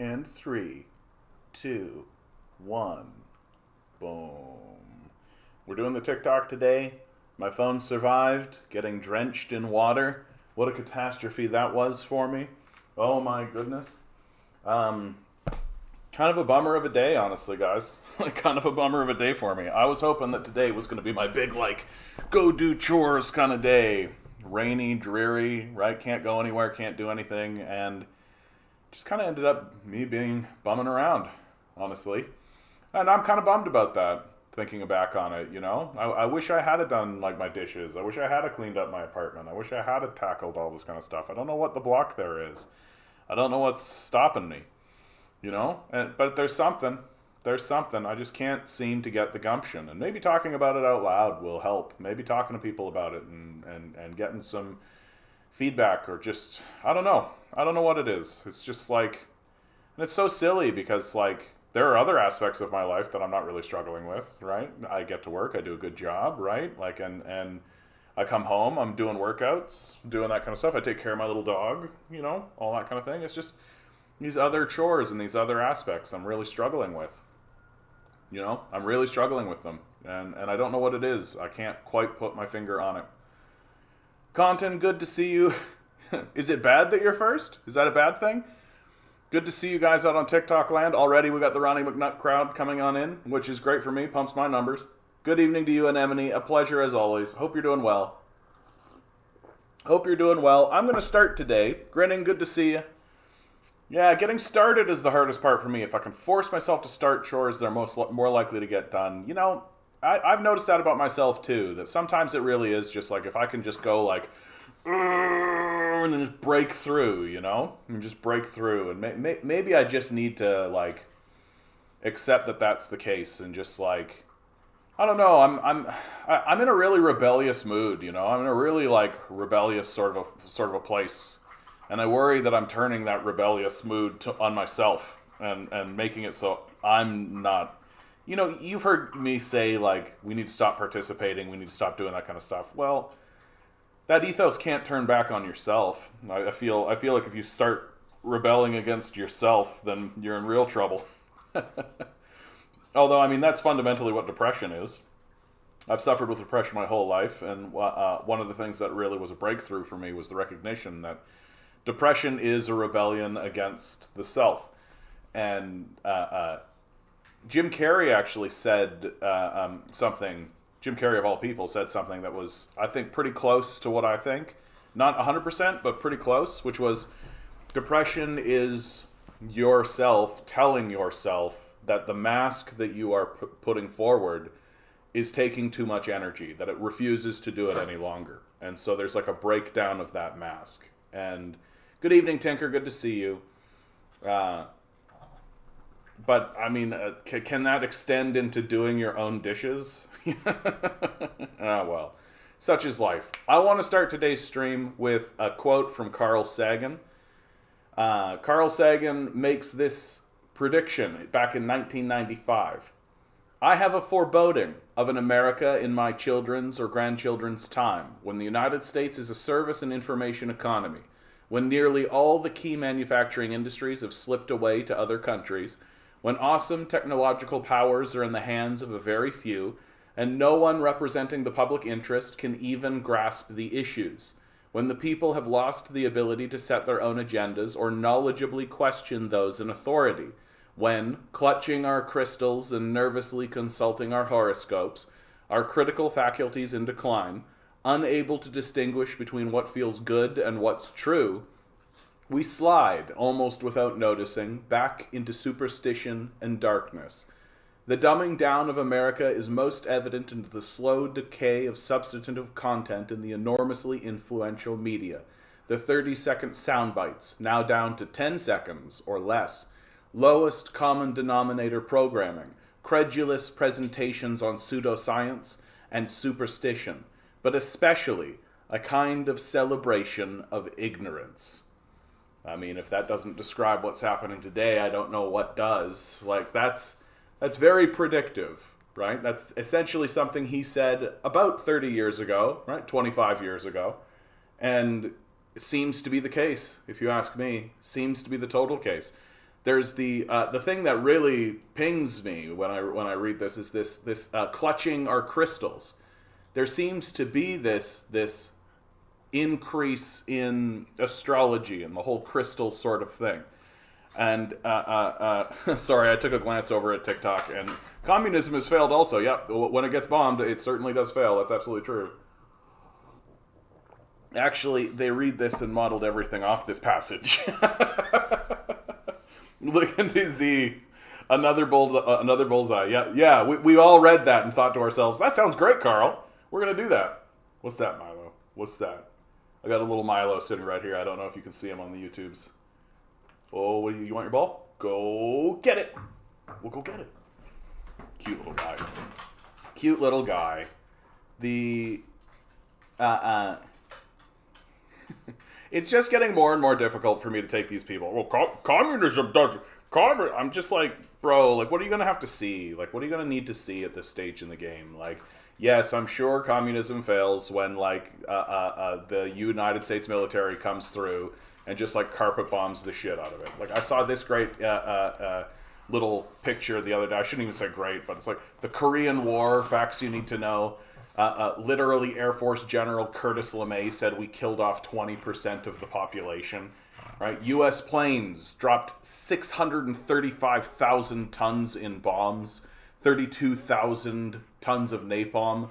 And 3, 2, 1. Boom. We're doing the TikTok today. My phone survived getting drenched in water. What a catastrophe that was for me. Oh my goodness. Kind of a bummer of a day, honestly, guys. Kind of a bummer of a day for me. I was hoping that today was going to be my big, go do chores kind of day. Rainy, dreary, right? Can't go anywhere, can't do anything, and just kind of ended up me being bumming around, honestly. And I'm kind of bummed about that, thinking back on it, you know? I wish I had done, my dishes. I wish I had cleaned up my apartment. I wish I had tackled all this kind of stuff. I don't know what the block there is. I don't know what's stopping me, you know? But there's something. There's something. I just can't seem to get the gumption. And maybe talking about it out loud will help. Maybe talking to people about it and getting some feedback or just, I don't know. I don't know what it is. It's just and it's so silly because there are other aspects of my life that I'm not really struggling with, right? I get to work, I do a good job, right? And I come home, I'm doing workouts, doing that kind of stuff. I take care of my little dog, you know, all that kind of thing. It's just these other chores and these other aspects I'm really struggling with. You know, I'm really struggling with them. And I don't know what it is. I can't quite put my finger on it. Content, good to see you. Is it bad that you're first? Is that a bad thing? Good to see you guys out on TikTok land. Already we got the Ronnie McNutt crowd coming on in, which is great for me, pumps my numbers. Good evening to you, Anemone. A pleasure as always. Hope you're doing well. Hope you're doing well. I'm going to start today. Grinning, good to see you. Yeah, getting started is the hardest part for me. If I can force myself to start chores, they're more likely to get done. You know, I've noticed that about myself too, that sometimes it really is just if I can just go and then just break through, you know? And just break through. And maybe I just need to, accept that that's the case and just, I don't know, I'm in a really rebellious mood, you know? I'm in a really, rebellious sort of a place. And I worry that I'm turning that rebellious mood on myself and making it so I'm not... You know, you've heard me say, we need to stop participating, we need to stop doing that kind of stuff. Well, that ethos can't turn back on yourself. I feel like if you start rebelling against yourself, then you're in real trouble. Although, I mean, that's fundamentally what depression is. I've suffered with depression my whole life, and one of the things that really was a breakthrough for me was the recognition that depression is a rebellion against the self. And Jim Carrey actually said something, Jim Carrey of all people said something that was, I think, pretty close to what I think. Not 100%, but pretty close, which was depression is yourself telling yourself that the mask that you are putting forward is taking too much energy, that it refuses to do it any longer. And so there's a breakdown of that mask. And good evening, Tinker. Good to see you. But, I mean, can that extend into doing your own dishes? Well, such is life. I want to start today's stream with a quote from Carl Sagan. Carl Sagan makes this prediction back in 1995. I have a foreboding of an America in my children's or grandchildren's time, when the United States is a service and information economy, when nearly all the key manufacturing industries have slipped away to other countries, when awesome technological powers are in the hands of a very few, and no one representing the public interest can even grasp the issues, when the people have lost the ability to set their own agendas or knowledgeably question those in authority, when, clutching our crystals and nervously consulting our horoscopes, our critical faculties in decline, unable to distinguish between what feels good and what's true, we slide, almost without noticing, back into superstition and darkness. The dumbing down of America is most evident in the slow decay of substantive content in the enormously influential media. The 30-second sound bites, now down to 10 seconds or less. Lowest common denominator programming. Credulous presentations on pseudoscience and superstition. But especially a kind of celebration of ignorance. I mean, if that doesn't describe what's happening today, I don't know what does. That's very predictive, right? That's essentially something he said about 30 years ago, right? 25 years ago. And it seems to be the case, if you ask me. Seems to be the total case. There's the thing that really pings me when I read this is this clutching our crystals. There seems to be this increase in astrology and the whole crystal sort of thing. And sorry, I took a glance over at TikTok, and communism has failed also. Yep, when it gets bombed, it certainly does fail. That's absolutely true. Actually, they read this and modeled everything off this passage. Look into Z, another bullseye. Yeah. We all read that and thought to ourselves, "That sounds great, Carl. We're gonna do that." What's that, Milo? What's that? I got a little Milo sitting right here. I don't know if you can see him on the YouTubes. Oh, you want your ball? Go get it. We'll go get it. Cute little guy. Cute little guy. It's just getting more and more difficult for me to take these people. Well, communism does. I'm just like, bro, like, what are you going to have to see? Like, what are you going to need to see at this stage in the game? Like, yes, I'm sure communism fails when, like, the United States military comes through and just, like, carpet bombs the shit out of it. Like, I saw this great little picture the other day. I shouldn't even say great, but it's like the Korean War, facts you need to know. Literally, Air Force General Curtis LeMay said we killed off 20% of the population. Right? U.S. planes dropped 635,000 tons in bombs, 32,000 tons of napalm.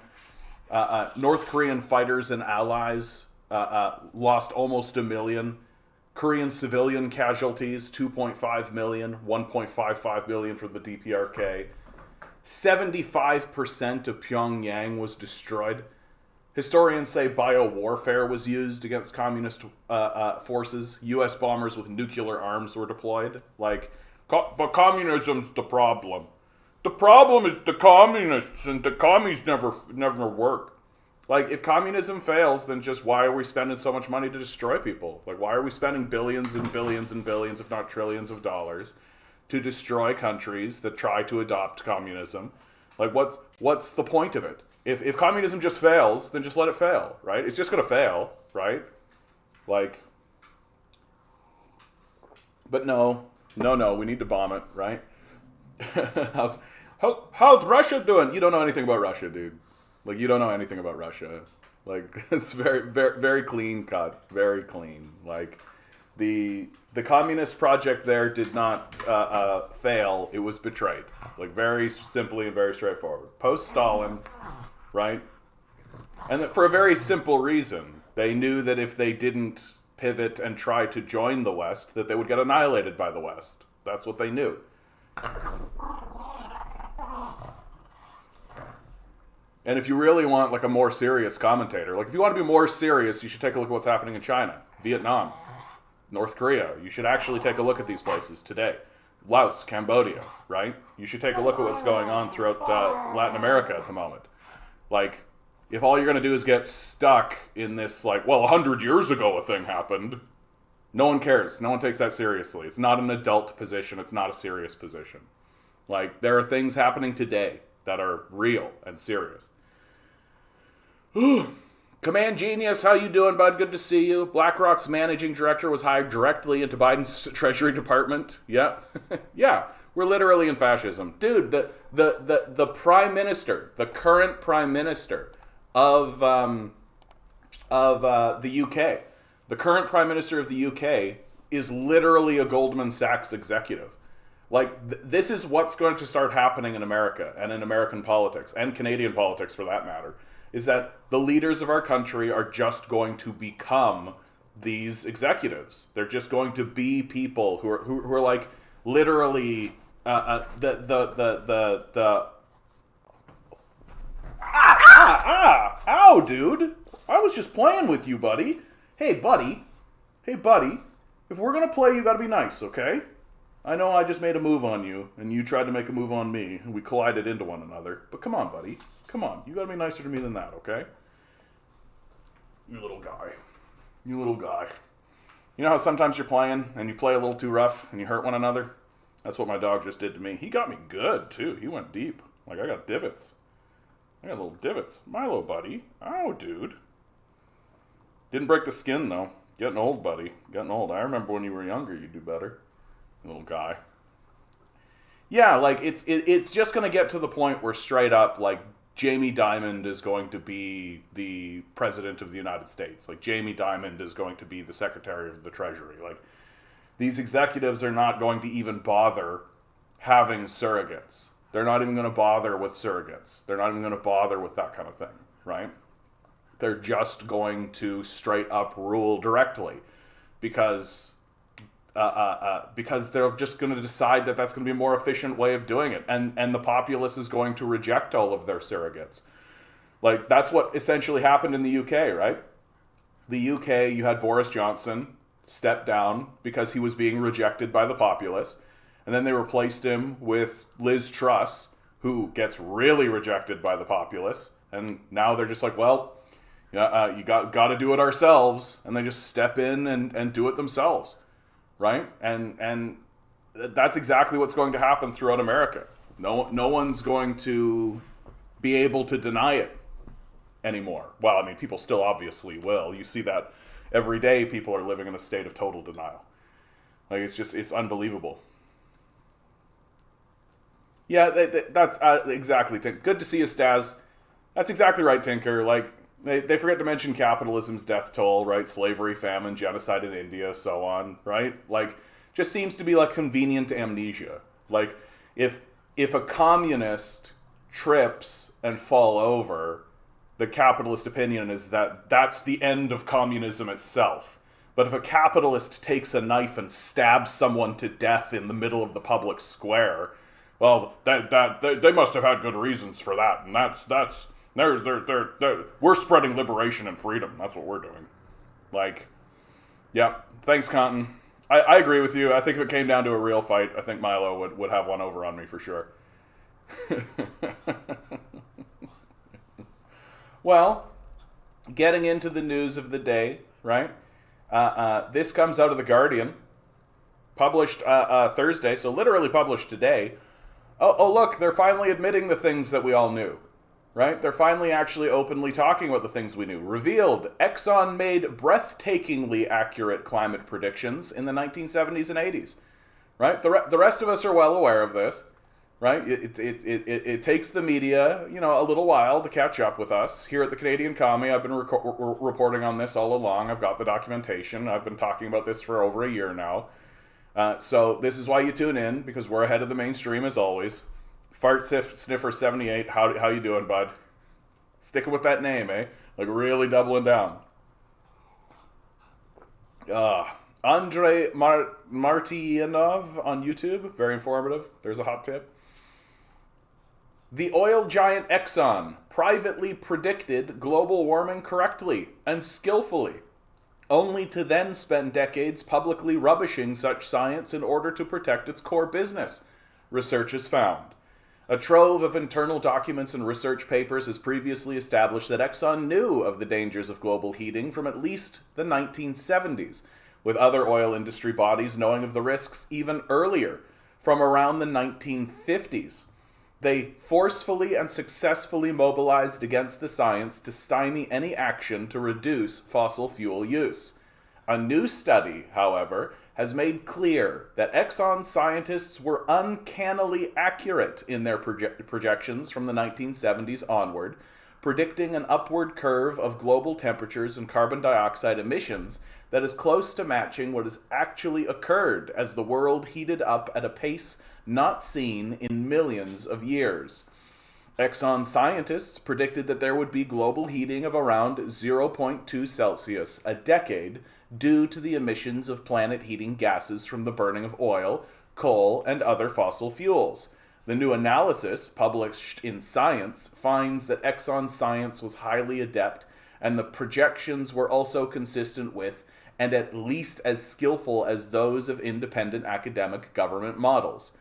North Korean fighters and allies lost almost 1 million. Korean civilian casualties, 2.5 million, 1.55 million from the DPRK. 75% of Pyongyang was destroyed. Historians say biowarfare was used against communist forces. U.S. bombers with nuclear arms were deployed. Like, but communism's the problem. The problem is the communists, and the commies never work. Like, if communism fails, then just why are we spending so much money to destroy people? Like, why are we spending billions and billions and billions, if not trillions of dollars, to destroy countries that try to adopt communism? Like, what's the point of it? If communism just fails, then just let it fail, right? It's just going to fail, right? Like, but no, we need to bomb it, right? How's Russia doing? You don't know anything about Russia, dude. Like, you don't know anything about Russia. Like, it's very, very, very clean cut, very clean. Like, the communist project there did not fail. It was betrayed. Like, very simply and very straightforward. Post-Stalin, right? And that for a very simple reason. They knew that if they didn't pivot and try to join the West, that they would get annihilated by the West. That's what they knew. And if you really want, like, a more serious commentator, like, if you want to be more serious, you should take a look at what's happening in China, Vietnam, North Korea. You should actually take a look at these places today. Laos, Cambodia, right? You should take a look at what's going on throughout Latin America at the moment. Like, if all you're going to do is get stuck in this, like, well, 100 years ago a thing happened, no one cares. No one takes that seriously. It's not an adult position. It's not a serious position. Like, there are things happening today that are real and serious. Command Genius, how you doing, bud? Good to see you. BlackRock's managing director was hired directly into Biden's Treasury Department. Yeah. Yeah, we're literally in fascism. Dude, the prime minister, the current prime minister of the UK, the current prime minister of the UK is literally a Goldman Sachs executive. Like, this is what's going to start happening in America and in American politics, and Canadian politics for that matter, is that the leaders of our country are just going to become these executives. They're just going to be people who are like, literally, ow, dude. I was just playing with you, buddy. Hey, buddy. If we're going to play, you got to be nice, okay? I know I just made a move on you, and you tried to make a move on me, and we collided into one another. But come on, buddy. Come on. You gotta be nicer to me than that, okay? You little guy. You know how sometimes you're playing, and you play a little too rough, and you hurt one another? That's what my dog just did to me. He got me good, too. He went deep. Like, I got divots. Little divots. Milo, buddy. Ow, dude. Didn't break the skin, though. Getting old, buddy. Getting old. I remember when you were younger, you'd do better. Little guy. Yeah, like it's just going to get to the point where straight up like Jamie Dimon is going to be the president of the United States. Like Jamie Dimon is going to be the secretary of the Treasury. Like these executives are not going to even bother having surrogates. They're not even going to bother with surrogates. They're not even going to bother with that kind of thing, right? They're just going to straight up rule directly because they're just going to decide that that's going to be a more efficient way of doing it. And the populace is going to reject all of their surrogates. Like, that's what essentially happened in the UK, right? The UK, you had Boris Johnson step down because he was being rejected by the populace. And then they replaced him with Liz Truss, who gets really rejected by the populace. And now they're just like, well, you got to do it ourselves. And they just step in and do it themselves. Right? And that's exactly what's going to happen throughout America. No one's going to be able to deny it anymore. Well, I mean, people still obviously will. You see that every day. People are living in a state of total denial. Like, it's unbelievable. Yeah, that's exactly. Good to see you, Staz. That's exactly right, Tinker. Like, they forget to mention capitalism's death toll, right? Slavery, famine, genocide in India, so on, right? Like, just seems to be like convenient amnesia. Like, if a communist trips and fall over, the capitalist opinion is that that's the end of communism itself. But if a capitalist takes a knife and stabs someone to death in the middle of the public square, well, they must have had good reasons for that, and we're spreading liberation and freedom. That's what we're doing. Like, yeah, thanks, Compton. I agree with you. I think if it came down to a real fight, I think Milo would have one over on me for sure. Well, getting into the news of the day, right? This comes out of The Guardian, published Thursday, so literally published today. Oh, look, they're finally admitting the things that we all knew, right? They're finally actually openly talking about the things we knew. Revealed, Exxon made breathtakingly accurate climate predictions in the 1970s and 80s, right? The rest of us are well aware of this, right? It takes the media, a little while to catch up with us. Here at the Canadian Commie, I've been reporting on this all along. I've got the documentation. I've been talking about this for over a year now. So this is why you tune in, because we're ahead of the mainstream as always. Fart Sniffer 78, how you doing, bud? Sticking with that name, eh? Like really doubling down. Andrei Martyanov on YouTube, very informative. There's a hot tip. The oil giant Exxon privately predicted global warming correctly and skillfully, only to then spend decades publicly rubbishing such science in order to protect its core business, research has found. A trove of internal documents and research papers has previously established that Exxon knew of the dangers of global heating from at least the 1970s, with other oil industry bodies knowing of the risks even earlier, from around the 1950s. They forcefully and successfully mobilized against the science to stymie any action to reduce fossil fuel use. A new study, however, has made clear that Exxon scientists were uncannily accurate in their projections from the 1970s onward, predicting an upward curve of global temperatures and carbon dioxide emissions that is close to matching what has actually occurred as the world heated up at a pace not seen in millions of years. Exxon scientists predicted that there would be global heating of around 0.2 Celsius a decade due to the emissions of planet-heating gases from the burning of oil, coal, and other fossil fuels. The new analysis, published in Science, finds that Exxon science was highly adept, and the projections were also consistent with, and at least as skillful as those of independent academic government models.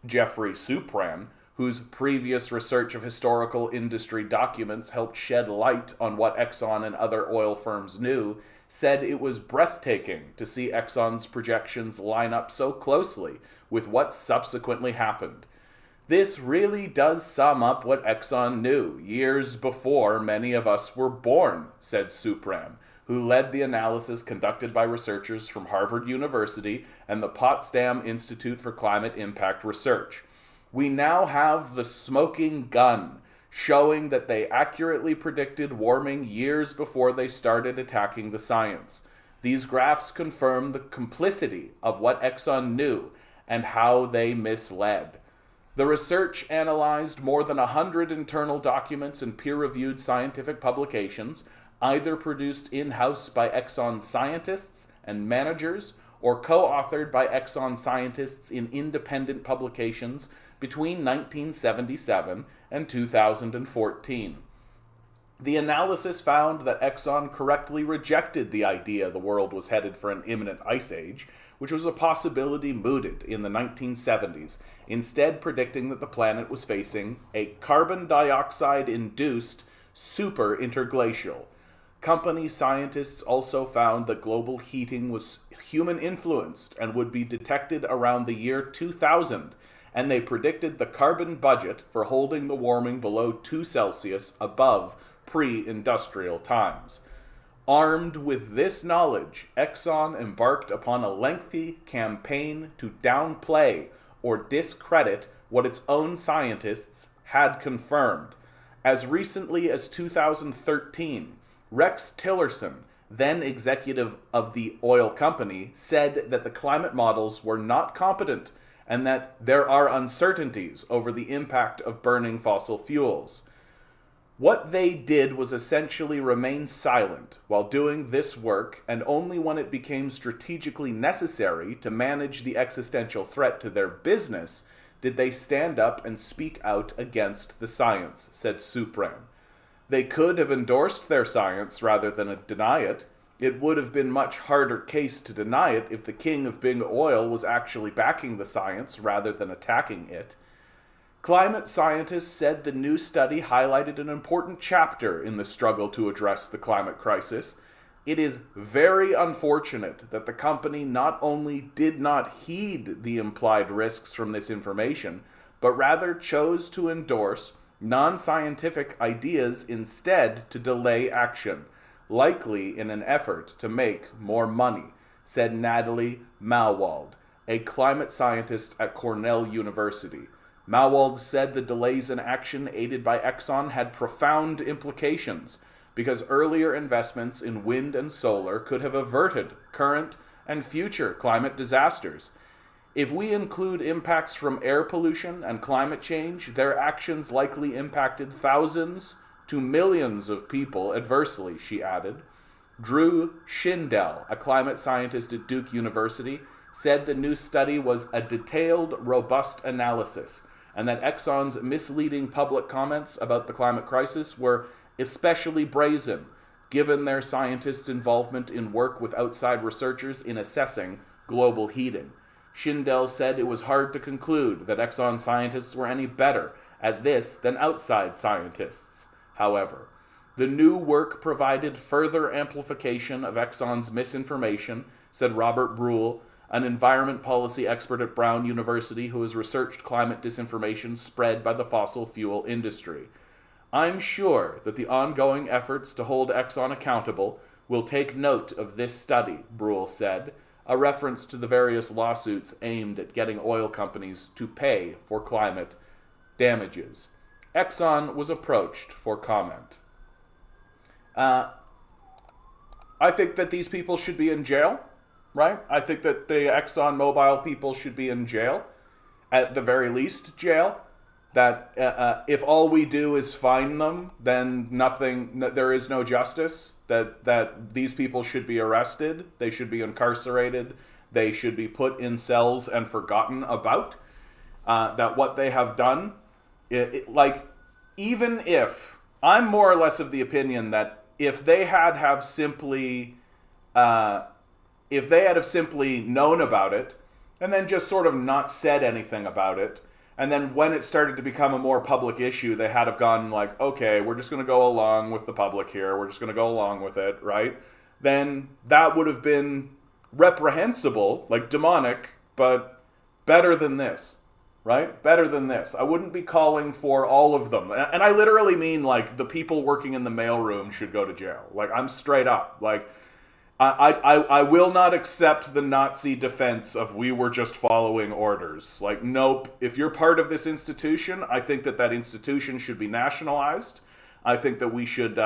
Jeffrey Supran, whose previous research of historical industry documents helped shed light on what Exxon and other oil firms knew, said it was breathtaking to see Exxon's projections line up so closely with what subsequently happened. This really does sum up what Exxon knew years before many of us were born, said Supran, who led the analysis conducted by researchers from Harvard University and the Potsdam Institute for Climate Impact Research. We now have the smoking gun, showing that they accurately predicted warming years before they started attacking the science. These graphs confirm the complicity of what Exxon knew and how they misled. The research analyzed more than 100 internal documents and peer-reviewed scientific publications, either produced in-house by Exxon scientists and managers or co-authored by Exxon scientists in independent publications between 1977 and 2014. The analysis found that Exxon correctly rejected the idea the world was headed for an imminent ice age, which was a possibility mooted in the 1970s, instead predicting that the planet was facing a carbon dioxide-induced super interglacial. Company scientists also found that global heating was human-influenced and would be detected around the year 2000, and they predicted the carbon budget for holding the warming below 2 Celsius above pre-industrial times. Armed with this knowledge, Exxon embarked upon a lengthy campaign to downplay or discredit what its own scientists had confirmed. As recently as 2013, Rex Tillerson, then executive of the oil company, said that the climate models were not competent and that there are uncertainties over the impact of burning fossil fuels. What they did was essentially remain silent while doing this work, and only when it became strategically necessary to manage the existential threat to their business did they stand up and speak out against the science, said Supran. They could have endorsed their science rather than deny it. It would have been much harder case to deny it if the king of big oil was actually backing the science rather than attacking it. Climate scientists said the new study highlighted an important chapter in the struggle to address the climate crisis. It is very unfortunate that the company not only did not heed the implied risks from this information, but rather chose to endorse non-scientific ideas instead to delay action, likely in an effort to make more money, said Natalie Malwald, a climate scientist at Cornell University. Malwald said the delays in action aided by Exxon had profound implications because earlier investments in wind and solar could have averted current and future climate disasters. If we include impacts from air pollution and climate change, their actions likely impacted thousands to millions of people adversely, she added. Drew Shindell, a climate scientist at Duke University, said the new study was a detailed, robust analysis, and that Exxon's misleading public comments about the climate crisis were especially brazen, given their scientists' involvement in work with outside researchers in assessing global heating. Shindell said it was hard to conclude that Exxon scientists were any better at this than outside scientists. However, the new work provided further amplification of Exxon's misinformation, said Robert Brule, an environment policy expert at Brown University who has researched climate disinformation spread by the fossil fuel industry. I'm sure that the ongoing efforts to hold Exxon accountable will take note of this study, Brule said, a reference to the various lawsuits aimed at getting oil companies to pay for climate damages. Exxon was approached for comment. I think that these people should be in jail. Right? I think that the ExxonMobil people should be in jail, at the very least jail. That if all we do is fine them, then there is no justice. That these people should be arrested, they should be incarcerated, they should be put in cells and forgotten about. That what they have done, even if, I'm more or less of the opinion that if they had simply known about it, and then just sort of not said anything about it, and then when it started to become a more public issue, they had have gone like, okay, we're just going to go along with the public here, we're just going to go along with it, right? Then that would have been reprehensible, like demonic, but better than this, right? Better than this. I wouldn't be calling for all of them. And I literally mean like the people working in the mailroom should go to jail. Like I'm straight up, like, I will not accept the Nazi defense of we were just following orders. Like, nope. If you're part of this institution, I think that that institution should be nationalized. I think that we should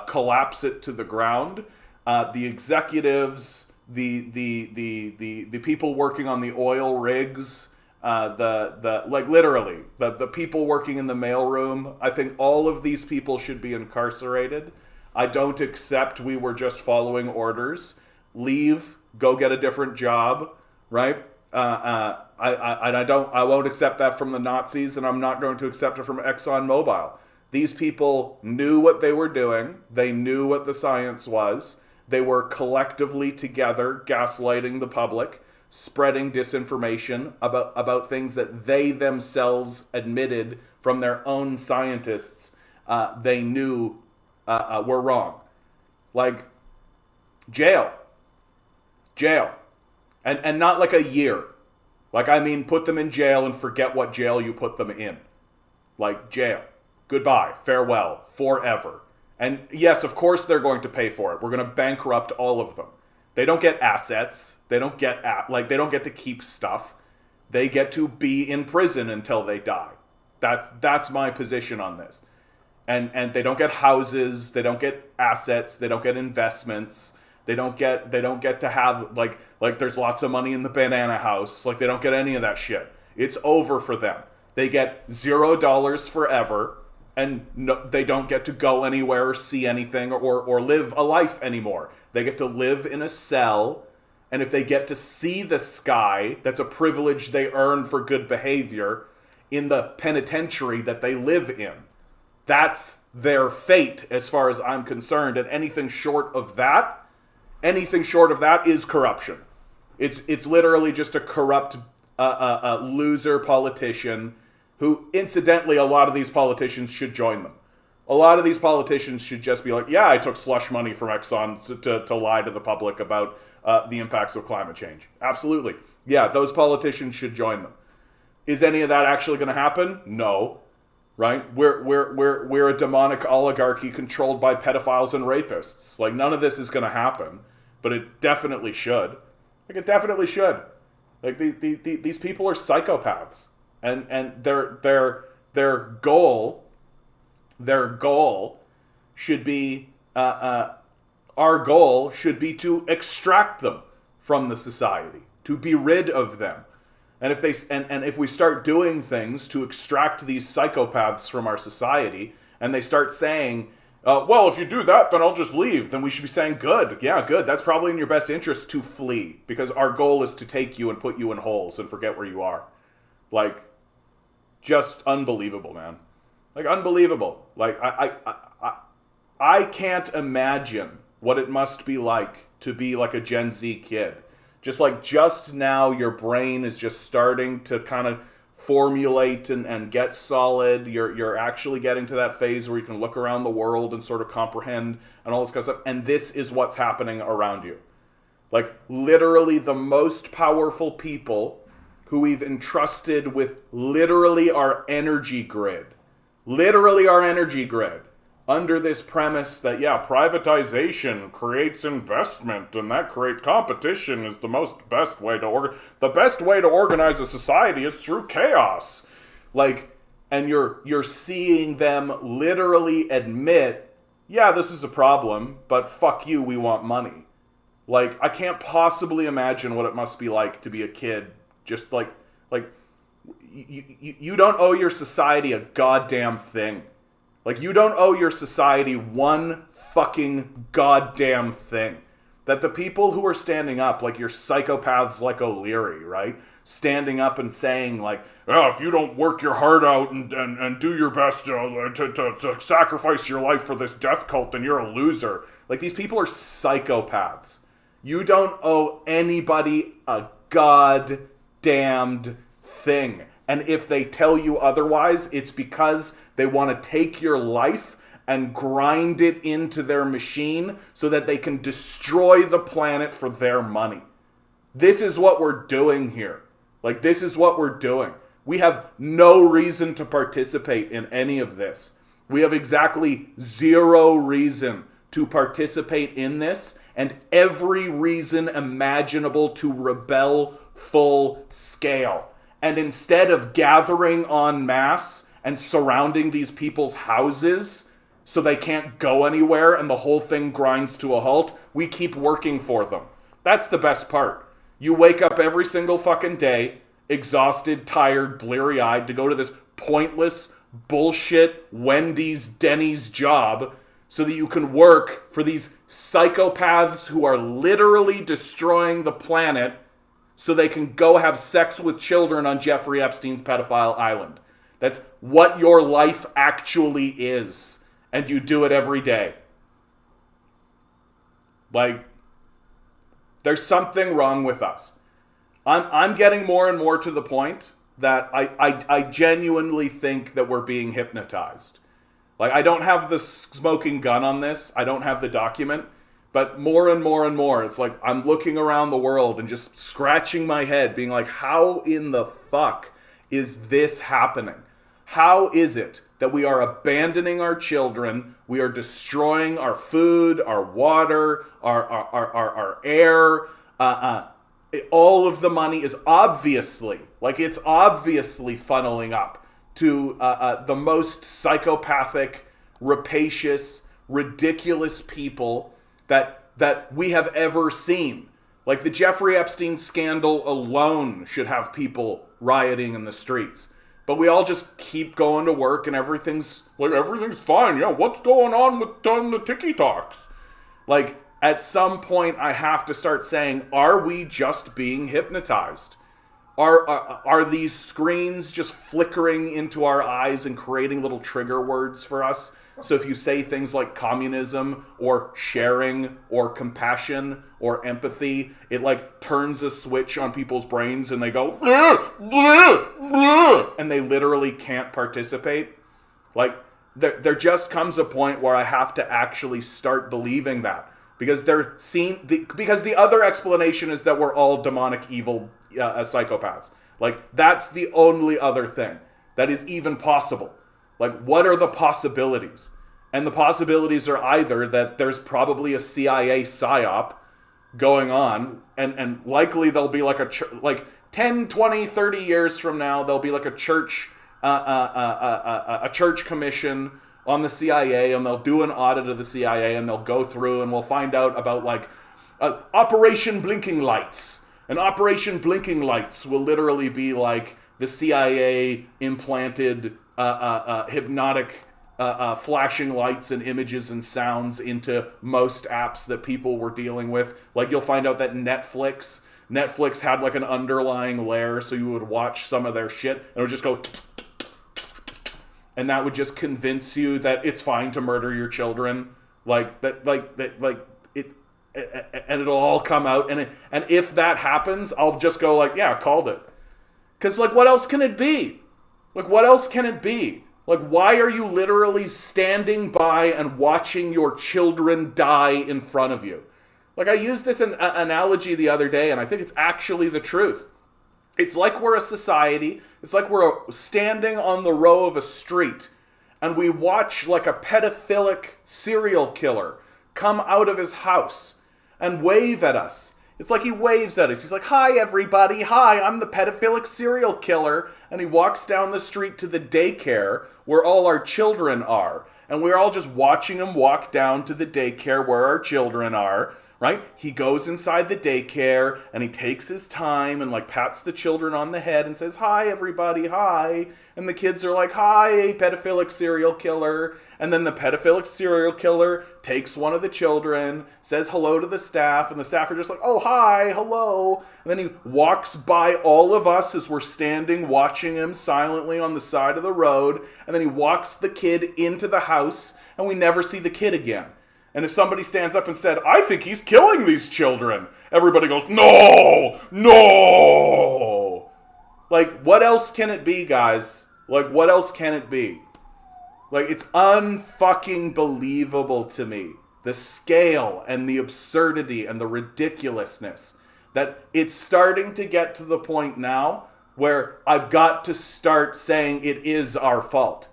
collapse it to the ground. The executives, the people working on the oil rigs, literally the people working in the mailroom. I think all of these people should be incarcerated. I don't accept we were just following orders. Leave, go get a different job, right? I won't accept that from the Nazis, and I'm not going to accept it from ExxonMobil. These people knew what they were doing. They knew what the science was. They were collectively together gaslighting the public, spreading disinformation about things that they themselves admitted from their own scientists they knew were wrong. Like, jail. And not like a year. Like, I mean, put them in jail and forget what jail you put them in. Like, jail. Goodbye. Farewell. Forever. And yes, of course they're going to pay for it. We're going to bankrupt all of them. They don't get assets. They don't get to keep stuff. They get to be in prison until they die. That's my position on this. And they don't get houses, they don't get assets, they don't get investments, they don't get to have like there's lots of money in the banana house. Like, they don't get any of that shit. It's over for them. They get $0 forever, and no, they don't get to go anywhere or see anything or live a life anymore. They get to live in a cell, and if they get to see the sky, that's a privilege they earn for good behavior in the penitentiary that they live in. That's their fate as far as I'm concerned, and anything short of that is corruption. It's literally just a corrupt loser politician who, incidentally, a lot of these politicians should join them. A lot of these politicians should just be like, yeah, I took slush money from Exxon to lie to the public about the impacts of climate change. Absolutely. Yeah, those politicians should join them. Is any of that actually going to happen? No. Right? We're a demonic oligarchy controlled by pedophiles and rapists. Like, none of this is going to happen, but it definitely should. Like, it definitely should. Like, these people are psychopaths, and their goal should be our goal should be to extract them from the society, to be rid of them. And if we start doing things to extract these psychopaths from our society, and they start saying, well, if you do that, then I'll just leave, then we should be saying, good. Yeah, good. That's probably in your best interest to flee, because our goal is to take you and put you in holes and forget where you are. Like, just unbelievable, man. Like, unbelievable. Like, I can't imagine what it must be like to be like a Gen Z kid. Just now your brain is just starting to kind of formulate and get solid. You're actually getting to that phase where you can look around the world and sort of comprehend and all this kind of stuff. And this is what's happening around you. Like, literally the most powerful people who we've entrusted with literally our energy grid. Literally our energy grid. Under this premise that, yeah, privatization creates investment, and that creates competition is the best way to organize a society is through chaos. Like, and you're seeing them literally admit, yeah, this is a problem, but fuck you, we want money. Like, I can't possibly imagine what it must be like to be a kid. Just like you don't owe your society a goddamn thing. Like, you don't owe your society one fucking goddamn thing. That the people who are standing up, like your psychopaths like O'Leary, right? Standing up and saying, like, oh, if you don't work your heart out and do your best to sacrifice your life for this death cult, then you're a loser. Like, these people are psychopaths. You don't owe anybody a goddamned thing. And if they tell you otherwise, it's because they want to take your life and grind it into their machine so that they can destroy the planet for their money. This is what we're doing here. Like, this is what we're doing. We have no reason to participate in any of this. We have exactly zero reason to participate in this and every reason imaginable to rebel full scale. And instead of gathering en masse and surrounding these people's houses so they can't go anywhere and the whole thing grinds to a halt, we keep working for them. That's the best part. You wake up every single fucking day, exhausted, tired, bleary-eyed, to go to this pointless, bullshit Wendy's, Denny's job so that you can work for these psychopaths who are literally destroying the planet so they can go have sex with children on Jeffrey Epstein's pedophile island. That's what your life actually is. And you do it every day. Like, there's something wrong with us. I'm getting more and more to the point that I genuinely think that we're being hypnotized. Like, I don't have the smoking gun on this. I don't have the document. But more and more and more, it's like I'm looking around the world and just scratching my head, being like, how in the fuck is this happening? How is it that we are abandoning our children, we are destroying our food, our water, our air, all of the money is obviously funneling up to the most psychopathic, rapacious, ridiculous people that we have ever seen. Like, the Jeffrey Epstein scandal alone should have people rioting in the streets. But we all just keep going to work and everything's fine. Yeah, what's going on with the TikToks? Like, at some point I have to start saying, are we just being hypnotized? Are these screens just flickering into our eyes and creating little trigger words for us? So if you say things like communism or sharing or compassion or empathy, it like turns a switch on people's brains and they go, and they literally can't participate. Like, there just comes a point where I have to actually start believing that. Because because the other explanation is that we're all demonic, evil psychopaths. Like, that's the only other thing that is even possible. Like, what are the possibilities? And the possibilities are either that there's probably a CIA psyop going on, and likely there'll be like like 10, 20, 30 years from now, there'll be like a church commission on the CIA, and they'll do an audit of the CIA, and they'll go through, and we'll find out about like Operation Blinking Lights. And Operation Blinking Lights will literally be like the CIA implanted hypnotic flashing lights and images and sounds into most apps that people were dealing with. Like, you'll find out that Netflix had like an underlying layer, so you would watch some of their shit and it would just go, and that would just convince you that it's fine to murder your children. And it'll all come out, and if that happens, I'll just go like, yeah, called it. Because, like, what else can it be? Like, what else can it be? Like, why are you literally standing by and watching your children die in front of you? Like, I used this analogy the other day, and I think it's actually the truth. It's like we're a society, it's like we're standing on the row of a street, and we watch like a pedophilic serial killer come out of his house and wave at us. It's like he waves at us. He's like, hi, everybody. Hi, I'm the pedophilic serial killer. And he walks down the street to the daycare where all our children are. And we're all just watching him walk down to the daycare where our children are, right? He goes inside the daycare and he takes his time and like pats the children on the head and says, hi, everybody, hi. And the kids are like, hi, pedophilic serial killer. And then the pedophilic serial killer takes one of the children, says hello to the staff, and the staff are just like, oh, hi, hello. And then he walks by all of us as we're standing watching him silently on the side of the road. And then he walks the kid into the house, and we never see the kid again. And if somebody stands up and said, I think he's killing these children, everybody goes, no, no. Like, what else can it be, guys? Like, what else can it be? Like, it's unfucking believable to me, the scale and the absurdity and the ridiculousness, that it's starting to get to the point now where I've got to start saying it is our fault.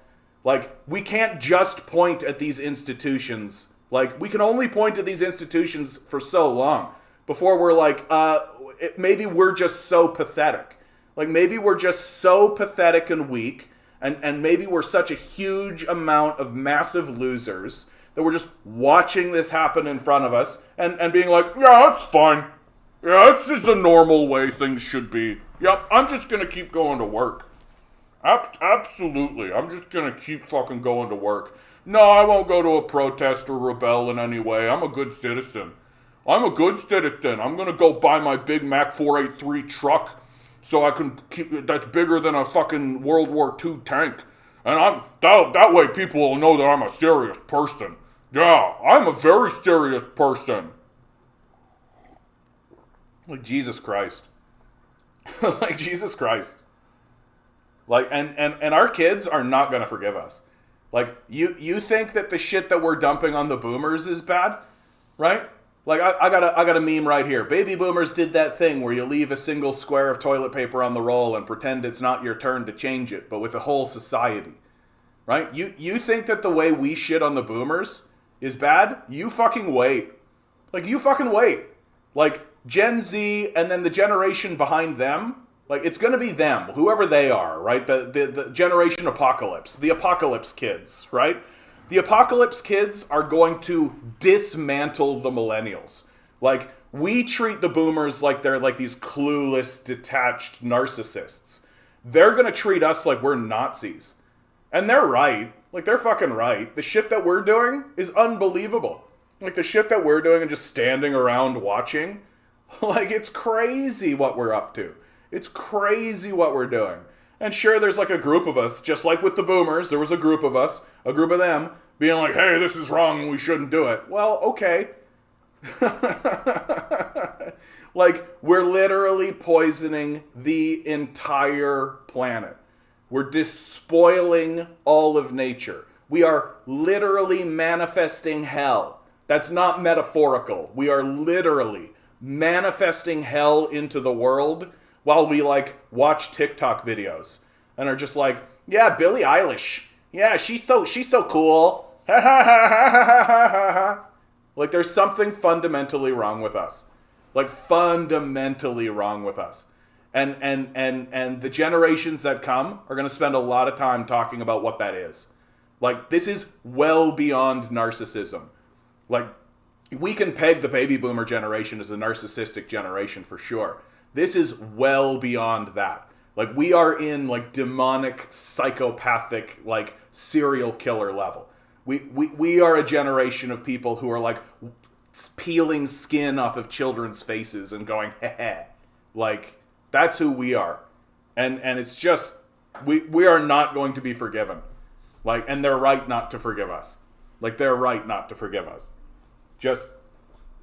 Like, we can't just point at these institutions Like, we can only point to these institutions for so long before we're like, maybe we're just so pathetic. Like, maybe we're just so pathetic and weak, and maybe we're such a huge amount of massive losers that we're just watching this happen in front of us and being like, yeah, that's fine. Yeah, that's just a normal way things should be. Yep, I'm just going to keep going to work. Absolutely. I'm just going to keep fucking going to work. No, I won't go to a protest or rebel in any way. I'm a good citizen. I'm a good citizen. I'm going to go buy my Big Mac 483 truck so I can keep that's bigger than a fucking World War II tank. And that way people will know that I'm a serious person. Yeah, I'm a very serious person. Like Jesus Christ. Like Jesus Christ. Like, and our kids are not going to forgive us. Like, you think that the shit that we're dumping on the boomers is bad, right? Like, I got a meme right here. Baby boomers did that thing where you leave a single square of toilet paper on the roll and pretend it's not your turn to change it, but with a whole society, right? You think that the way we shit on the boomers is bad? You fucking wait. Like, you fucking wait. Like, Gen Z and then the generation behind them, like, it's going to be them, whoever they are, right? The generation apocalypse, the apocalypse kids, right? The apocalypse kids are going to dismantle the millennials. Like, we treat the boomers like they're like these clueless, detached narcissists. They're going to treat us like we're Nazis. And they're right. Like, they're fucking right. The shit that we're doing is unbelievable. Like, the shit that we're doing and just standing around watching, like, it's crazy what we're up to. It's crazy what we're doing. And sure, there's like a group of us, just like with the boomers, there was a group of us, a group of them, being like, hey, this is wrong and we shouldn't do it. Well, okay. Like, we're literally poisoning the entire planet. We're despoiling all of nature. We are literally manifesting hell. That's not metaphorical. We are literally manifesting hell into the world while we, like, watch TikTok videos and are just like, yeah, Billie Eilish. Yeah, she's so cool. Like, there's something fundamentally wrong with us. Like, fundamentally wrong with us. And the generations that come are going to spend a lot of time talking about what that is. Like, this is well beyond narcissism. Like, we can peg the baby boomer generation as a narcissistic generation for sure. This is well beyond that. Like, we are in, like, demonic, psychopathic, like, serial killer level. We are a generation of people who are, like, peeling skin off of children's faces and going, heh. Like, that's who we are. And it's just, we are not going to be forgiven. Like, and they're right not to forgive us. Like, they're right not to forgive us.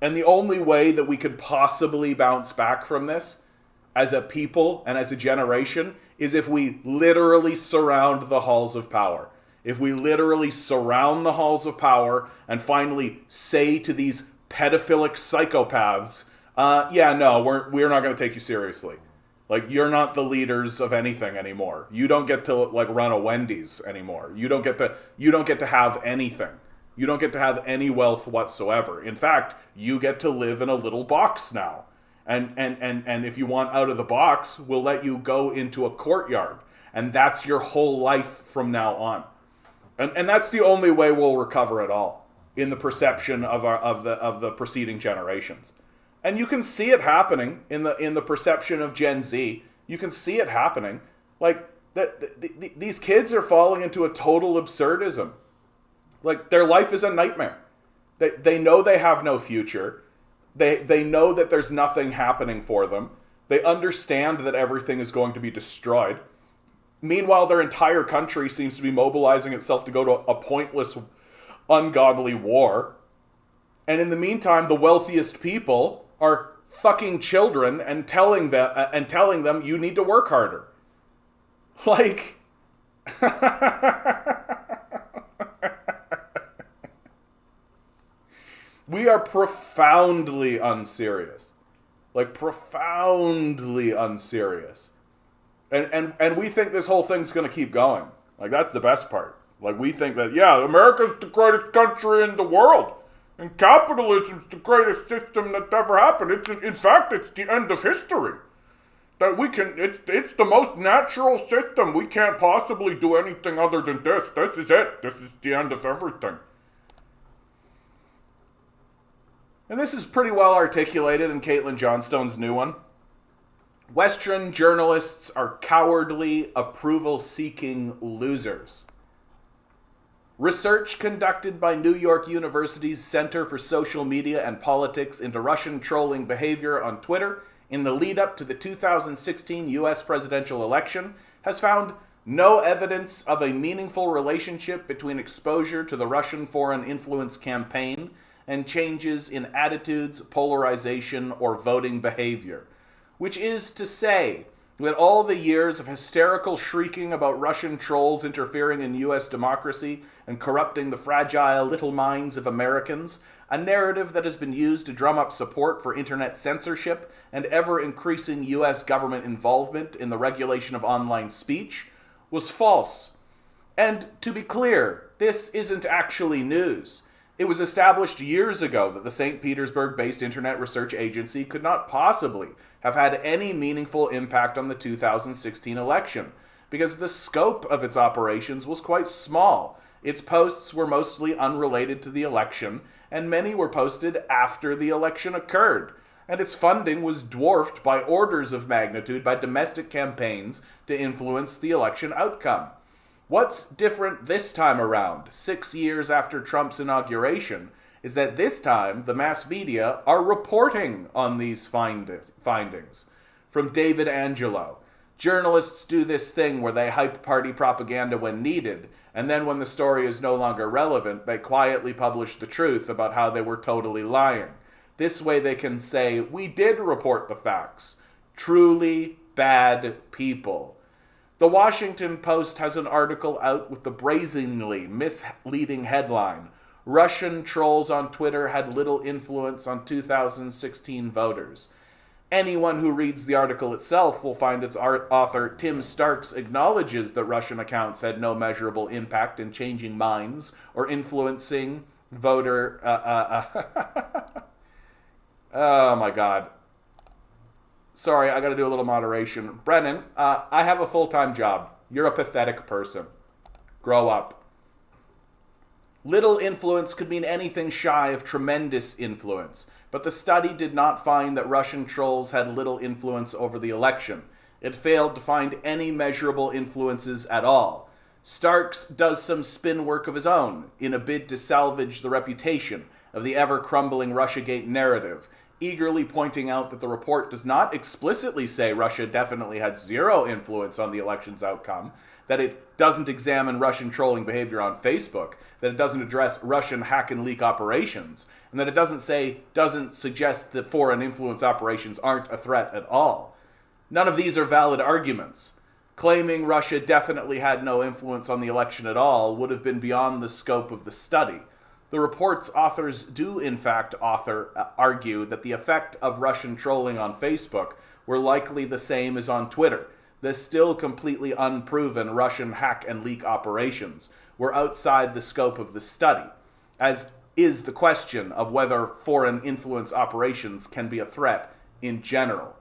And the only way that we could possibly bounce back from this as a people and as a generation is if we literally surround the halls of power. If we literally surround the halls of power and finally say to these pedophilic psychopaths, yeah, no, we're not going to take you seriously. Like, you're not the leaders of anything anymore. You don't get to, like, run a Wendy's anymore. You don't get to have anything. You don't get to have any wealth whatsoever. In fact, you get to live in a little box now. And if you want out of the box, we'll let you go into a courtyard. And that's your whole life from now on. And that's the only way we'll recover at all in the perception of the preceding generations. And you can see it happening in the perception of Gen Z. You can see it happening. Like, these kids are falling into a total absurdism. Like, their life is a nightmare. They know they have no future. They know that there's nothing happening for them. They understand that everything is going to be destroyed. Meanwhile, their entire country seems to be mobilizing itself to go to a pointless, ungodly war. And in the meantime, the wealthiest people are fucking children and telling them you need to work harder. Like, we are profoundly unserious. Like, profoundly unserious. And we think this whole thing's going to keep going. Like, that's the best part. Like, we think that, yeah, America's the greatest country in the world. And capitalism's the greatest system that ever happened. In fact, it's the end of history. That we can, it's the most natural system. We can't possibly do anything other than this. This is it. This is the end of everything. And this is pretty well articulated in Caitlin Johnstone's new one. Western journalists are cowardly, approval-seeking losers. Research conducted by New York University's Center for Social Media and Politics into Russian trolling behavior on Twitter in the lead-up to the 2016 U.S. presidential election has found no evidence of a meaningful relationship between exposure to the Russian foreign influence campaign and changes in attitudes, polarization, or voting behavior. Which is to say that all the years of hysterical shrieking about Russian trolls interfering in U.S. democracy and corrupting the fragile little minds of Americans, a narrative that has been used to drum up support for internet censorship and ever-increasing U.S. government involvement in the regulation of online speech, was false. And to be clear, this isn't actually news. It was established years ago that the St. Petersburg-based internet research agency could not possibly have had any meaningful impact on the 2016 election, because the scope of its operations was quite small. Its posts were mostly unrelated to the election, and many were posted after the election occurred, and its funding was dwarfed by orders of magnitude by domestic campaigns to influence the election outcome. What's different this time around, 6 years after Trump's inauguration, is that this time the mass media are reporting on these findings. From David Angelo, journalists do this thing where they hype party propaganda when needed, and then when the story is no longer relevant, they quietly publish the truth about how they were totally lying. This way they can say, we did report the facts. Truly bad people. The Washington Post has an article out with the brazenly misleading headline, Russian trolls on Twitter had little influence on 2016 voters. Anyone who reads the article itself will find its author, Tim Starks, acknowledges that Russian accounts had no measurable impact in changing minds or influencing voter... Oh my god. Sorry, I gotta do a little moderation. Brennan, I have a full-time job. You're a pathetic person. Grow up. Little influence could mean anything shy of tremendous influence, but the study did not find that Russian trolls had little influence over the election. It failed to find any measurable influences at all. Starks does some spin work of his own in a bid to salvage the reputation of the ever-crumbling Russiagate narrative, eagerly pointing out that the report does not explicitly say Russia definitely had zero influence on the election's outcome, that it doesn't examine Russian trolling behavior on Facebook, that it doesn't address Russian hack and leak operations, and that it doesn't suggest that foreign influence operations aren't a threat at all. None of these are valid arguments. Claiming Russia definitely had no influence on the election at all would have been beyond the scope of the study. The report's authors do, in fact, argue that the effect of Russian trolling on Facebook were likely the same as on Twitter. The still completely unproven Russian hack and leak operations were outside the scope of the study, as is the question of whether foreign influence operations can be a threat in general.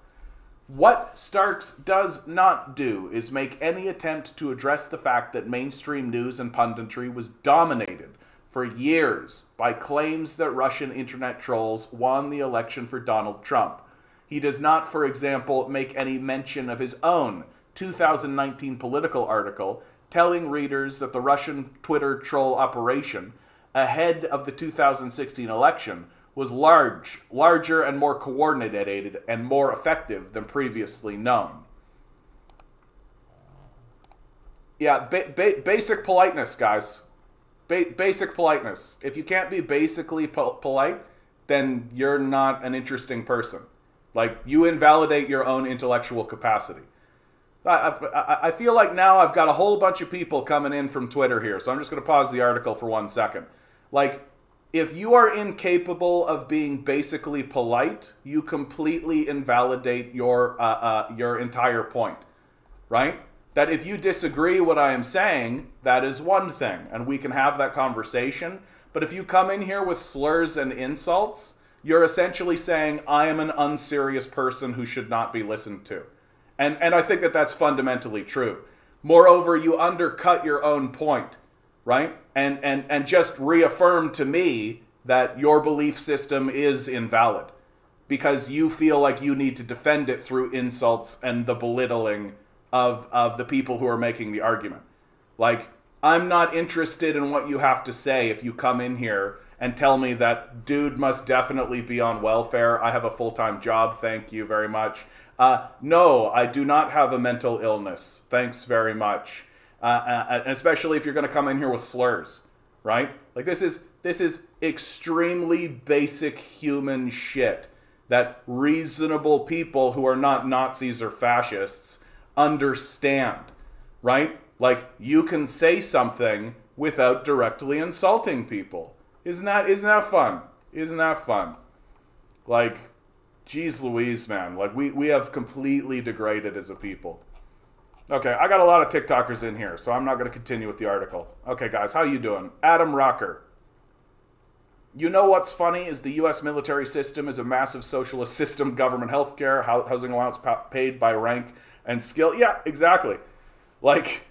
What Starks does not do is make any attempt to address the fact that mainstream news and punditry was dominated for years by claims that Russian internet trolls won the election for Donald Trump. He does not, for example, make any mention of his own 2019 Political article telling readers that the Russian Twitter troll operation ahead of the 2016 election was larger and more coordinated and more effective than previously known. Yeah, basic politeness, guys. Basic politeness. If you can't be basically polite, then you're not an interesting person. Like, you invalidate your own intellectual capacity. I feel like now I've got a whole bunch of people coming in from Twitter here, so I'm just going to pause the article for 1 second. Like, if you are incapable of being basically polite, you completely invalidate your entire point, right? That if you disagree what I am saying, that is one thing, and we can have that conversation, But if you come in here with slurs and insults, you're essentially saying, I am an unserious person who should not be listened to. And I think that that's fundamentally true. Moreover, you undercut your own point, right? And just reaffirm to me that your belief system is invalid because you feel like you need to defend it through insults and the belittling of the people who are making the argument. Like, I'm not interested in what you have to say if you come in here and tell me that dude must definitely be on welfare. I have a full-time job. Thank you very much. No, I do not have a mental illness. Thanks very much. Especially if you're going to come in here with slurs, right? Like this is extremely basic human shit that reasonable people who are not Nazis or fascists understand, right? Like, you can say something without directly insulting people. Isn't that fun? Isn't that fun? Like, geez Louise, man. Like, we have completely degraded as a people. Okay, I got a lot of TikTokers in here, so I'm not going to continue with the article. Okay, guys, how you doing? Adam Rocker. You know what's funny is the U.S. military system is a massive socialist system, government healthcare, housing allowance paid by rank and skill. Yeah, exactly. Like,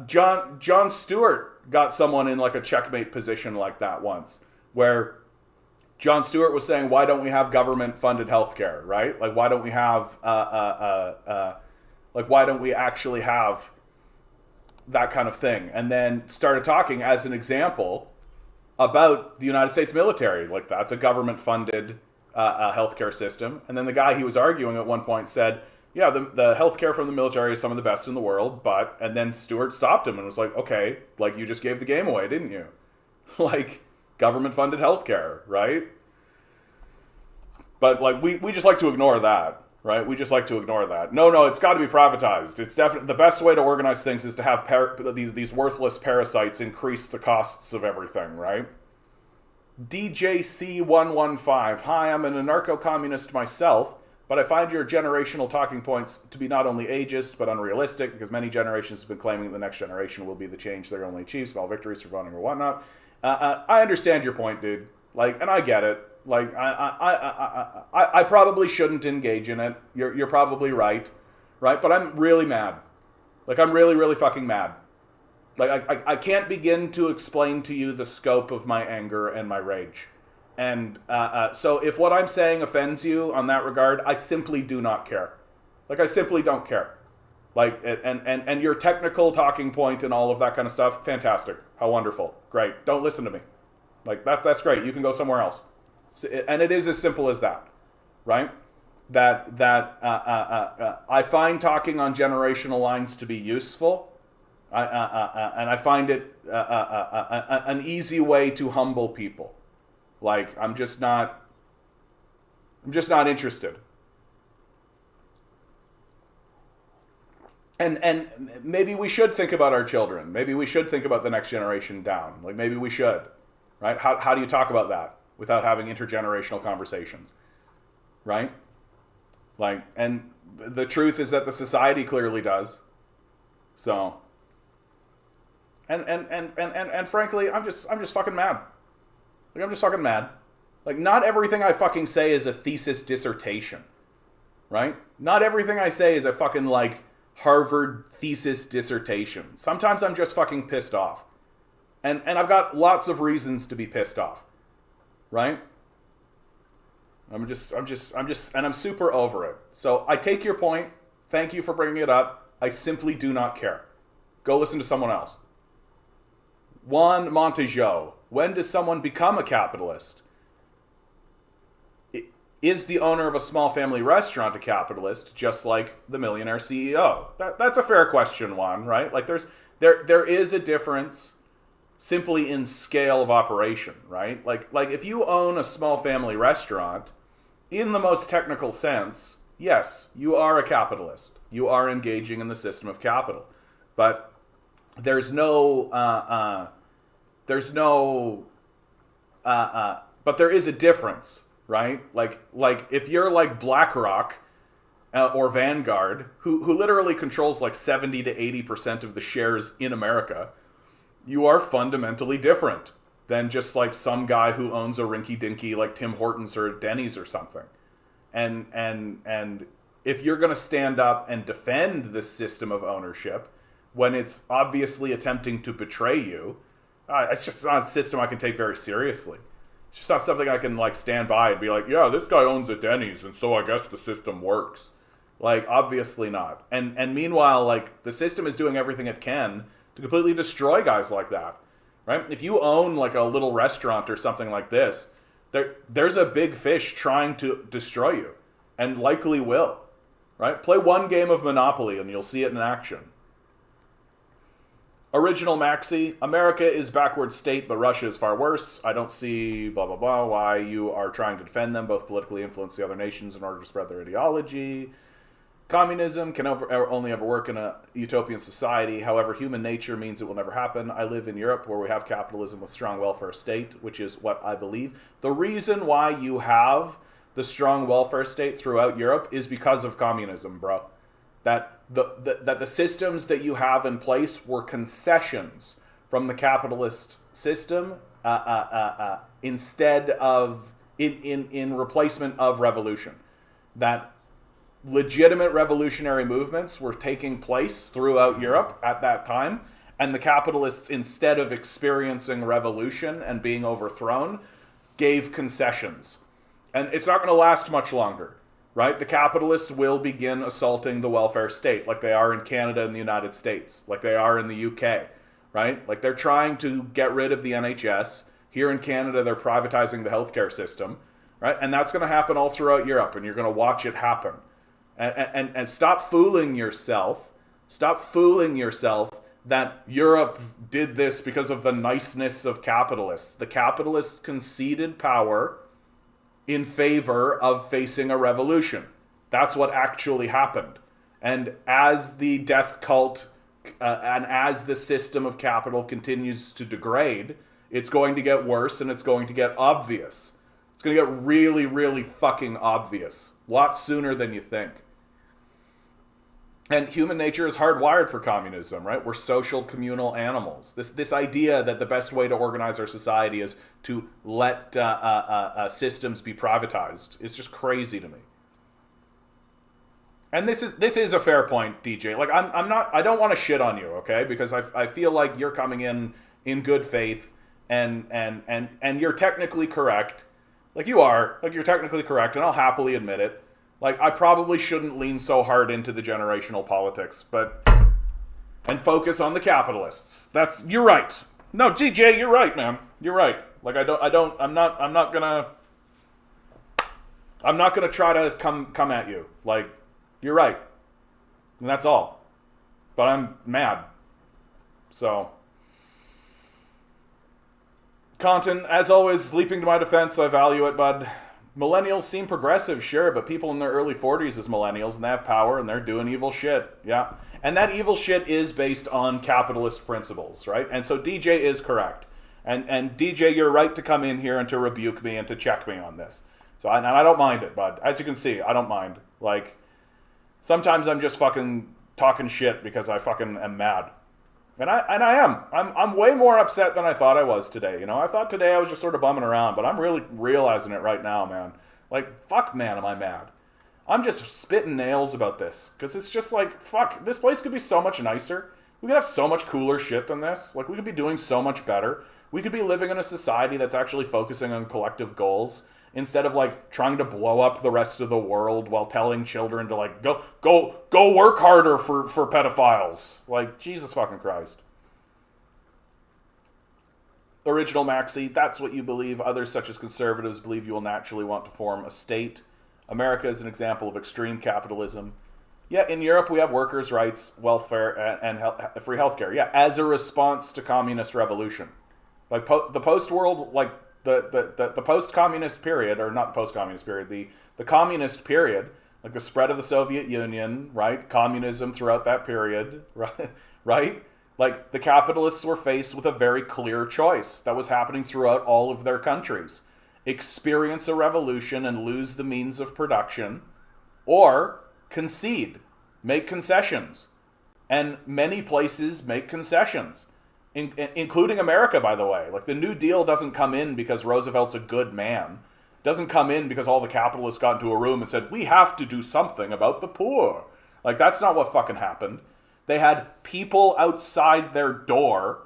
John Stewart got someone in like a checkmate position like that once, where John Stewart was saying, why don't we have government-funded healthcare, right? Like, why don't we have, why don't we actually have that kind of thing? And then started talking as an example about the United States military. Like, that's a government-funded healthcare system. And then the guy he was arguing at one point said, yeah, the healthcare from the military is some of the best in the world, but... And then Stewart stopped him and was like, okay, like, you just gave the game away, didn't you? Like, government-funded healthcare, right? But, like, we just like to ignore that, right? We just like to ignore that. No, it's got to be privatized. It's definitely... The best way to organize things is to have these worthless parasites increase the costs of everything, right? DJC115. Hi, I'm an anarcho-communist myself, but I find your generational talking points to be not only ageist, but unrealistic, because many generations have been claiming that the next generation will be the change they only achieve, small victories, surviving or whatnot. I understand your point, dude. Like, and I get it. Like, I probably shouldn't engage in it. You're probably right? But I'm really mad. Like, I'm really, really fucking mad. Like, I can't begin to explain to you the scope of my anger and my rage. And so if what I'm saying offends you on that regard, I simply do not care. Like, I simply don't care. Like, and your technical talking point and all of that kind of stuff, fantastic. How wonderful. Great. Don't listen to me. Like, that's great. You can go somewhere else. And it is as simple as that, right? I find talking on generational lines to be useful. And I find it an easy way to humble people. Like, I'm just not interested. And maybe we should think about our children. Maybe we should think about the next generation down. Like, maybe we should, right? How do you talk about that without having intergenerational conversations, right? Like, and the truth is that the society clearly does. So, and frankly, I'm just fucking mad. Like, I'm just fucking mad. Like, not everything I fucking say is a thesis dissertation, right? Not everything I say is a fucking, like, Harvard thesis dissertation. Sometimes I'm just fucking pissed off. And I've got lots of reasons to be pissed off, right? I'm super over it. So I take your point. Thank you for bringing it up. I simply do not care. Go listen to someone else. Juan Montejo. When does someone become a capitalist? Is the owner of a small family restaurant a capitalist, just like the millionaire CEO? That's a fair question, Juan, right? Like, there is a difference simply in scale of operation, right? Like if you own a small family restaurant, in the most technical sense, yes, you are a capitalist. You are engaging in the system of capital. But but there is a difference, right? Like if you're like BlackRock or Vanguard, who literally controls like 70 to 80% of the shares in America, you are fundamentally different than just like some guy who owns a rinky-dinky like Tim Hortons or Denny's or something. And if you're going to stand up and defend this system of ownership when it's obviously attempting to betray you, it's just not a system I can take very seriously. It's just not something I can like stand by and be like, yeah, this guy owns a Denny's and so I guess the system works. Like, obviously not. And meanwhile, like, the system is doing everything it can to completely destroy guys like that, right? If you own like a little restaurant or something like this, there's a big fish trying to destroy you, and likely will, right? Play one game of Monopoly and you'll see it in action. Original Maxi, America is backward state, but Russia is far worse. I don't see blah, blah, blah, why you are trying to defend them, both politically influence the other nations in order to spread their ideology. Communism can only ever work in a utopian society. However, human nature means it will never happen. I live in Europe where we have capitalism with strong welfare state, which is what I believe. The reason why you have the strong welfare state throughout Europe is because of communism, bro. That the systems that you have in place were concessions from the capitalist system instead of in replacement of revolution. That legitimate revolutionary movements were taking place throughout Europe at that time, and the capitalists, instead of experiencing revolution and being overthrown, gave concessions. And it's not going to last much longer, right? The capitalists will begin assaulting the welfare state like they are in Canada and the United States, like they are in the UK, right? Like they're trying to get rid of the NHS. Here in Canada, they're privatizing the healthcare system, right? And that's going to happen all throughout Europe, and you're going to watch it happen. And stop fooling yourself. Stop fooling yourself that Europe did this because of the niceness of capitalists. The capitalists conceded power in favor of facing a revolution. That's what actually happened. And as the death cult and as the system of capital continues to degrade, it's going to get worse and it's going to get obvious. It's going to get really, really fucking obvious. A lot sooner than you think. And human nature is hardwired for communism, right? We're social, communal animals. This idea that the best way to organize our society is to let systems be privatized is just crazy to me. And this is a fair point, DJ. Like I don't want to shit on you, okay? Because I feel like you're coming in good faith and you're technically correct. Like you are, like you're technically correct, and I'll happily admit it. Like, I probably shouldn't lean so hard into the generational politics, and focus on the capitalists. You're right. No, DJ, you're right, man. You're right. Like, I'm not gonna try to come at you. Like, you're right. And that's all. But I'm mad. So. Content, as always, leaping to my defense, I value it, bud. Millennials seem progressive, sure, but people in their early 40s is millennials, and they have power, and they're doing evil shit. Yeah. And that evil shit is based on capitalist principles, right? And so DJ is correct. And DJ, you're right to come in here and to rebuke me and to check me on this. So I don't mind it, bud. As you can see, I don't mind. Like, sometimes I'm just fucking talking shit because I fucking am mad. And I am. I'm way more upset than I thought I was today. You know, I thought today I was just sort of bumming around, but I'm really realizing it right now, man. Like, fuck, man, am I mad. I'm just spitting nails about this. Because it's just like, fuck, this place could be so much nicer. We could have so much cooler shit than this. Like, we could be doing so much better. We could be living in a society that's actually focusing on collective goals instead of, like, trying to blow up the rest of the world while telling children to, like, go work harder for pedophiles. Like, Jesus fucking Christ. Original Maxi, that's what you believe. Others, such as conservatives, believe you will naturally want to form a state. America is an example of extreme capitalism. Yeah, in Europe we have workers' rights, welfare, and free healthcare. Yeah, as a response to communist revolution. Like, the post-world, like, the post-communist period, or not the post-communist period, the communist period, like the spread of the Soviet Union, right? Communism throughout that period, right? Like, the capitalists were faced with a very clear choice that was happening throughout all of their countries. Experience a revolution and lose the means of production, or concede, make concessions. And many places make concessions. including America, by the way. Like, the New Deal doesn't come in because Roosevelt's a good man. It doesn't come in because all the capitalists got into a room and said, we have to do something about the poor. Like, that's not what fucking happened. They had people outside their door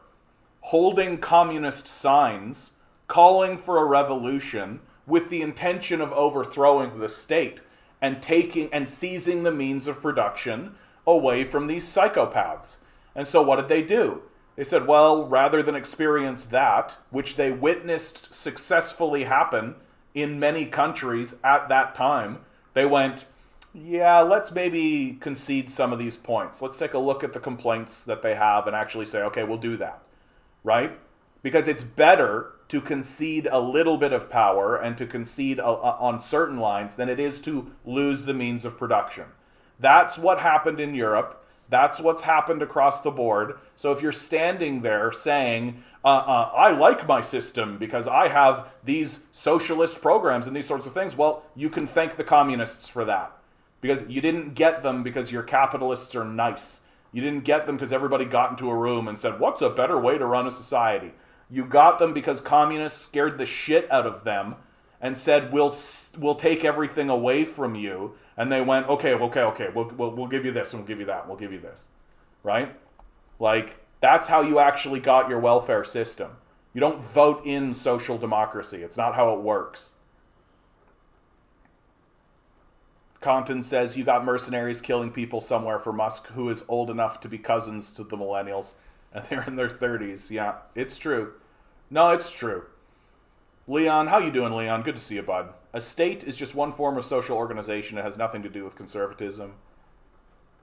holding communist signs, calling for a revolution with the intention of overthrowing the state and taking and seizing the means of production away from these psychopaths. And so what did they do? They said, well, rather than experience that, which they witnessed successfully happen in many countries at that time, they went, yeah, let's maybe concede some of these points. Let's take a look at the complaints that they have and actually say, okay, we'll do that, right? Because it's better to concede a little bit of power and to concede on certain lines than it is to lose the means of production. That's what happened in Europe. That's what's happened across the board. So if you're standing there saying, I like my system because I have these socialist programs and these sorts of things, well, you can thank the communists for that. Because you didn't get them because your capitalists are nice. You didn't get them because everybody got into a room and said, what's a better way to run a society? You got them because communists scared the shit out of them and said, we'll take everything away from you. And they went, okay, we'll give you this and we'll give you that and we'll give you this, right? Like, that's how you actually got your welfare system. You don't vote in social democracy. It's not how it works. Compton says, you got mercenaries killing people somewhere for Musk, who is old enough to be cousins to the millennials, and they're in their 30s. Yeah, it's true. No, it's true. Leon, how you doing, Leon? Good to see you, bud. A state is just one form of social organization. It has nothing to do with conservatism.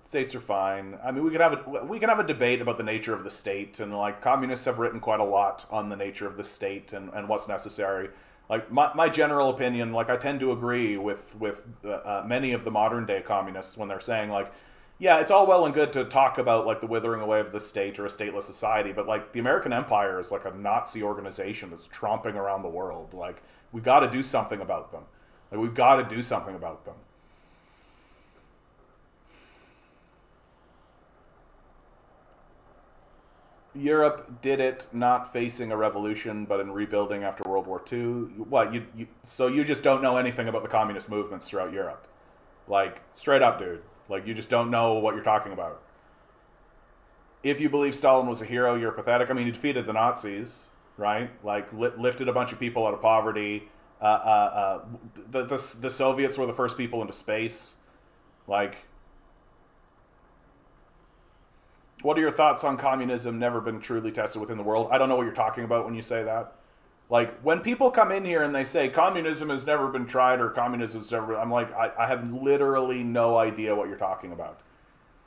States are fine. I mean, we can have a debate about the nature of the state, and like communists have written quite a lot on the nature of the state and what's necessary. Like, my general opinion, like, I tend to agree with many of the modern day communists when they're saying, like, yeah, it's all well and good to talk about, like, the withering away of the state or a stateless society, but, like, the American Empire is like a Nazi organization that's tromping around the world. Like, we got to do something about them. Like, we've got to do something about them. Europe did it not facing a revolution, but in rebuilding after World War II. What, so you just don't know anything about the communist movements throughout Europe? Like, straight up, dude. Like, you just don't know what you're talking about. If you believe Stalin was a hero, you're pathetic. I mean, he defeated the Nazis, right? Like, lifted a bunch of people out of poverty. The Soviets were the first people into space. Like, what are your thoughts on communism never been truly tested within the world? I don't know what you're talking about when you say that. Like, when people come in here and they say communism has never been tried or communism's never, I'm like, I have literally no idea what you're talking about.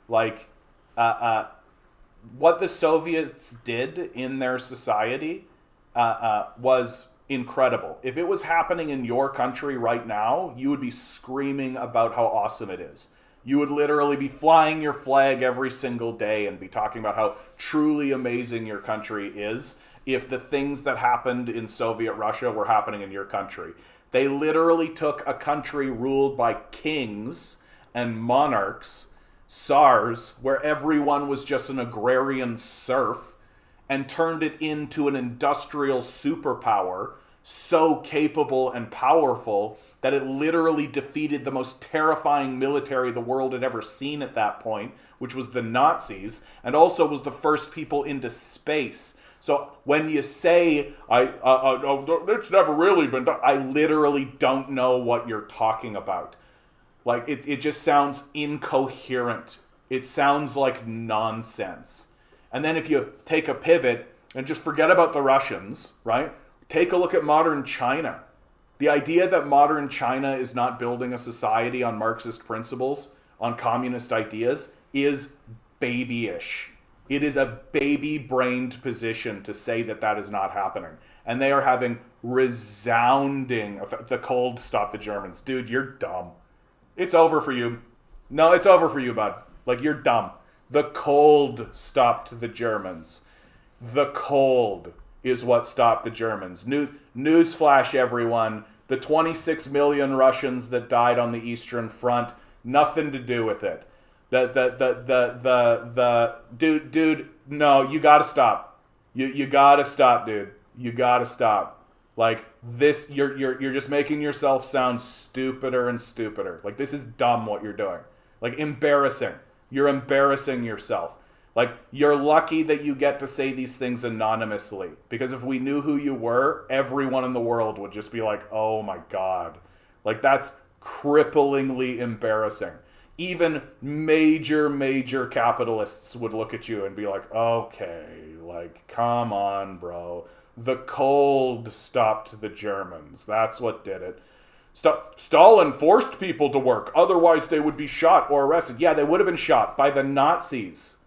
Like, what the Soviets did in their society was incredible. If it was happening in your country right now, you would be screaming about how awesome it is. You would literally be flying your flag every single day and be talking about how truly amazing your country is if the things that happened in Soviet Russia were happening in your country. They literally took a country ruled by kings and monarchs, czars, where everyone was just an agrarian serf, and turned it into an industrial superpower so capable and powerful that it literally defeated the most terrifying military the world had ever seen at that point, which was the Nazis, and also was the first people into space. So when you say, it's never really been done, I literally don't know what you're talking about. Like, it just sounds incoherent. It sounds like nonsense. And then if you take a pivot and just forget about the Russians, right? Take a look at modern China. The idea that modern China is not building a society on Marxist principles, on communist ideas, is babyish. It is a baby-brained position to say that that is not happening. And they are having resounding effect. The cold stopped the Germans. Dude, you're dumb. It's over for you. No, it's over for you, bud. Like, you're dumb. The cold stopped the Germans. The cold is what stopped the Germans. Newsflash, everyone. The 26 million Russians that died on the Eastern Front, nothing to do with it. Dude, no, you gotta stop. You gotta stop, dude. You gotta stop. Like this, you're just making yourself sound stupider and stupider. Like this is dumb what you're doing. Like embarrassing. You're embarrassing yourself. Like you're lucky that you get to say these things anonymously. Because if we knew who you were, everyone in the world would just be like, oh my god. Like that's cripplingly embarrassing. Even major capitalists would look at you and be like, okay, like, come on, bro. The cold stopped the Germans. That's what did it. Stalin forced people to work. Otherwise, they would be shot or arrested. Yeah, they would have been shot by the Nazis.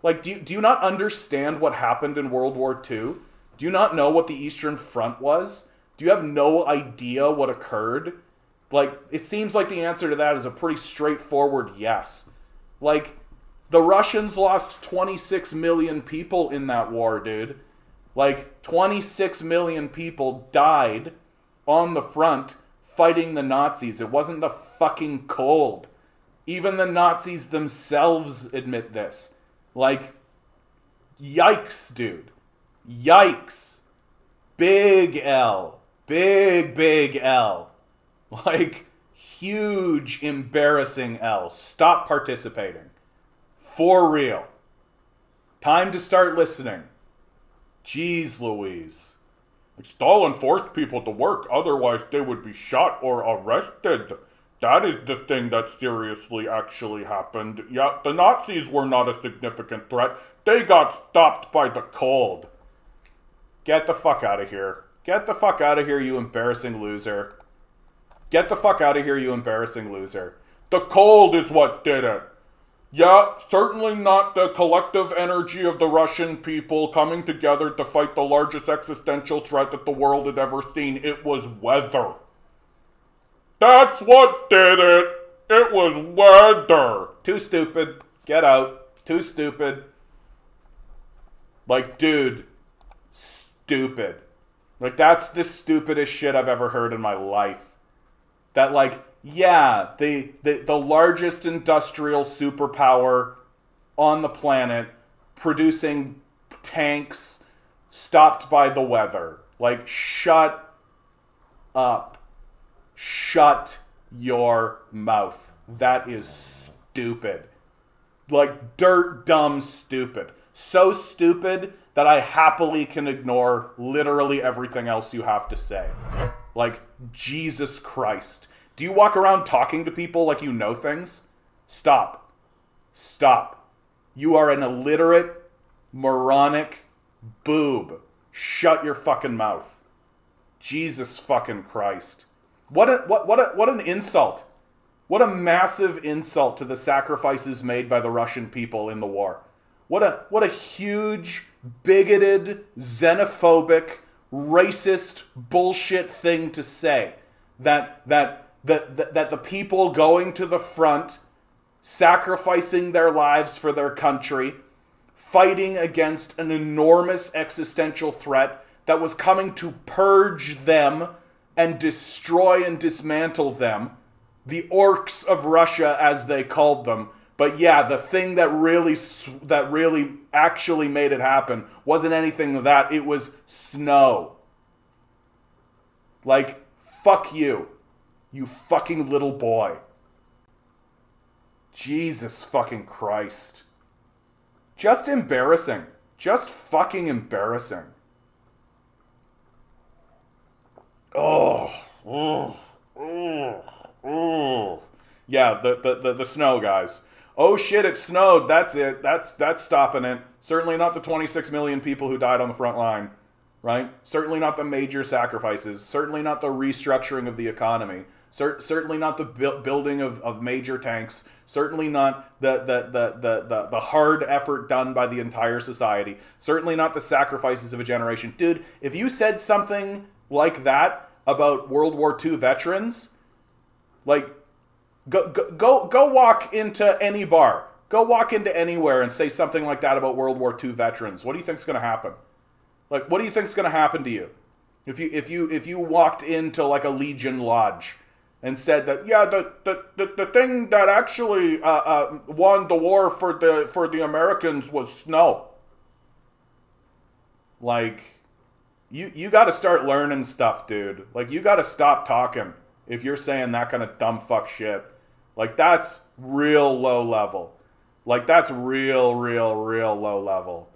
Like, do you not understand what happened in World War II? Do you not know what the Eastern Front was? Do you have no idea what occurred? Like, it seems like the answer to that is a pretty straightforward yes. Like, the Russians lost 26 million people in that war, dude. Like, 26 million people died on the front fighting the Nazis. It wasn't the fucking cold. Even the Nazis themselves admit this. Like, yikes, dude. Yikes. Big L. Big L. Like, huge, embarrassing L. Stop participating. For real. Time to start listening. Jeez Louise. Like, Stalin forced people to work, otherwise they would be shot or arrested. That is the thing that seriously actually happened. Yeah, the Nazis were not a significant threat. They got stopped by the cold. Get the fuck out of here. Get the fuck out of here, you embarrassing loser. Get the fuck out of here, you embarrassing loser. The cold is what did it. Yeah, certainly not the collective energy of the Russian people coming together to fight the largest existential threat that the world had ever seen. It was weather. That's what did it. It was weather. Too stupid. Get out. Too stupid. Like, dude. Stupid. Like, that's the stupidest shit I've ever heard in my life. That, like, yeah, the largest industrial superpower on the planet producing tanks stopped by the weather. Like, shut up. Shut your mouth. That is stupid. Like, dirt dumb stupid. So stupid that I happily can ignore literally everything else you have to say. Like, Jesus Christ. Do you walk around talking to people like you know things? Stop. Stop. You are an illiterate, moronic boob. Shut your fucking mouth. Jesus fucking Christ. What an insult. What a massive insult to the sacrifices made by the Russian people in the war. What a huge, bigoted, xenophobic, racist bullshit thing to say. That the people going to the front, sacrificing their lives for their country, fighting against an enormous existential threat that was coming to purge them and destroy and dismantle them, the orcs of Russia as they called them. But yeah, the thing that really actually made it happen wasn't anything of that. It was snow. Like, fuck you. You fucking little boy. Jesus fucking Christ. Just embarrassing. Just fucking embarrassing. Oh. Yeah, the snow, guys. Oh shit, it snowed. That's it. That's stopping it. Certainly not the 26 million people who died on the front line. Right? Certainly not the major sacrifices. Certainly not the restructuring of the economy. Certainly not the building of major tanks. Certainly not the hard effort done by the entire society. Certainly not the sacrifices of a generation. Dude, if you said something like that about World War II veterans, like, go walk into any bar. Go walk into anywhere and say something like that about World War II veterans. What do you think's going to happen? Like, what do you think's going to happen to you? If you walked into like a Legion Lodge and said that, yeah, the thing that actually won the war for the Americans was snow. Like, you got to start learning stuff, dude. Like, you got to stop talking if you're saying that kind of dumb fuck shit. Like, that's real low level. Like, that's real, real, real low level.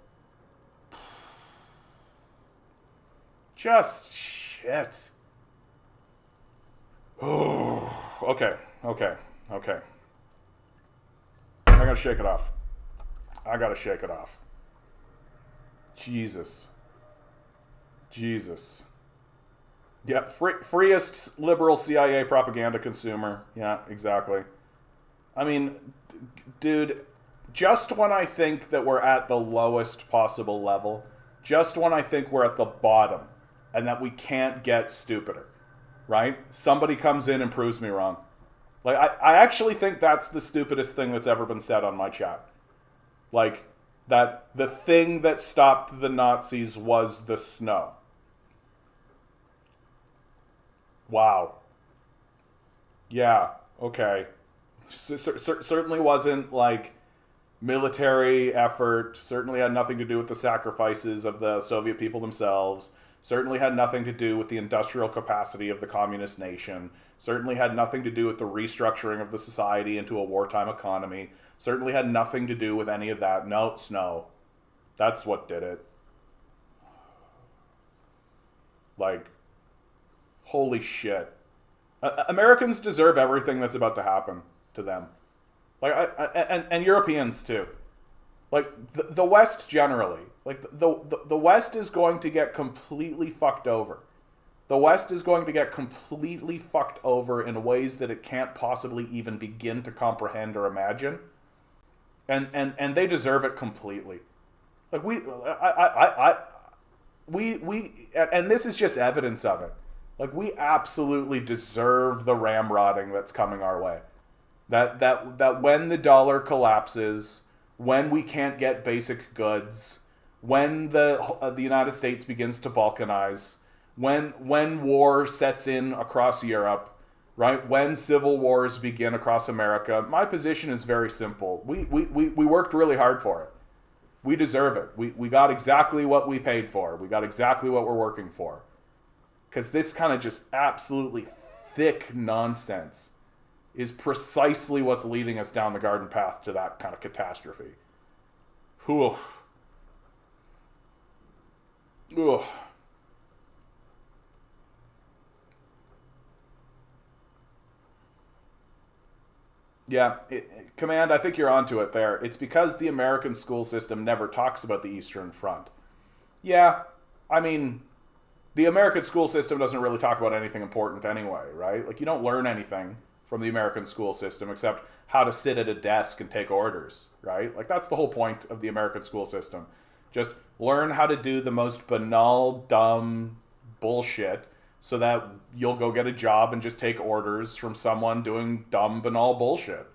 Just shit. Oh, okay, okay, okay. I gotta shake it off. I gotta shake it off. Jesus. Jesus. Yep, freest liberal CIA propaganda consumer. Yeah, exactly. I mean, dude, just when I think that we're at the lowest possible level, just when I think we're at the bottom and that we can't get stupider, right? Somebody comes in and proves me wrong. Like, I actually think that's the stupidest thing that's ever been said on my chat. Like, that the thing that stopped the Nazis was the snow. Wow. Yeah, okay. Certainly wasn't, like, military effort. Certainly had nothing to do with the sacrifices of the Soviet people themselves. Certainly had nothing to do with the industrial capacity of the communist nation. Certainly had nothing to do with the restructuring of the society into a wartime economy. Certainly had nothing to do with any of that. No, snow. That's what did it. Like, holy shit. Americans deserve everything that's about to happen to them. Like, and Europeans too. Like, the West generally. Like, the West is going to get completely fucked over. The West is going to get completely fucked over in ways that it can't possibly even begin to comprehend or imagine. And they deserve it completely. Like, and this is just evidence of it. Like, we absolutely deserve the ramrodding that's coming our way. That when the dollar collapses, when we can't get basic goods, when the United States begins to balkanize, when war sets in across Europe, right? When civil wars begin across America, my position is very simple. We worked really hard for it. We deserve it. We got exactly what we paid for. We got exactly what we're working for. Because this kind of just absolutely thick nonsense is precisely what's leading us down the garden path to that kind of catastrophe. Whew. Ugh. Yeah, Command, I think you're onto it there. It's because the American school system never talks about the Eastern Front. Yeah, I mean, the American school system doesn't really talk about anything important anyway, right? Like, you don't learn anything from the American school system except how to sit at a desk and take orders, right? Like, that's the whole point of the American school system. Just learn how to do the most banal, dumb bullshit so that you'll go get a job and just take orders from someone doing dumb, banal bullshit.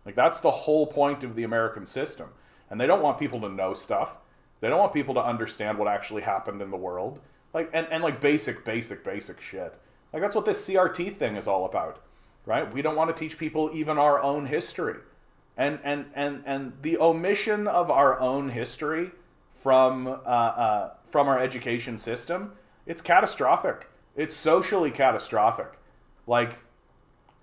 Like, that's the whole point of the American system. And they don't want people to know stuff. They don't want people to understand what actually happened in the world. Like, and like basic shit. Like, that's what this CRT thing is all about, right? We don't want to teach people even our own history. And the omission of our own history from our education system, it's catastrophic. It's socially catastrophic. Like,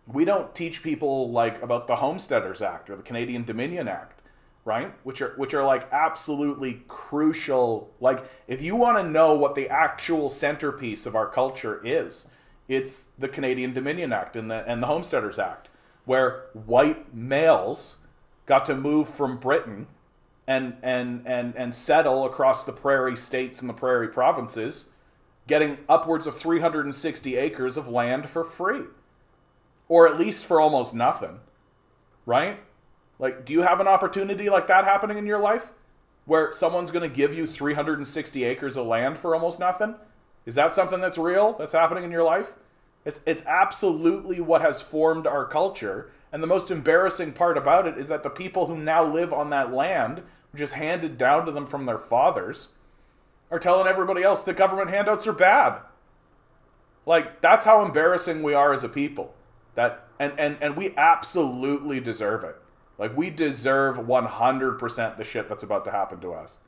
we don't teach people, like, about the Homesteaders Act or the Canadian Dominion Act, right? Which are like absolutely crucial. Like, if you want to know what the actual centerpiece of our culture is, it's the Canadian Dominion Act and the Homesteaders Act, where white males got to move from Britain and settle across the prairie states and the prairie provinces, getting upwards of 360 acres of land for free. Or at least for almost nothing. Right? Like, do you have an opportunity like that happening in your life? Where someone's going to give you 360 acres of land for almost nothing? Is that something that's real, that's happening in your life? It's absolutely what has formed our culture. And the most embarrassing part about it is that the people who now live on that land, which is handed down to them from their fathers, are telling everybody else that government handouts are bad. Like, that's how embarrassing we are as a people. That and we absolutely deserve it. Like, we deserve 100% the shit that's about to happen to us.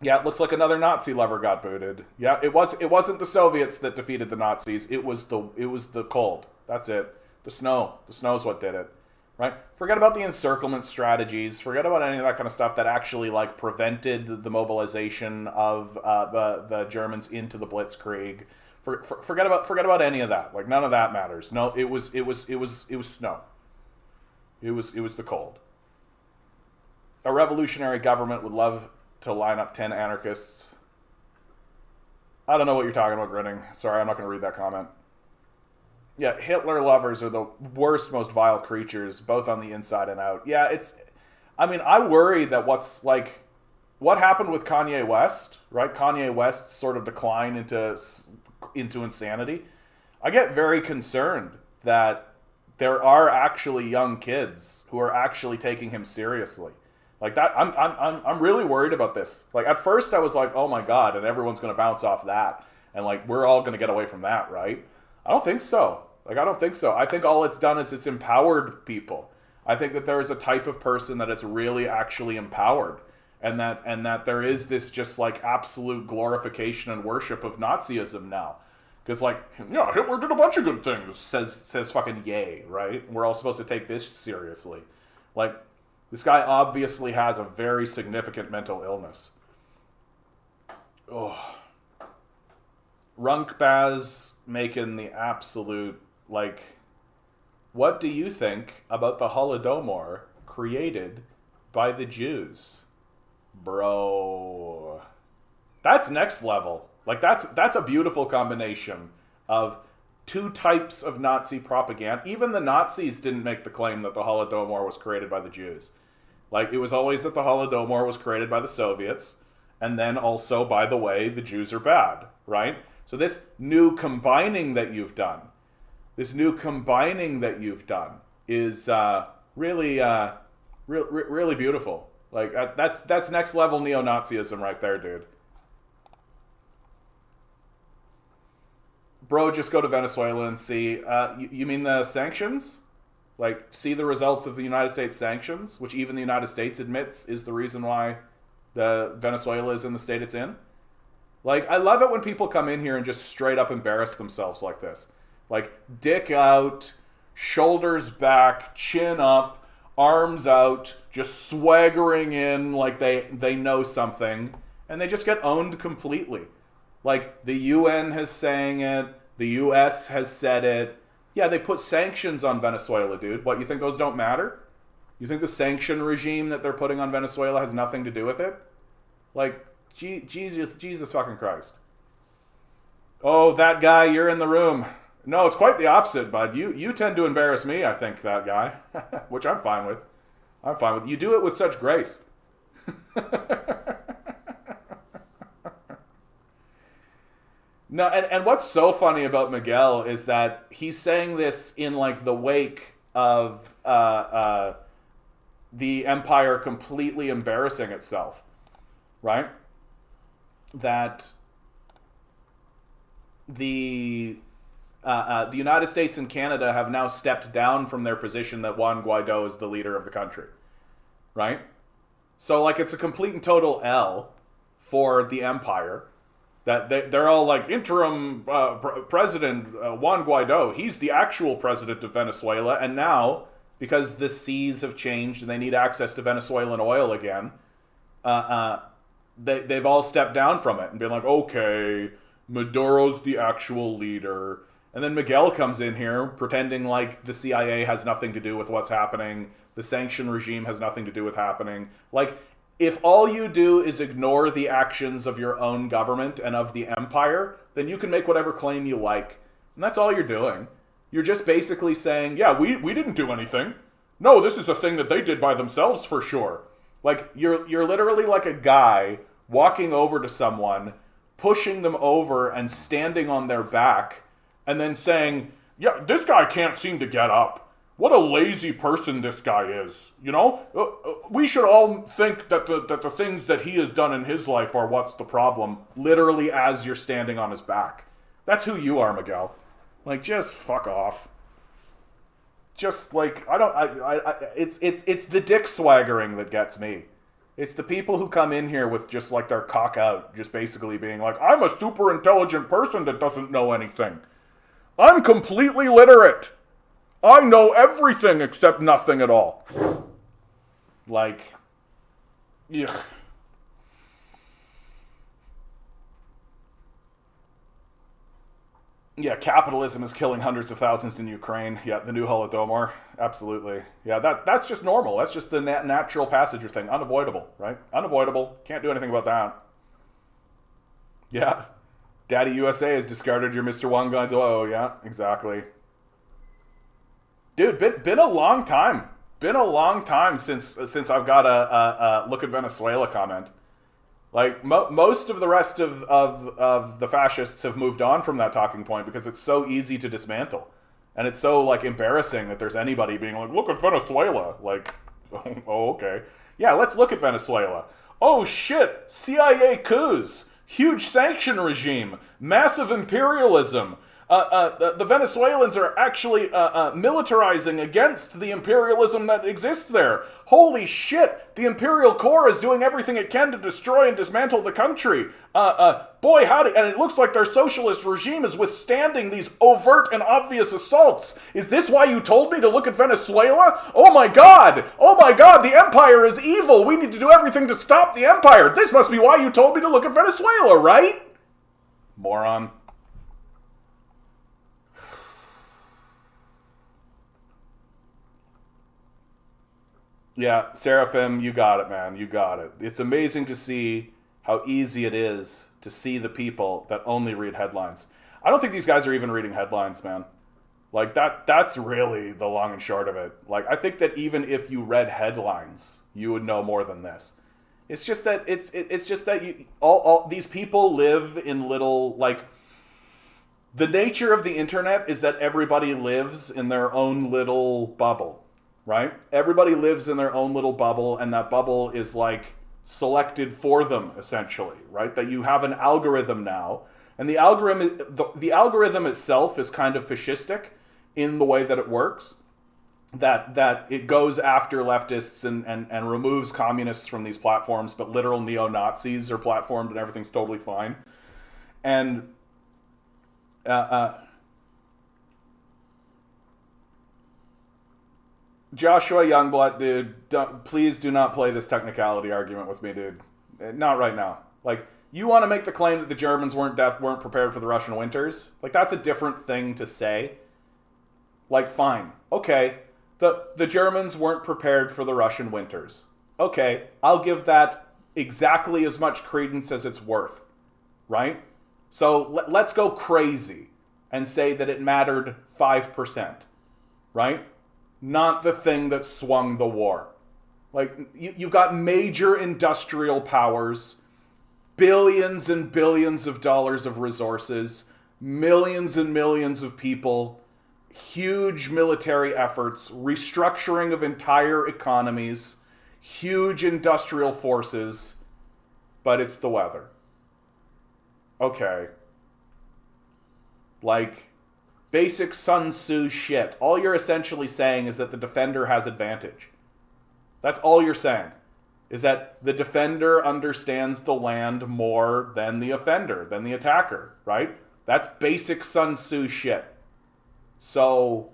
Yeah, it looks like another Nazi lover got booted. Yeah, it wasn't the Soviets that defeated the Nazis. It was the cold. That's it. The snow. The snow's what did it. Right? Forget about the encirclement strategies. Forget about any of that kind of stuff that actually like prevented the mobilization of the Germans into the Blitzkrieg. Forget about any of that. Like none of that matters. No, it was snow. It was the cold. A revolutionary government would love to line up 10 anarchists. I don't know what you're talking about, Grinning. Sorry, I'm not going to read that comment. Yeah, Hitler lovers are the worst, most vile creatures, both on the inside and out. Yeah, I mean, I worry that what happened with Kanye West, right? Kanye West's sort of decline into insanity. I get very concerned that there are actually young kids who are actually taking him seriously. Like that, I'm really worried about this. Like at first I was like, oh my god, and everyone's gonna bounce off that, and like we're all gonna get away from that, right? I don't think so. Like I don't think so. I think all it's done is it's empowered people. I think that there is a type of person that it's really actually empowered, and that there is this just like absolute glorification and worship of Nazism now. Because like, yeah, Hitler did a bunch of good things, says fucking yay, right? We're all supposed to take this seriously. Like, this guy obviously has a very significant mental illness. Oh. Runkbaz making the absolute, like, what do you think about the Holodomor created by the Jews? Bro. That's next level. Like, that's a beautiful combination of two types of Nazi propaganda. Even the Nazis didn't make the claim that the Holodomor was created by the Jews. Like, it was always that the Holodomor was created by the Soviets, and then also, by the way, the Jews are bad, right? So this new combining that you've done is really beautiful. Like, that's next level neo-Nazism right there, dude. Bro, just go to Venezuela and see. You mean the sanctions? Like, see the results of the United States sanctions, which even the United States admits is the reason why the Venezuela is in the state it's in. Like, I love it when people come in here and just straight up embarrass themselves like this. Like, dick out, shoulders back, chin up, arms out, just swaggering in like they know something, and they just get owned completely. Like, the UN has saying it, the US has said it. Yeah, they put sanctions on Venezuela, dude. What, you think those don't matter? You think the sanction regime that they're putting on Venezuela has nothing to do with it? Like, Jesus fucking Christ. Oh, that guy, you're in the room. No, it's quite the opposite, bud. You tend to embarrass me, I think, that guy. Which I'm fine with. You do it with such grace. No, and what's so funny about Miguel is that he's saying this in like the wake of the empire completely embarrassing itself, right? That the United States and Canada have now stepped down from their position that Juan Guaido is the leader of the country, right? So like it's a complete and total L for the empire. That they're all like, interim president Juan Guaido, he's the actual president of Venezuela, and now, because the seas have changed and they need access to Venezuelan oil again, they've all stepped down from it and been like, okay, Maduro's the actual leader. And then Miguel comes in here pretending like the CIA has nothing to do with what's happening, the sanction regime has nothing to do with happening. Like, if all you do is ignore the actions of your own government and of the empire, then you can make whatever claim you like. And that's all you're doing. You're just basically saying, yeah, we didn't do anything. No, this is a thing that they did by themselves for sure. Like, you're literally like a guy walking over to someone, pushing them over and standing on their back, and then saying, yeah, this guy can't seem to get up. What a lazy person this guy is, you know? We should all think that the things that he has done in his life are what's the problem, literally as you're standing on his back. That's who you are, Miguel. Like, just fuck off. Just, like, it's the dick swaggering that gets me. It's the people who come in here with just like their cock out, just basically being like, I'm a super intelligent person that doesn't know anything. I'm completely literate. I know everything except nothing at all. Like, ugh. Yeah, capitalism is killing hundreds of thousands in Ukraine. Yeah, the new Holodomor. Absolutely. Yeah, that's just normal. That's just the natural passage thing. Unavoidable, right? Unavoidable. Can't do anything about that. Yeah. Daddy USA has discarded your Mr. Wangando. Oh, yeah, exactly. Dude, been a long time. Been a long time since I've got a look at Venezuela comment. Like, most of the rest of the fascists have moved on from that talking point because it's so easy to dismantle. And it's so, like, embarrassing that there's anybody being like, look at Venezuela. Like, oh, okay. Yeah, let's look at Venezuela. Oh, shit. CIA coups. Huge sanction regime. Massive imperialism. The Venezuelans are actually militarizing against the imperialism that exists there. Holy shit! The imperial core is doing everything it can to destroy and dismantle the country. Boy howdy, and it looks like their socialist regime is withstanding these overt and obvious assaults. Is this why you told me to look at Venezuela? Oh my god! Oh my god, the empire is evil! We need to do everything to stop the empire! This must be why you told me to look at Venezuela, right? Moron. Yeah, Seraphim, you got it, man. You got it. It's amazing to see how easy it is to see the people that only read headlines. I don't think these guys are even reading headlines, man. Like, that's really the long and short of it. Like, I think that even if you read headlines, you would know more than this. It's just that it's just that all these people live in little, like, the nature of the internet is that everybody lives in their own little bubble. Right? Everybody lives in their own little bubble, and that bubble is like selected for them, essentially, right? That you have an algorithm now, and the algorithm itself is kind of fascistic in the way that it works. That it goes after leftists and removes communists from these platforms, but literal neo-Nazis are platformed and everything's totally fine. And Joshua Youngblood, dude, please do not play this technicality argument with me, dude. Not right now. Like, you want to make the claim that the Germans weren't prepared for the Russian winters? Like, that's a different thing to say. Like, fine. Okay, the Germans weren't prepared for the Russian winters. Okay, I'll give that exactly as much credence as it's worth. Right? So, let's go crazy and say that it mattered 5%. Right? Not the thing that swung the war. Like, you've got major industrial powers, billions and billions of dollars of resources, millions and millions of people, huge military efforts, restructuring of entire economies, huge industrial forces, but it's the weather. Okay. Like, basic Sun Tzu shit. All you're essentially saying is that the defender has advantage. That's all you're saying. Is that the defender understands the land more than the offender, than the attacker, right? That's basic Sun Tzu shit. So,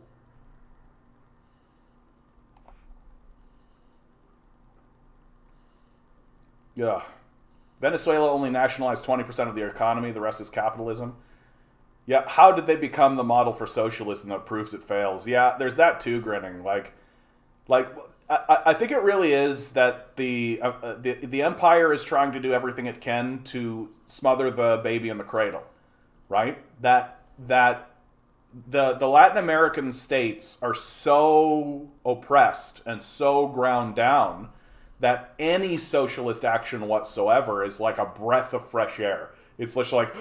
yeah. Venezuela only nationalized 20% of the economy, the rest is capitalism. Yeah, how did they become the model for socialism that proves it fails? Yeah, there's that too, grinning. Like, I think it really is that the empire is trying to do everything it can to smother the baby in the cradle, right? That the Latin American states are so oppressed and so ground down that any socialist action whatsoever is like a breath of fresh air. It's just like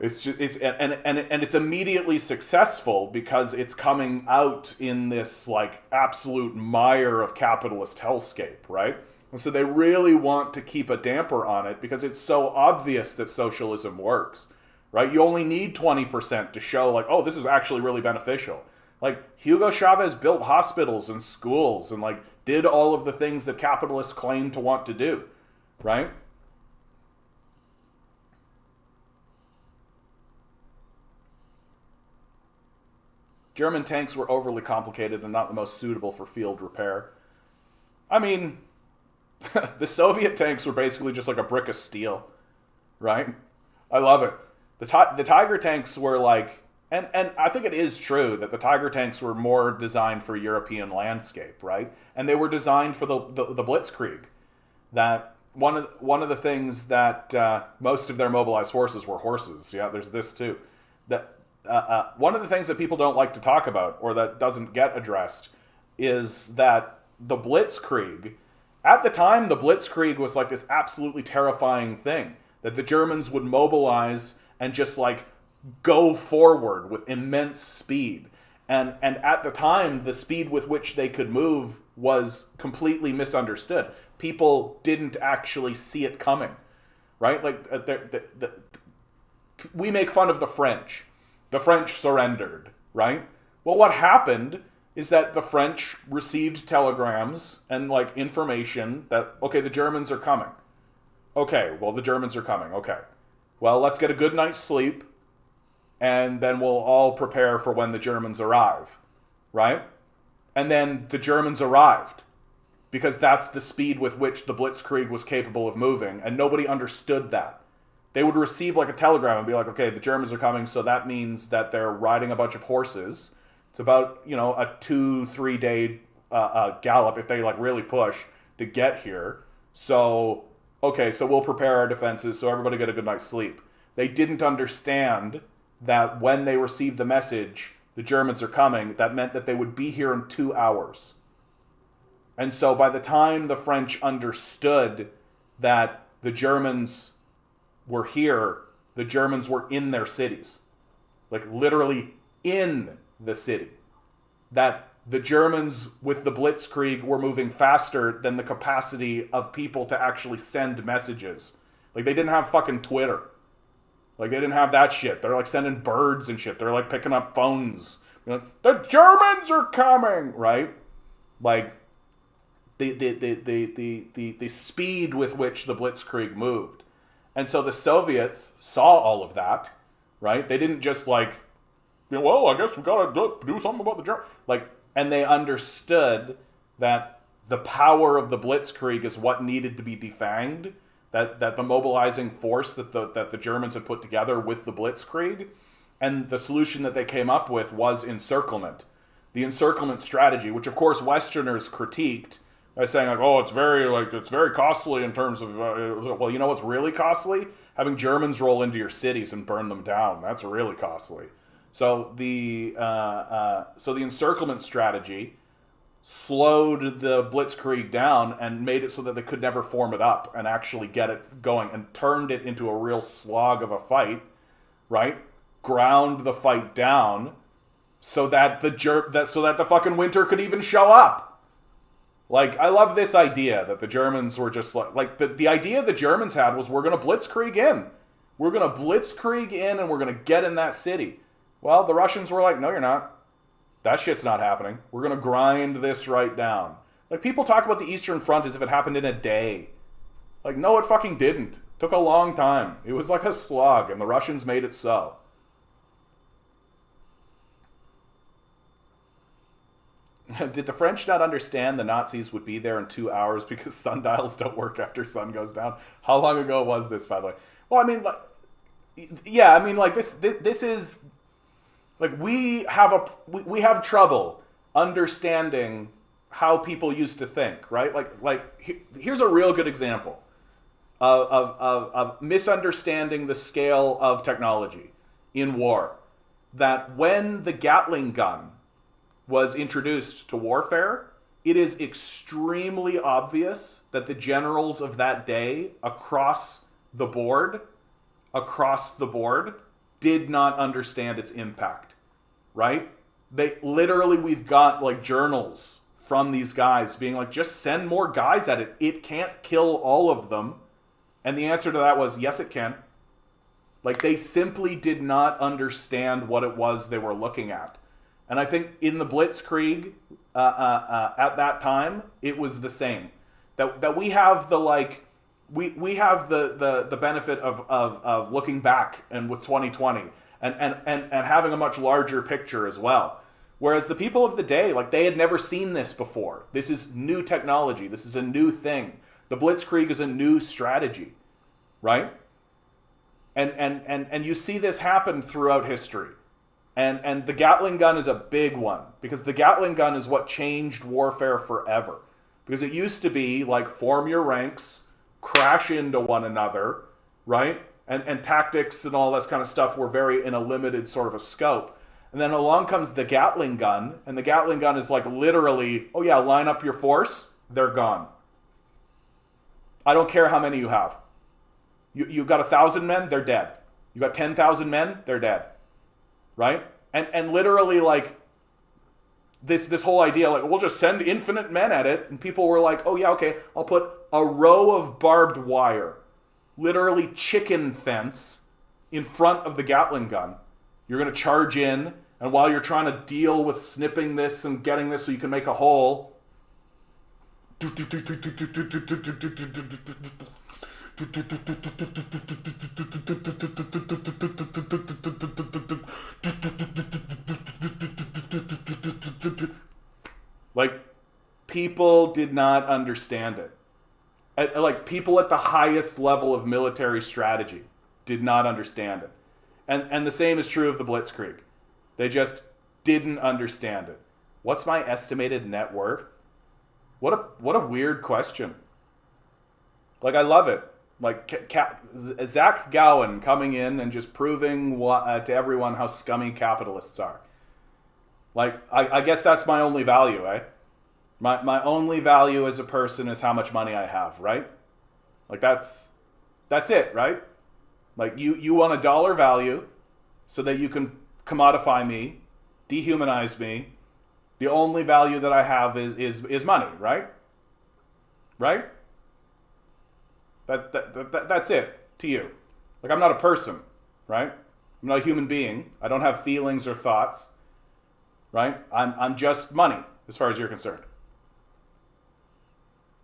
it's immediately successful because it's coming out in this like absolute mire of capitalist hellscape, right? And so they really want to keep a damper on it because it's so obvious that socialism works, right? You only need 20% to show like, oh, this is actually really beneficial. Like, Hugo Chavez built hospitals and schools and, like, did all of the things that capitalists claim to want to do, right? German tanks were overly complicated and not the most suitable for field repair. I mean, the Soviet tanks were basically just like a brick of steel, right? I love it. The Tiger tanks were like, and I think it is true that the Tiger tanks were more designed for European landscape, right? And they were designed for the Blitzkrieg. That one of the things that most of their mobilized forces were horses. Yeah, there's this too. That one of the things that people don't like to talk about, or that doesn't get addressed, is that the Blitzkrieg, at the time, the Blitzkrieg was like this absolutely terrifying thing that the Germans would mobilize and just like go forward with immense speed. And at the time, the speed with which they could move was completely misunderstood. People didn't actually see it coming, right? Like we make fun of the French. The French surrendered, right? Well, what happened is that the French received telegrams and like information that, okay, the Germans are coming. Okay, well, the Germans are coming. Okay. Well, let's get a good night's sleep and then we'll all prepare for when the Germans arrive, right? And then the Germans arrived because that's the speed with which the Blitzkrieg was capable of moving, and nobody understood that. They would receive like a telegram and be like, okay, the Germans are coming, so that means that they're riding a bunch of horses. It's about, a 2-3 day gallop if they like really push to get here. So, okay, so we'll prepare our defenses so everybody get a good night's sleep. They didn't understand that when they received the message, the Germans are coming, that meant that they would be here in 2 hours. And so by the time the French understood that the Germans were here, the Germans were in their cities. Like literally in the city. That the Germans with the Blitzkrieg were moving faster than the capacity of people to actually send messages. Like they didn't have fucking Twitter. Like they didn't have that shit. They're like sending birds and shit. They're like picking up phones. The Germans are coming, right? Like the speed with which the Blitzkrieg moved. And so the Soviets saw all of that, right? They didn't just like, well, I guess we gotta do something about the Germans. Like, and they understood that the power of the Blitzkrieg is what needed to be defanged. That the mobilizing force that the Germans had put together with the Blitzkrieg, and the solution that they came up with was encirclement. The encirclement strategy, which of course Westerners critiqued by saying like, oh, it's very costly in terms of, well, you know what's really costly? Having Germans roll into your cities and burn them down. That's really costly. So the encirclement strategy slowed the Blitzkrieg down and made it so that they could never form it up and actually get it going, and turned it into a real slog of a fight, right? Ground the fight down so that the fucking winter could even show up. Like, I love this idea that the Germans were just like the idea the Germans had was, we're going to Blitzkrieg in. We're going to Blitzkrieg in and we're going to get in that city. Well, the Russians were like, no, you're not. That shit's not happening. We're going to grind this right down. Like, people talk about the Eastern Front as if it happened in a day. Like, no, it fucking didn't. It took a long time. It was like a slog, and the Russians made it so. Did the French not understand the Nazis would be there in 2 hours because sundials don't work after sun goes down? How long ago was this, by the way? Well, I mean, like, yeah, I mean, like, this is... Like, we have trouble understanding how people used to think, right? Here's a real good example of misunderstanding the scale of technology in war. That when the Gatling gun was introduced to warfare, it is extremely obvious that the generals of that day across the board, did not understand its impact, right? We've got like journals from these guys being like, just send more guys at it. It can't kill all of them. And the answer to that was, yes, it can. Like, they simply did not understand what it was they were looking at. And I think in the Blitzkrieg at that time, it was the same. That we have the like we have the benefit of looking back and with 2020 and having a much larger picture as well. Whereas the people of the day, like, they had never seen this before. This is new technology. This is a new thing. The Blitzkrieg is a new strategy, right? And you see this happen throughout history. And the Gatling gun is a big one, because the Gatling gun is what changed warfare forever. Because it used to be like, form your ranks, crash into one another, right? And tactics and all this kind of stuff were very in a limited sort of a scope. And then along comes the Gatling gun, and the Gatling gun is like literally, oh yeah, line up your force, they're gone. I don't care how many you have. You've got 1,000 men, they're dead. You got 10,000 men, they're dead. Right? And literally, like, this whole idea, like, we'll just send infinite men at it, and people were like, oh yeah, okay, I'll put a row of barbed wire, literally chicken fence, in front of the Gatling gun. You're going to charge in, and while you're trying to deal with snipping this and getting this so you can make a hole, like, people did not understand it. Like, people at the highest level of military strategy did not understand it. And the same is true of the Blitzkrieg. They just didn't understand it. What's my estimated net worth? What a weird question. Like, I love it. Like, Zach Gowen coming in and just proving to everyone how scummy capitalists are. Like, I guess that's my only value, eh? My only value as a person is how much money I have, right? Like, that's it, right? Like, you want a dollar value so that you can commodify me, dehumanize me. The only value that I have is money, right? Right? That's it to you. Like, I'm not a person, right? I'm not a human being. I don't have feelings or thoughts, right? I'm just money as far as you're concerned.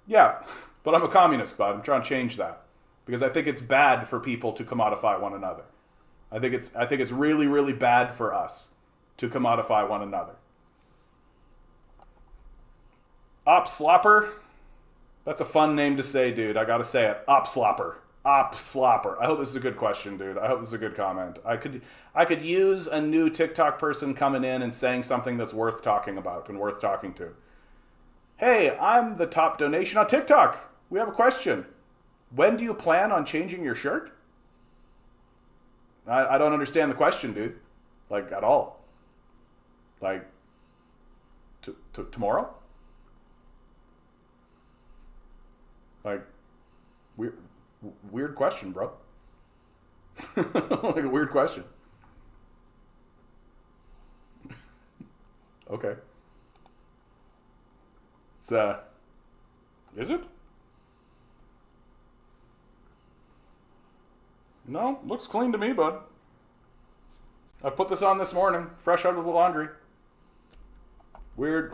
Yeah, but I'm a communist, bud. I'm trying to change that. Because I think it's bad for people to commodify one another. I think it's really, really bad for us to commodify one another. Op Slopper? That's a fun name to say, dude. I gotta say it. Op Slopper. Op Slopper. I hope this is a good question, dude. I hope this is a good comment. I could use a new TikTok person coming in and saying something that's worth talking about and worth talking to. Hey, I'm the top donation on TikTok. We have a question. When do you plan on changing your shirt? I don't understand the question, dude. Like, at all. Like, tomorrow? Like, weird question, bro. Like, a weird question. Okay. It's, is it? No, looks clean to me, bud. I put this on this morning, fresh out of the laundry. Weird.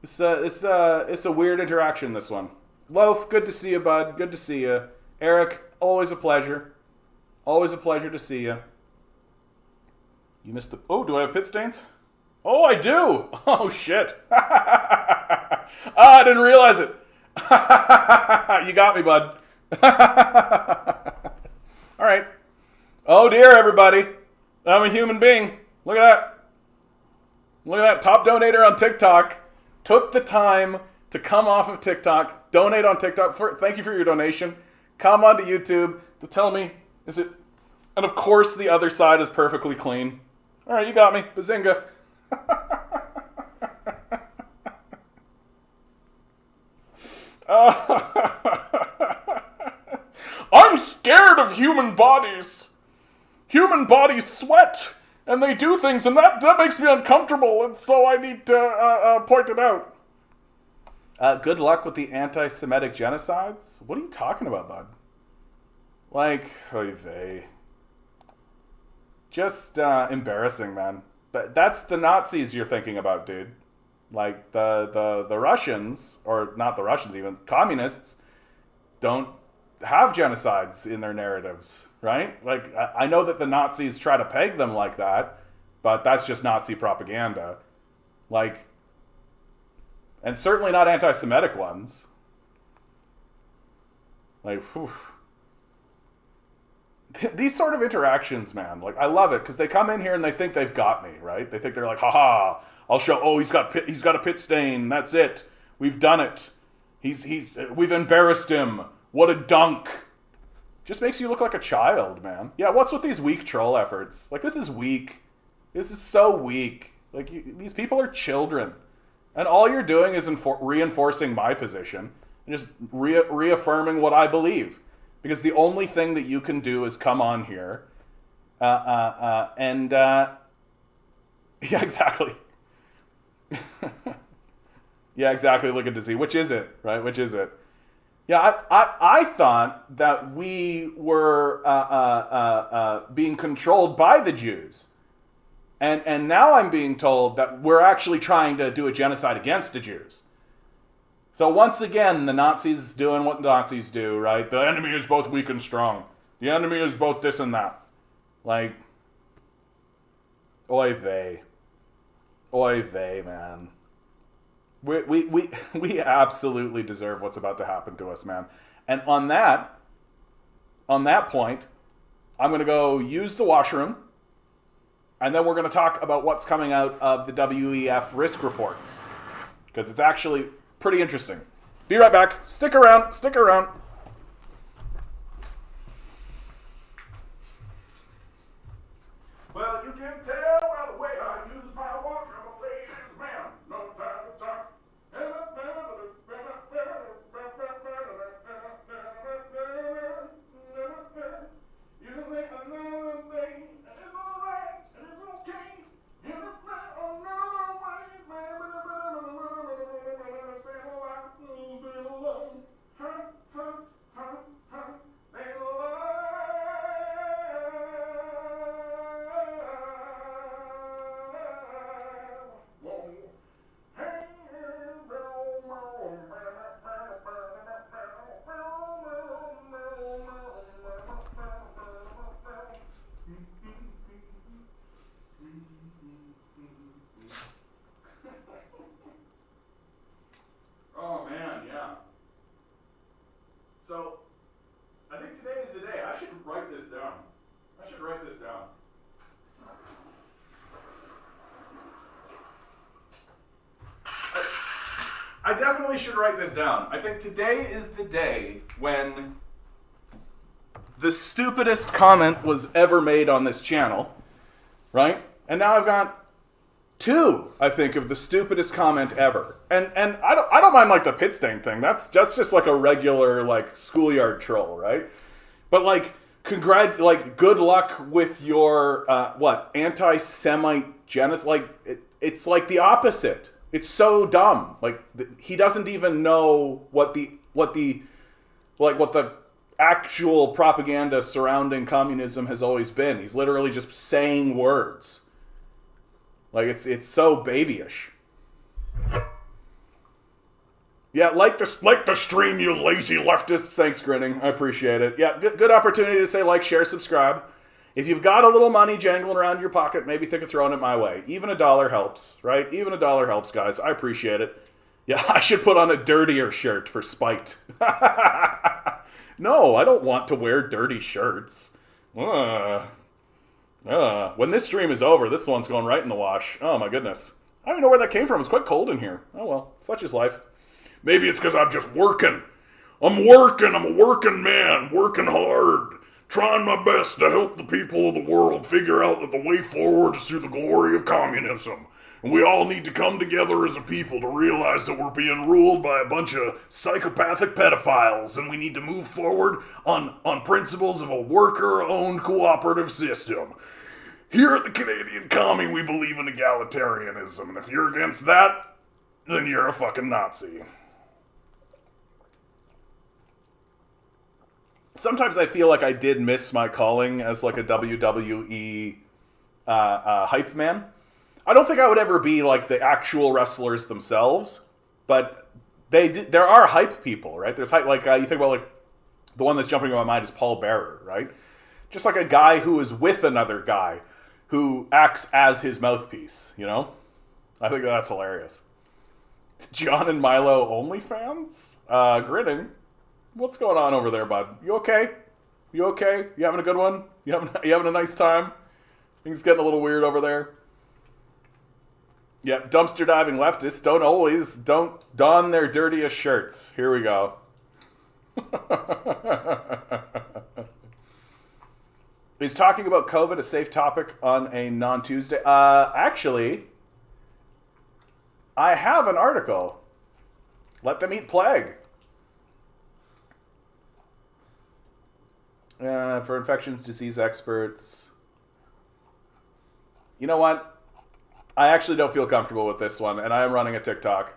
It's a weird interaction, this one. Loaf, good to see you, bud. Good to see you. Eric, always a pleasure. Always a pleasure to see you. You missed the... Oh, do I have pit stains? Oh, I do! Oh, shit. I didn't realize it. You got me, bud. All right. Oh, dear, everybody. I'm a human being. Look at that. Look at that. Top donator on TikTok. Took the time to come off of TikTok, donate on TikTok. Thank you for your donation. Come onto YouTube to tell me, is it... And of course, the other side is perfectly clean. All right, you got me. Bazinga. I'm scared of human bodies. Human bodies sweat, and they do things, and that makes me uncomfortable, and so I need to point it out. Good luck with the anti-Semitic genocides? What are you talking about, bud? Like, oy vey. Just embarrassing, man. That's the Nazis you're thinking about, dude. Like the Russians, or not the Russians even, communists don't have genocides in their narratives, right? Like I know that the Nazis try to peg them like that, but that's just Nazi propaganda. Like, and certainly not anti-Semitic ones. Like, whew. These sort of interactions, man, like I love it because they come in here and they think they've got me, right? They think they're like, haha, I'll show. Oh, he's got a pit stain. That's it. We've done it. We've embarrassed him. What a dunk. Just makes you look like a child, man. Yeah, what's with these weak troll efforts? Like, this is weak. This is so weak. Like, these people are children. And all you're doing is reinforcing my position and just reaffirming what I believe. Because the only thing that you can do is come on here and yeah, exactly. Yeah, exactly. Looking to see which is it, right? Which is it? Yeah, I thought that we were being controlled by the Jews, and now I'm being told that we're actually trying to do a genocide against the Jews. So once again, the Nazis doing what Nazis do, right? The enemy is both weak and strong. The enemy is both this and that. Like, oy vey. Oy vey, man. We absolutely deserve what's about to happen to us, man. And on that point, I'm going to go use the washroom, and then we're going to talk about what's coming out of the WEF risk reports, because it's actually pretty interesting. Be right back. Stick around. Stick around. Well, you can tell by the way I use my walk, I'm a ladies' man. No time to talk. You make another day, and it's alright, and it's okay. You make another way, stay alive, stay alone. Stay alive. Oh man, yeah. So, I think today is the day. I should write this down. I definitely should write this down. I think today is the day when the stupidest comment was ever made on this channel, right? And now I've got two, I think, of the stupidest comment ever. And I don't mind like the pit stain thing. That's just like a regular like schoolyard troll, right? But like good luck with your anti-Semite genocide. Like it's like the opposite. It's so dumb. Like he doesn't even know what the actual propaganda surrounding communism has always been. He's literally just saying words. Like it's so babyish. Yeah, like the stream, you lazy leftists. Thanks, Grinning. I appreciate it. Yeah, good opportunity to say like, share, subscribe. If you've got a little money jangling around your pocket, maybe think of throwing it my way. Even $1 helps, right? Even $1 helps, guys. I appreciate it. Yeah, I should put on a dirtier shirt for spite. No, I don't want to wear dirty shirts. When this stream is over, this one's going right in the wash. Oh my goodness. I don't even know where that came from. It's quite cold in here. Oh well, such is life. Maybe it's because I'm just working. I'm a working man, working hard. Trying my best to help the people of the world figure out that the way forward is through the glory of communism. And we all need to come together as a people to realize that we're being ruled by a bunch of psychopathic pedophiles, and we need to move forward on principles of a worker-owned cooperative system. Here at the Canadian Commie, we believe in egalitarianism, and if you're against that, then you're a fucking Nazi. Sometimes I feel like I did miss my calling as like a WWE hype man. I don't think I would ever be like the actual wrestlers themselves, but there are hype people, right? There's hype, like you think about like the one that's jumping in my mind is Paul Bearer, right? Just like a guy who is with another guy who acts as his mouthpiece, you know? I think that's hilarious. John and Milo OnlyFans? Grinning. What's going on over there, bud? You okay? You okay? You having a good one? You having a nice time? Things getting a little weird over there. Yep, dumpster diving leftists don't don their dirtiest shirts. Here we go. Is talking about COVID a safe topic on a non-Tuesday? Actually, I have an article. Let them eat plague. For infectious disease experts. You know what? I actually don't feel comfortable with this one, and I am running a TikTok.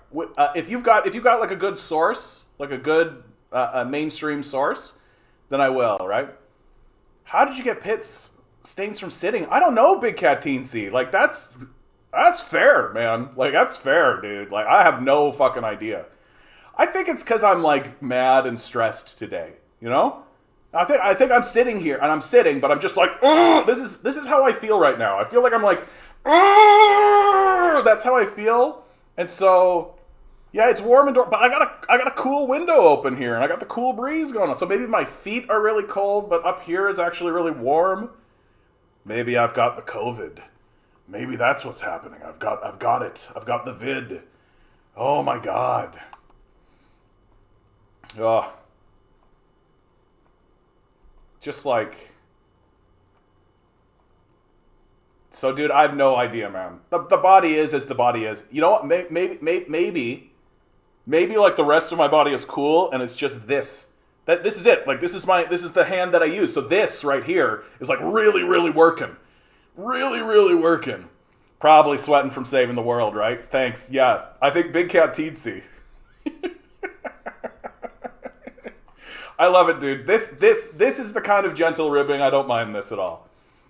If you've got like a good source, like a good a mainstream source, then I will, right? How did you get pits stains from sitting? I don't know, Big Cat Teensy. Like that's fair, man. Like that's fair, dude. Like I have no fucking idea. I think it's because I'm like mad and stressed today. You know? I think I'm sitting here and I'm sitting, but I'm just like, ugh, this is how I feel right now. I feel like I'm like, ugh, that's how I feel. And so, yeah, it's warm indoors, but I got a cool window open here, and I got the cool breeze going on. So maybe my feet are really cold, but up here is actually really warm. Maybe I've got the COVID. Maybe that's what's happening. I've got it. I've got the vid. Oh my god. Ugh. Just like... So, dude, I have no idea, man. The body is as the body is. You know what? Maybe like the rest of my body is cool, and it's just this. This is it. Like, this is the hand that I use. So this right here is like really, really working. Really, really working. Probably sweating from saving the world, right? Thanks. Yeah, I think Big Cat Teensy. I love it, dude. This is the kind of gentle ribbing. I don't mind this at all.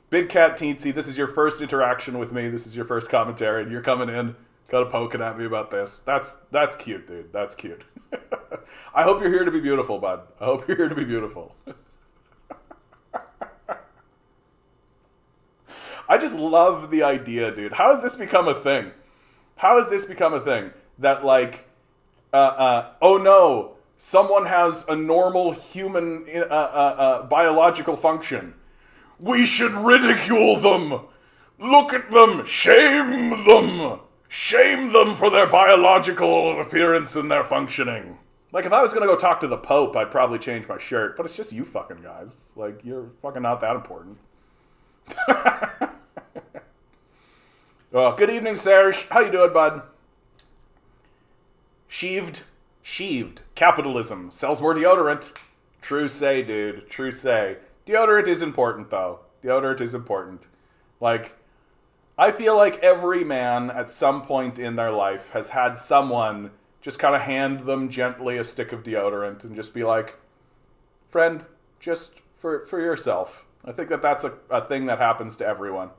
Big Cat Teensy, this is your first interaction with me. This is your first commentary, and you're coming in, kind of poking at me about this. That's cute, dude. That's cute. I hope you're here to be beautiful, bud. I hope you're here to be beautiful. I just love the idea, dude. How has this become a thing? How has this become a thing? That like, oh no, someone has a normal human biological function. We should ridicule them. Look at them. Shame them. Shame them for their biological appearance and their functioning. Like, if I was going to go talk to the Pope, I'd probably change my shirt. But it's just you fucking guys. Like, you're fucking not that important. Oh, good evening, Serge. How you doing, bud? Sheaved. Capitalism. Sells more deodorant. True say, dude. True say. Deodorant is important, though. Deodorant is important. Like, I feel like every man at some point in their life has had someone just kind of hand them gently a stick of deodorant and just be like, friend, just for yourself. I think that's a thing that happens to everyone.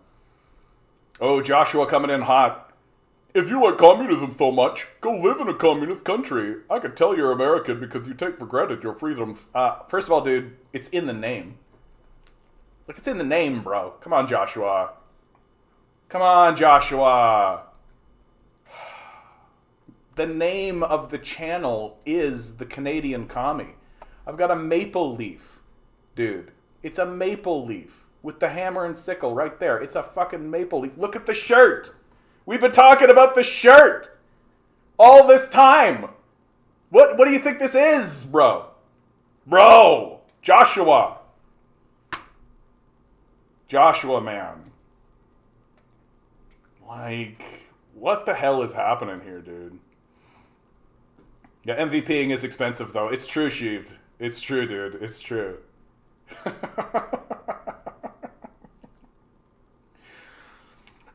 Oh, Joshua coming in hot. If you like communism so much, go live in a communist country. I could tell you're American because you take for granted your freedoms. First of all, dude, it's in the name. Like, it's in the name, bro. Come on, Joshua. Come on, Joshua. The name of the channel is the Canadian Commie. I've got a maple leaf, dude. It's a maple leaf with the hammer and sickle right there. It's a fucking maple leaf. Look at the shirt. We've been talking about the shirt all this time. What do you think this is, bro? Bro, Joshua, man. Like, what the hell is happening here, dude? Yeah, MVPing is expensive, though. It's true, Sheeved. It's true, dude. It's true.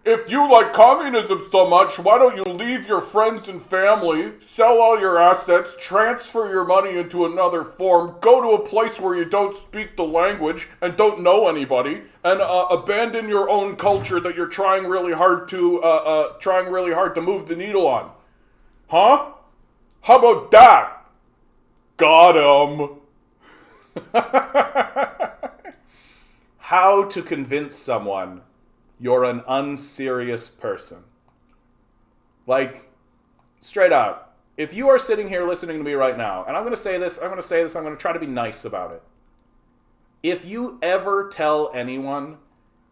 if you like communism so much, why don't you leave your friends and family, sell all your assets, transfer your money into another form, go to a place where you don't speak the language and don't know anybody, and abandon your own culture that you're trying really hard to move the needle on? Huh? How about that? Got him. How to convince someone you're an unserious person. Like, straight out, if you are sitting here listening to me right now, and I'm going to say this, I'm going to try to be nice about it. If you ever tell anyone,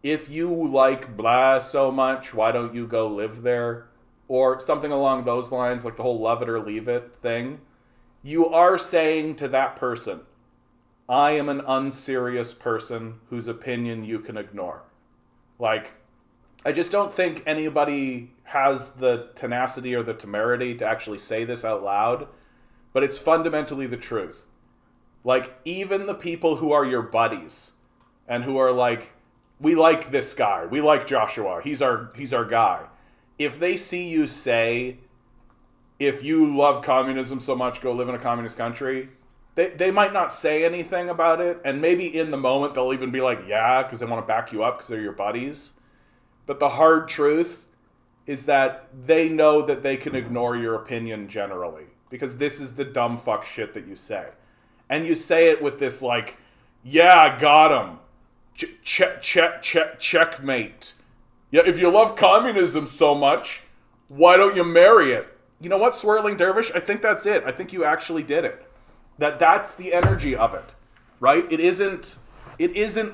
if you like blah so much, why don't you go live there? Or something along those lines, like the whole love it or leave it thing, you are saying to that person, I am an unserious person whose opinion you can ignore. Like, I just don't think anybody has the tenacity or the temerity to actually say this out loud, but it's fundamentally the truth. Like, even the people who are your buddies and who are like, we like this guy, we like Joshua, he's our guy. If they see you say, if you love communism so much, go live in a communist country, they might not say anything about it, and maybe in the moment they'll even be like, yeah, because they want to back you up because they're your buddies. But the hard truth is that they know that they can ignore your opinion generally, because this is the dumb fuck shit that you say. And you say it with this like, yeah, I got him. Checkmate. Yeah, if you love communism so much, why don't you marry it? You know what, Swirling Dervish? I think that's it. I think you actually did it. That's the energy of it, right? It isn't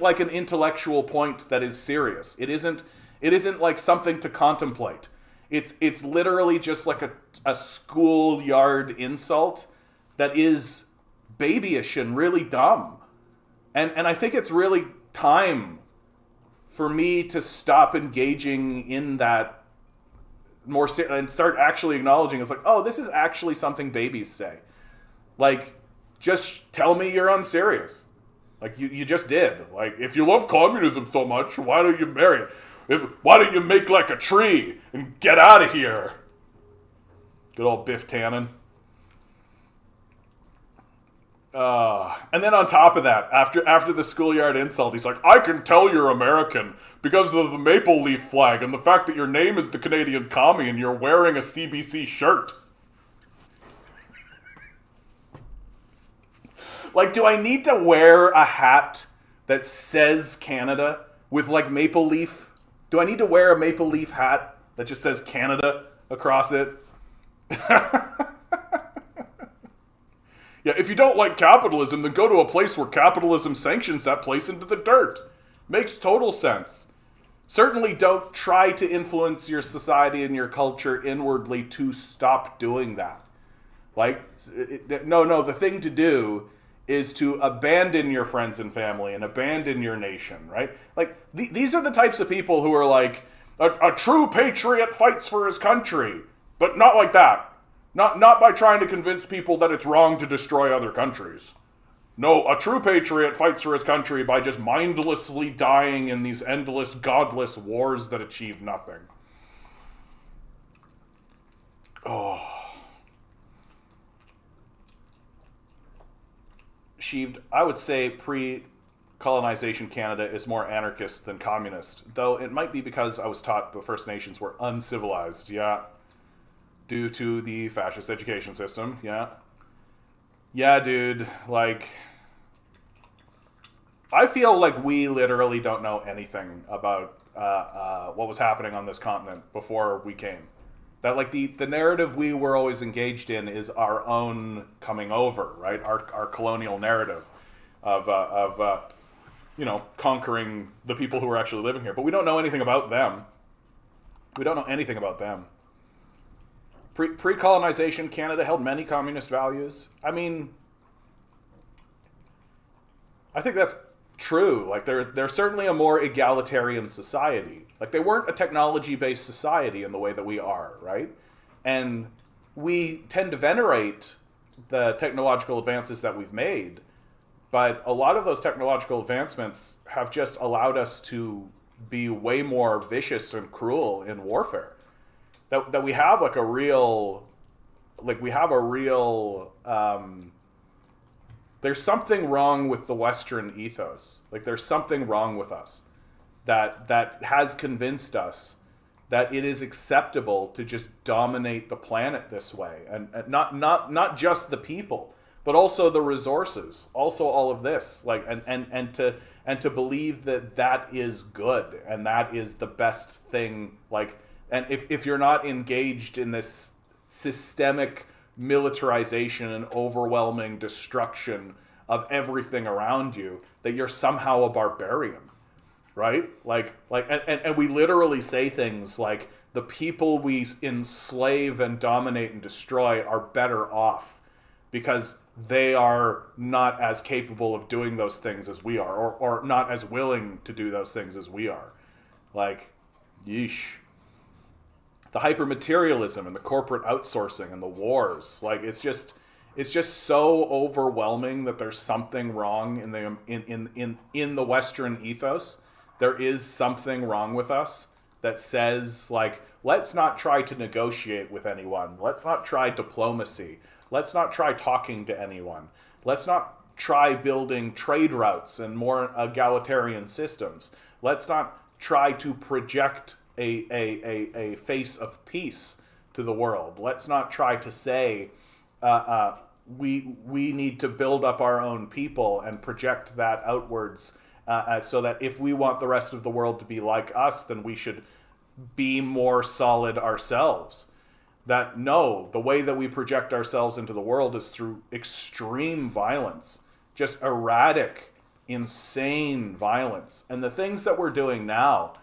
like an intellectual point that is serious. It isn't like something to contemplate. It's literally just like a schoolyard insult that is babyish and really dumb. And I think it's really time for me to stop engaging in that more and start actually acknowledging it's like, oh, this is actually something babies say. Like, just tell me you're unserious. Like, you just did. Like, if you love communism so much, why don't you marry it? Why don't you make like a tree and get out of here? Good old Biff Tannen. And then on top of that, after the schoolyard insult, he's like, I can tell you're American because of the maple leaf flag and the fact that your name is the Canadian Commie and you're wearing a CBC shirt. Like, do I need to wear a hat that says Canada with like maple leaf? Do I need to wear a maple leaf hat that just says Canada across it? Yeah, if you don't like capitalism, then go to a place where capitalism sanctions that place into the dirt. Makes total sense. Certainly don't try to influence your society and your culture inwardly to stop doing that. Like, no, the thing to do is to abandon your friends and family and abandon your nation, right? Like, these are the types of people who are like, a true patriot fights for his country, but not like that. Not by trying to convince people that it's wrong to destroy other countries. No, a true patriot fights for his country by just mindlessly dying in these endless, godless wars that achieve nothing. Oh. Sheeved, I would say pre-colonization Canada is more anarchist than communist, though it might be because I was taught the First Nations were uncivilized, yeah. Due to the fascist education system, yeah. Yeah, dude, like, I feel like we literally don't know anything about what was happening on this continent before we came. That, like, the narrative we were always engaged in is our own coming over, right? Our colonial narrative of conquering the people who were actually living here. But we don't know anything about them. We don't know anything about them. Pre-colonization, Canada held many communist values. I mean, I think that's true. Like, they're certainly a more egalitarian society. Like, they weren't a technology-based society in the way that we are, right? And we tend to venerate the technological advances that we've made, but a lot of those technological advancements have just allowed us to be way more vicious and cruel in warfare. That we have like a real, there's something wrong with the Western ethos. Like there's something wrong with us that has convinced us that it is acceptable to just dominate the planet this way, and not just the people, but also the resources, also all of this, like and to believe that that is good and that is the best thing, like, and if you're not engaged in this systemic militarization and overwhelming destruction of everything around you, that you're somehow a barbarian, right? And we literally say things like the people we enslave and dominate and destroy are better off because they are not as capable of doing those things as we are, or not as willing to do those things as we are. Like, yeesh. The hypermaterialism and the corporate outsourcing and the wars, like it's just so overwhelming that there's something wrong in the Western ethos. There is something wrong with us that says, like, let's not try to negotiate with anyone. Let's not try diplomacy. Let's not try talking to anyone. Let's not try building trade routes and more egalitarian systems. Let's not try to project a face of peace to the world. Let's not try to say we need to build up our own people and project that outwards, so that if we want the rest of the world to be like us, then we should be more solid ourselves. That no, the way that we project ourselves into the world is through extreme violence, just erratic, insane violence. And the things that we're doing now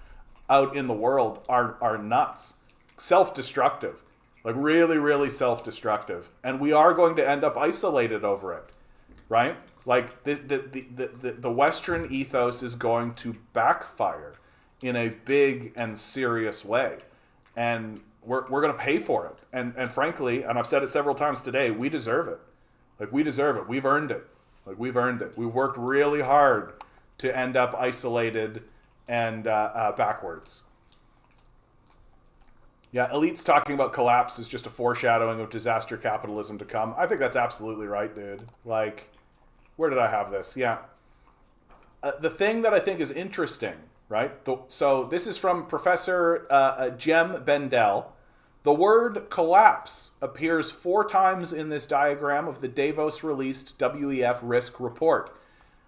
out in the world are nuts, self-destructive, like really, really self-destructive. And we are going to end up isolated over it, right? Like the Western ethos is going to backfire in a big and serious way. And we're going to pay for it. And frankly, and I've said it several times today, we deserve it. Like, we deserve it. We've earned it. Like, we've earned it. We've worked really hard to end up isolated and backwards. Yeah, elites talking about collapse is just a foreshadowing of disaster capitalism to come. I think that's absolutely right, dude. Like, where did I have this? Yeah. The thing that I think is interesting, right? So this is from Professor Jem Bendel. The word collapse appears 4 times in this diagram of the Davos-released WEF risk report.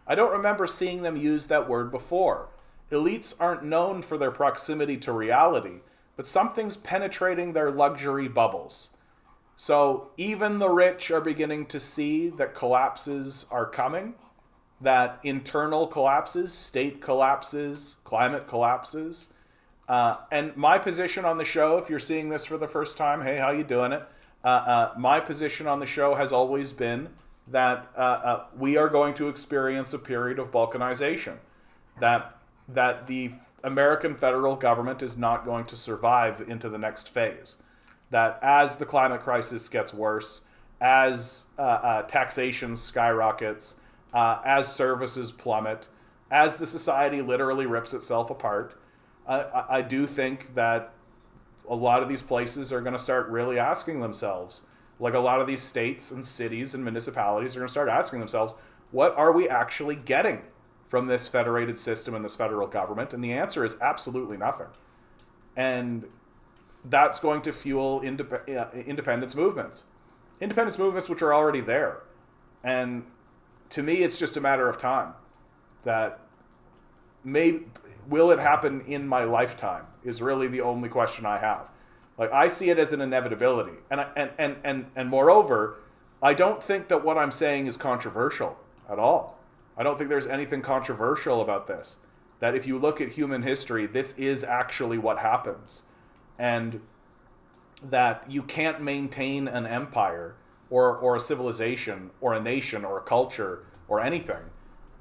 I don't remember seeing them use that word before. Elites aren't known for their proximity to reality, but something's penetrating their luxury bubbles. So even the rich are beginning to see that collapses are coming, that internal collapses, state collapses, climate collapses. And my position on the show, if you're seeing this for the first time, hey, how you doing it? My position on the show has always been that we are going to experience a period of balkanization, that the American federal government is not going to survive into the next phase, that as the climate crisis gets worse, as taxation skyrockets, as services plummet, as the society literally rips itself apart, I do think that a lot of these places are going to start really asking themselves, like a lot of these states and cities and municipalities are going to start asking themselves, what are we actually getting from this federated system and this federal government? And the answer is absolutely nothing. And that's going to fuel independence movements. Independence movements which are already there. And to me, it's just a matter of time. That will it happen in my lifetime is really the only question I have. Like, I see it as an inevitability. And moreover, I don't think that what I'm saying is controversial at all. I don't think there's anything controversial about this. That if you look at human history, this is actually what happens. And that you can't maintain an empire or a civilization or a nation or a culture or anything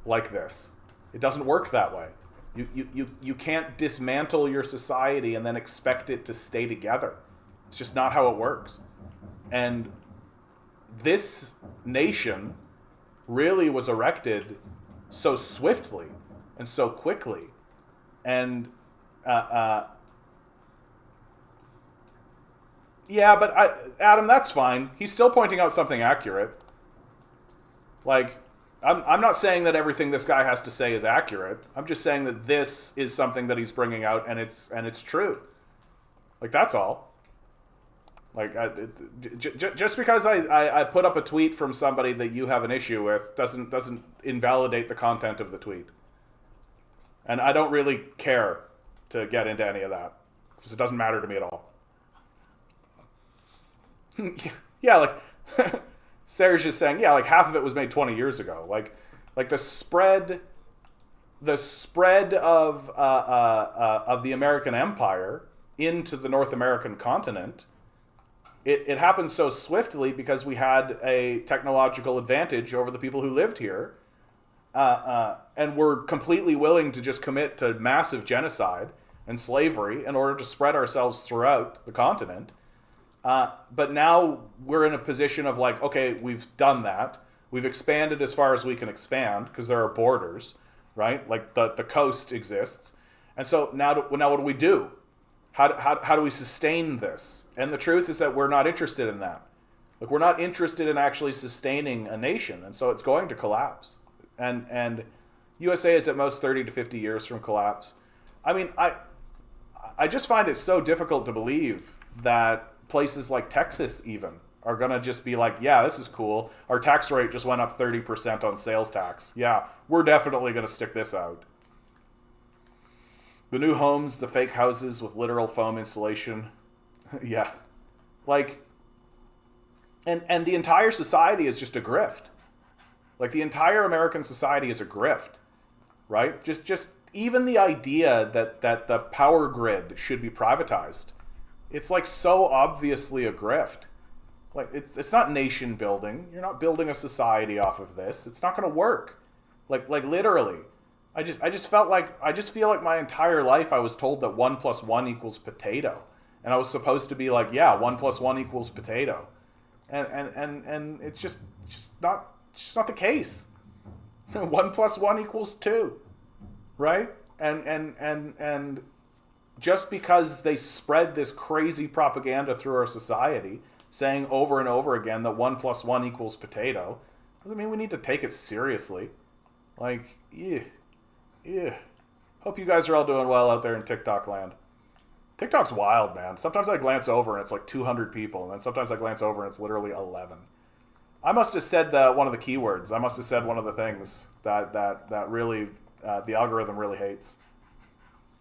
like this. It doesn't work that way. You can't dismantle your society and then expect it to stay together. It's just not how it works. And this nation really was erected so swiftly and so quickly And uh, uh, yeah, but Adam, that's fine. He's still pointing out something accurate. Like, I'm not saying that everything this guy has to say is accurate. I'm just saying that this is something that he's bringing out, and it's true. Like, that's all. Like, just because I put up a tweet from somebody that you have an issue with doesn't invalidate the content of the tweet. And I don't really care to get into any of that because it doesn't matter to me at all. Yeah, like Serge is saying, yeah, like half of it was made 20 years ago. Like the spread of the American Empire into the North American continent. It happened so swiftly because we had a technological advantage over the people who lived here, and were completely willing to just commit to massive genocide and slavery in order to spread ourselves throughout the continent. But now we're in a position of like, okay, we've done that. We've expanded as far as we can expand because there are borders, right? Like the coast exists. And so now what do we do? How do we sustain this? And the truth is that we're not interested in that. Like, we're not interested in actually sustaining a nation. And so it's going to collapse. And USA is at most 30 to 50 years from collapse. I mean, I just find it so difficult to believe that places like Texas even are going to just be like, yeah, this is cool. Our tax rate just went up 30% on sales tax. Yeah, we're definitely going to stick this out. The new homes, the fake houses with literal foam insulation. Yeah. Like, and the entire society is just a grift. Like, the entire American society is a grift, right? Just even the idea that the power grid should be privatized. It's like so obviously a grift. Like, it's not nation building. You're not building a society off of this. It's not going to work. Like literally. I just feel like my entire life I was told that 1 + 1 = potato, and I was supposed to be like, yeah, 1 + 1 = potato, and it's just not the case. 1 + 1 = 2, right? And just because they spread this crazy propaganda through our society, saying over and over again that 1 + 1 = potato, doesn't mean we need to take it seriously. Like, yeah. Hope you guys are all doing well out there in TikTok land. TikTok's wild, man. Sometimes I glance over and it's like 200 people, and then sometimes I glance over and it's literally 11. I must have said one of the keywords. I must have said one of the things that really the algorithm really hates.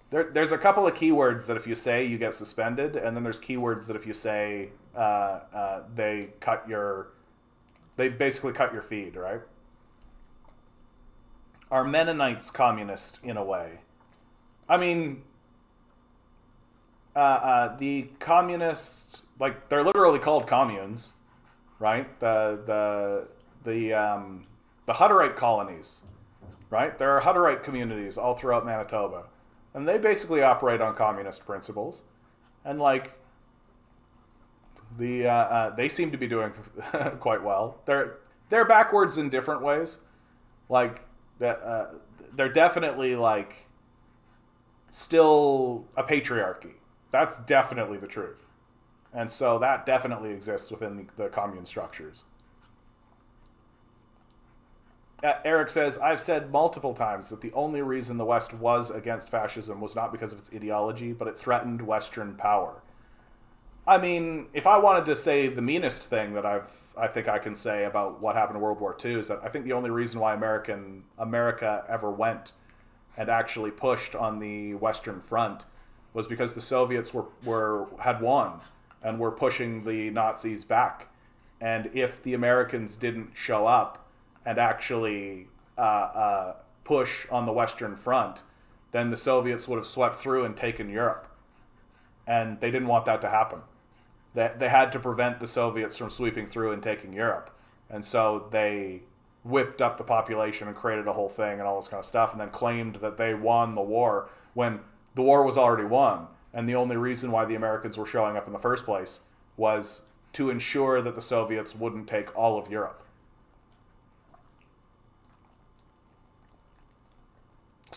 There's a couple of keywords that if you say, you get suspended, and then there's keywords that if you say, they basically cut your feed, right? Are Mennonites communist in a way? I mean, the communists, like, they're literally called communes, right? The Hutterite colonies, right? There are Hutterite communities all throughout Manitoba, and they basically operate on communist principles, and like they seem to be doing quite well. They're backwards in different ways, like. They're definitely like still a patriarchy. That's definitely the truth, and so that definitely exists within the commune structures. Eric says, I've said multiple times that the only reason the West was against fascism was not because of its ideology, but it threatened Western power. I mean, if I wanted to say the meanest thing that I think I can say about what happened in World War II is that I think the only reason why America ever went and actually pushed on the Western Front was because the Soviets had won and were pushing the Nazis back. And if the Americans didn't show up and actually push on the Western Front, then the Soviets would have swept through and taken Europe. And they didn't want that to happen. They had to prevent the Soviets from sweeping through and taking Europe. And so they whipped up the population and created a whole thing and all this kind of stuff, and then claimed that they won the war when the war was already won. And the only reason why the Americans were showing up in the first place was to ensure that the Soviets wouldn't take all of Europe.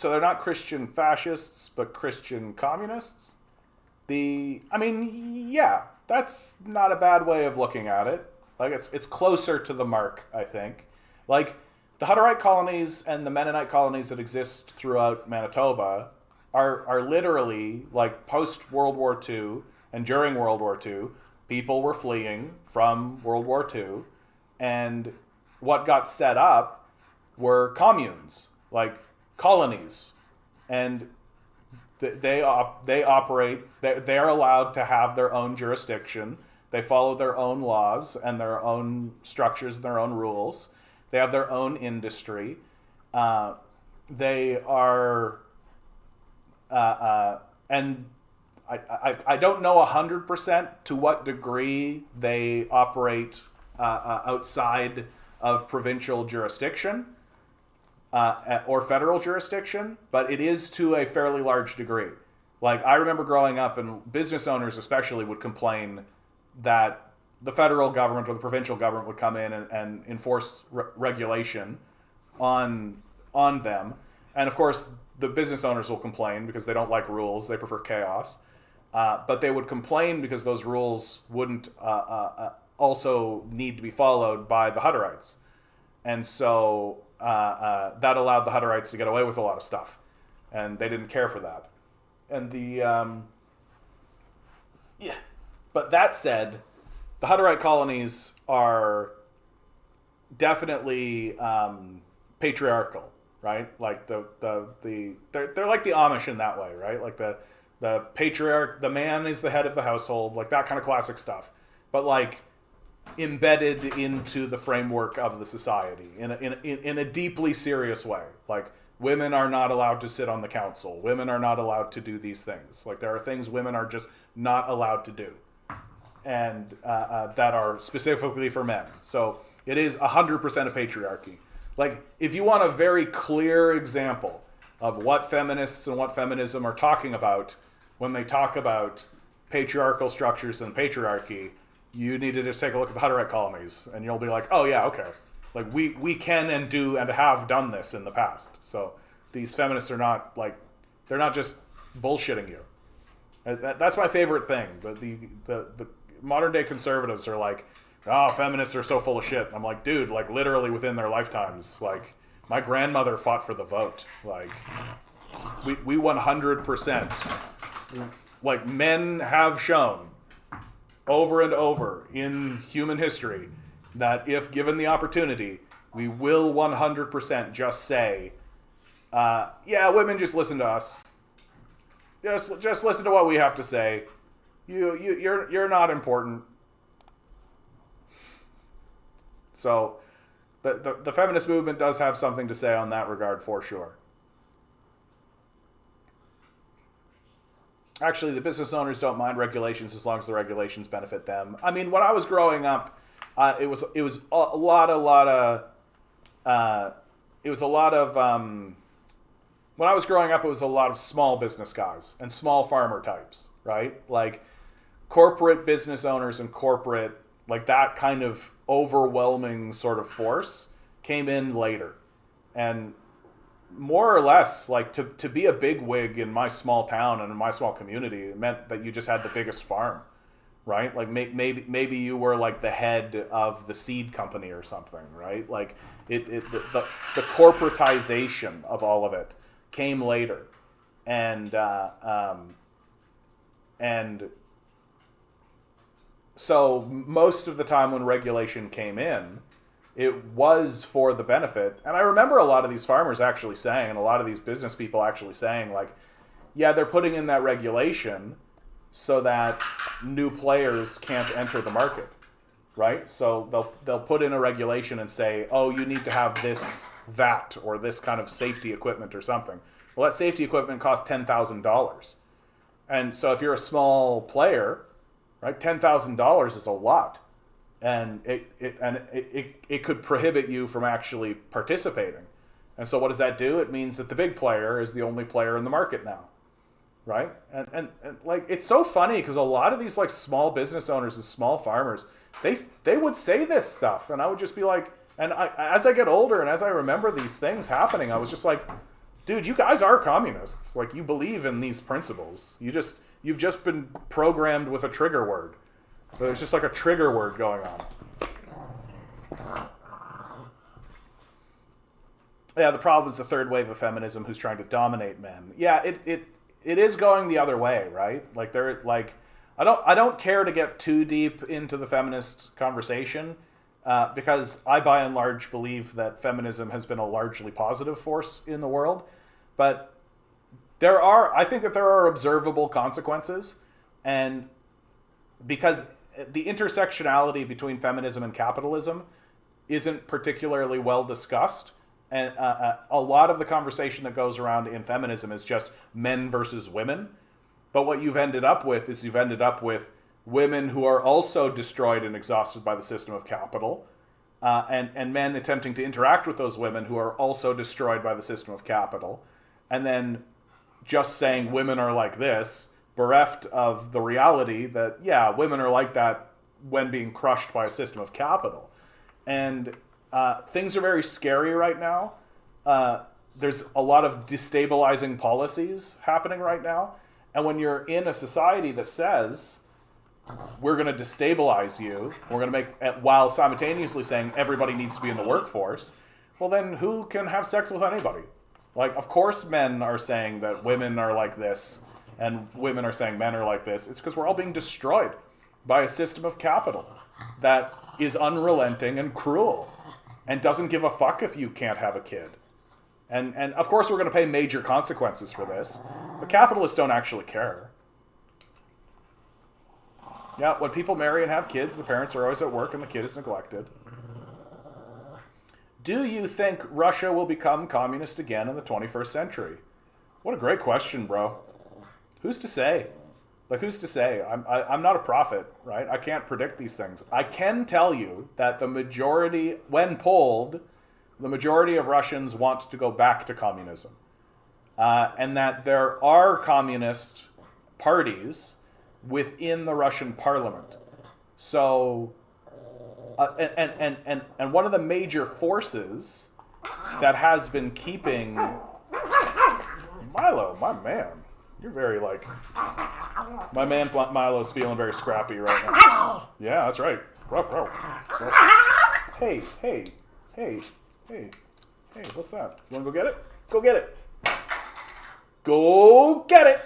so they're not Christian fascists, but Christian communists. Yeah, that's not a bad way of looking at it. Like it's closer to the mark, I think. Like the Hutterite colonies and the Mennonite colonies that exist throughout Manitoba are literally like post World War II and during World War II, people were fleeing from World War II, and what got set up were communes, like colonies, and they operate. They are allowed to have their own jurisdiction. They follow their own laws and their own structures and their own rules. They have their own industry. They are, and I don't know 100% to what degree they operate outside of provincial jurisdiction or federal jurisdiction, but it is to a fairly large degree. Like I remember growing up, and business owners especially would complain that the federal government or the provincial government would come in and enforce regulation on them. And of course, the business owners will complain because they don't like rules. They prefer chaos. But they would complain because those rules wouldn't also need to be followed by the Hutterites. And so that allowed the Hutterites to get away with a lot of stuff. And they didn't care for that. And but that said, the Hutterite colonies are definitely patriarchal, right? Like they're like the Amish in that way, right? Like the patriarch, the man is the head of the household, like that kind of classic stuff, but like embedded into the framework of the society in a deeply serious way. Like women are not allowed to sit on the council. Women are not allowed to do these things. Like there are things women are just not allowed to do, and that are specifically for men. So it is 100% a patriarchy. Like if you want a very clear example of what feminists and what feminism are talking about when they talk about patriarchal structures and patriarchy, you need to just take a look at the Hutterite colonies, and you'll be like, oh yeah, okay. Like we can and do and have done this in the past. So these feminists are not like, they're not just bullshitting you. That's my favorite thing. But the modern day conservatives are like, oh, feminists are so full of shit. I'm like, dude, like literally within their lifetimes, like my grandmother fought for the vote. Like we 100%, like men have shown over and over in human history that if given the opportunity, we will 100% just say, yeah, women, just listen to us. Just listen to what we have to say. You're not important. So the feminist movement does have something to say on that regard for sure. Actually, the business owners don't mind regulations as long as the regulations benefit them. I mean, when I was growing up, it was a lot of when I was growing up, it was a lot of small business guys and small farmer types, right? Like corporate business owners and corporate, like that kind of overwhelming sort of force came in later. And more or less, like to be a big wig in my small town and in my small community, it meant that you just had the biggest farm, right? Like maybe you were like the head of the seed company or something, right? Like the corporatization of all of it came later, and so most of the time when regulation came in, it was for the benefit. And I remember a lot of these farmers actually saying, and a lot of these business people actually saying, like, yeah, they're putting in that regulation so that new players can't enter the market, right? So they'll put in a regulation and say, oh, you need to have this VAT or this kind of safety equipment or something. Well, that safety equipment costs $10,000. And so if you're a small player, right, $10,000 is a lot. And it could prohibit you from actually participating. And so what does that do? It means that the big player is the only player in the market now, right? And like, it's so funny because a lot of these like small business owners and small farmers, they would say this stuff, and I would just be like, and as I get older and as I remember these things happening, I was just like, dude, you guys are communists. Like, you believe in these principles. You've just been programmed with a trigger word. There's just like a trigger word going on. Yeah, the problem is the third wave of feminism who's trying to dominate men. Yeah, it is going the other way, right? Like, I don't care to get too deep into the feminist conversation because I, by and large, believe that feminism has been a largely positive force in the world. But I think that there are observable consequences, and because the intersectionality between feminism and capitalism isn't particularly well discussed. And a lot of the conversation that goes around in feminism is just men versus women. But what you've ended up with is women who are also destroyed and exhausted by the system of capital, and men attempting to interact with those women who are also destroyed by the system of capital. And then just saying women are like this, bereft of the reality that, yeah, women are like that when being crushed by a system of capital. And things are very scary right now. There's a lot of destabilizing policies happening right now. And when you're in a society that says, we're going to destabilize you, we're going to while simultaneously saying everybody needs to be in the workforce, well, then who can have sex with anybody? Like, of course men are saying that women are like this, and women are saying men are like this. It's because we're all being destroyed by a system of capital that is unrelenting and cruel and doesn't give a fuck if you can't have a kid. And of course we're going to pay major consequences for this, but capitalists don't actually care. Yeah, when people marry and have kids, the parents are always at work and the kid is neglected. Do you think Russia will become communist again in the 21st century? What a great question, bro. Who's to say? Like, who's to say? I'm not a prophet, right? I can't predict these things. I can tell you that the majority, when polled, the majority of Russians want to go back to communism. And that there are communist parties within the Russian parliament. So, and one of the major forces that has been keeping... Milo, my man. You're very, like... My man Milo's feeling very scrappy right now. Yeah, that's right. Hey, what's that? You want to go get it? Go get it. Go get it.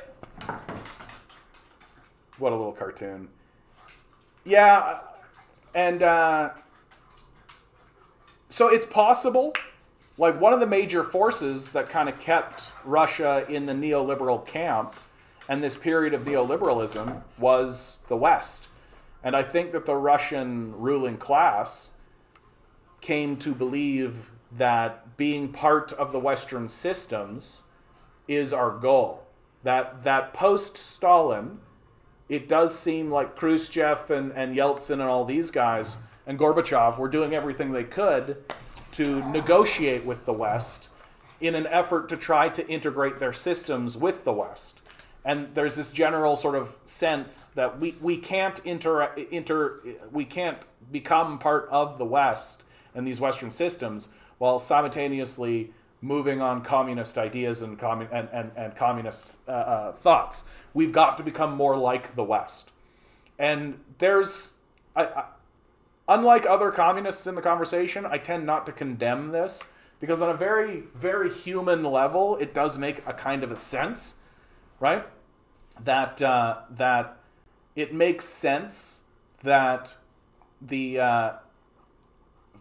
What a little cartoon. Yeah, and so it's possible. Like, one of the major forces that kind of kept Russia in the neoliberal camp and this period of neoliberalism was the West. And I think that the Russian ruling class came to believe that being part of the Western systems is our goal. That post-Stalin, it does seem like Khrushchev and Yeltsin and all these guys and Gorbachev were doing everything they could to negotiate with the West in an effort to try to integrate their systems with the West. And there's this general sort of sense that we can't we can't become part of the West and these Western systems while simultaneously moving on communist ideas and communist thoughts. We've got to become more like the West. And there's... unlike other communists in the conversation, I tend not to condemn this, because on a very, very human level, it does make a kind of a sense, right? That it makes sense that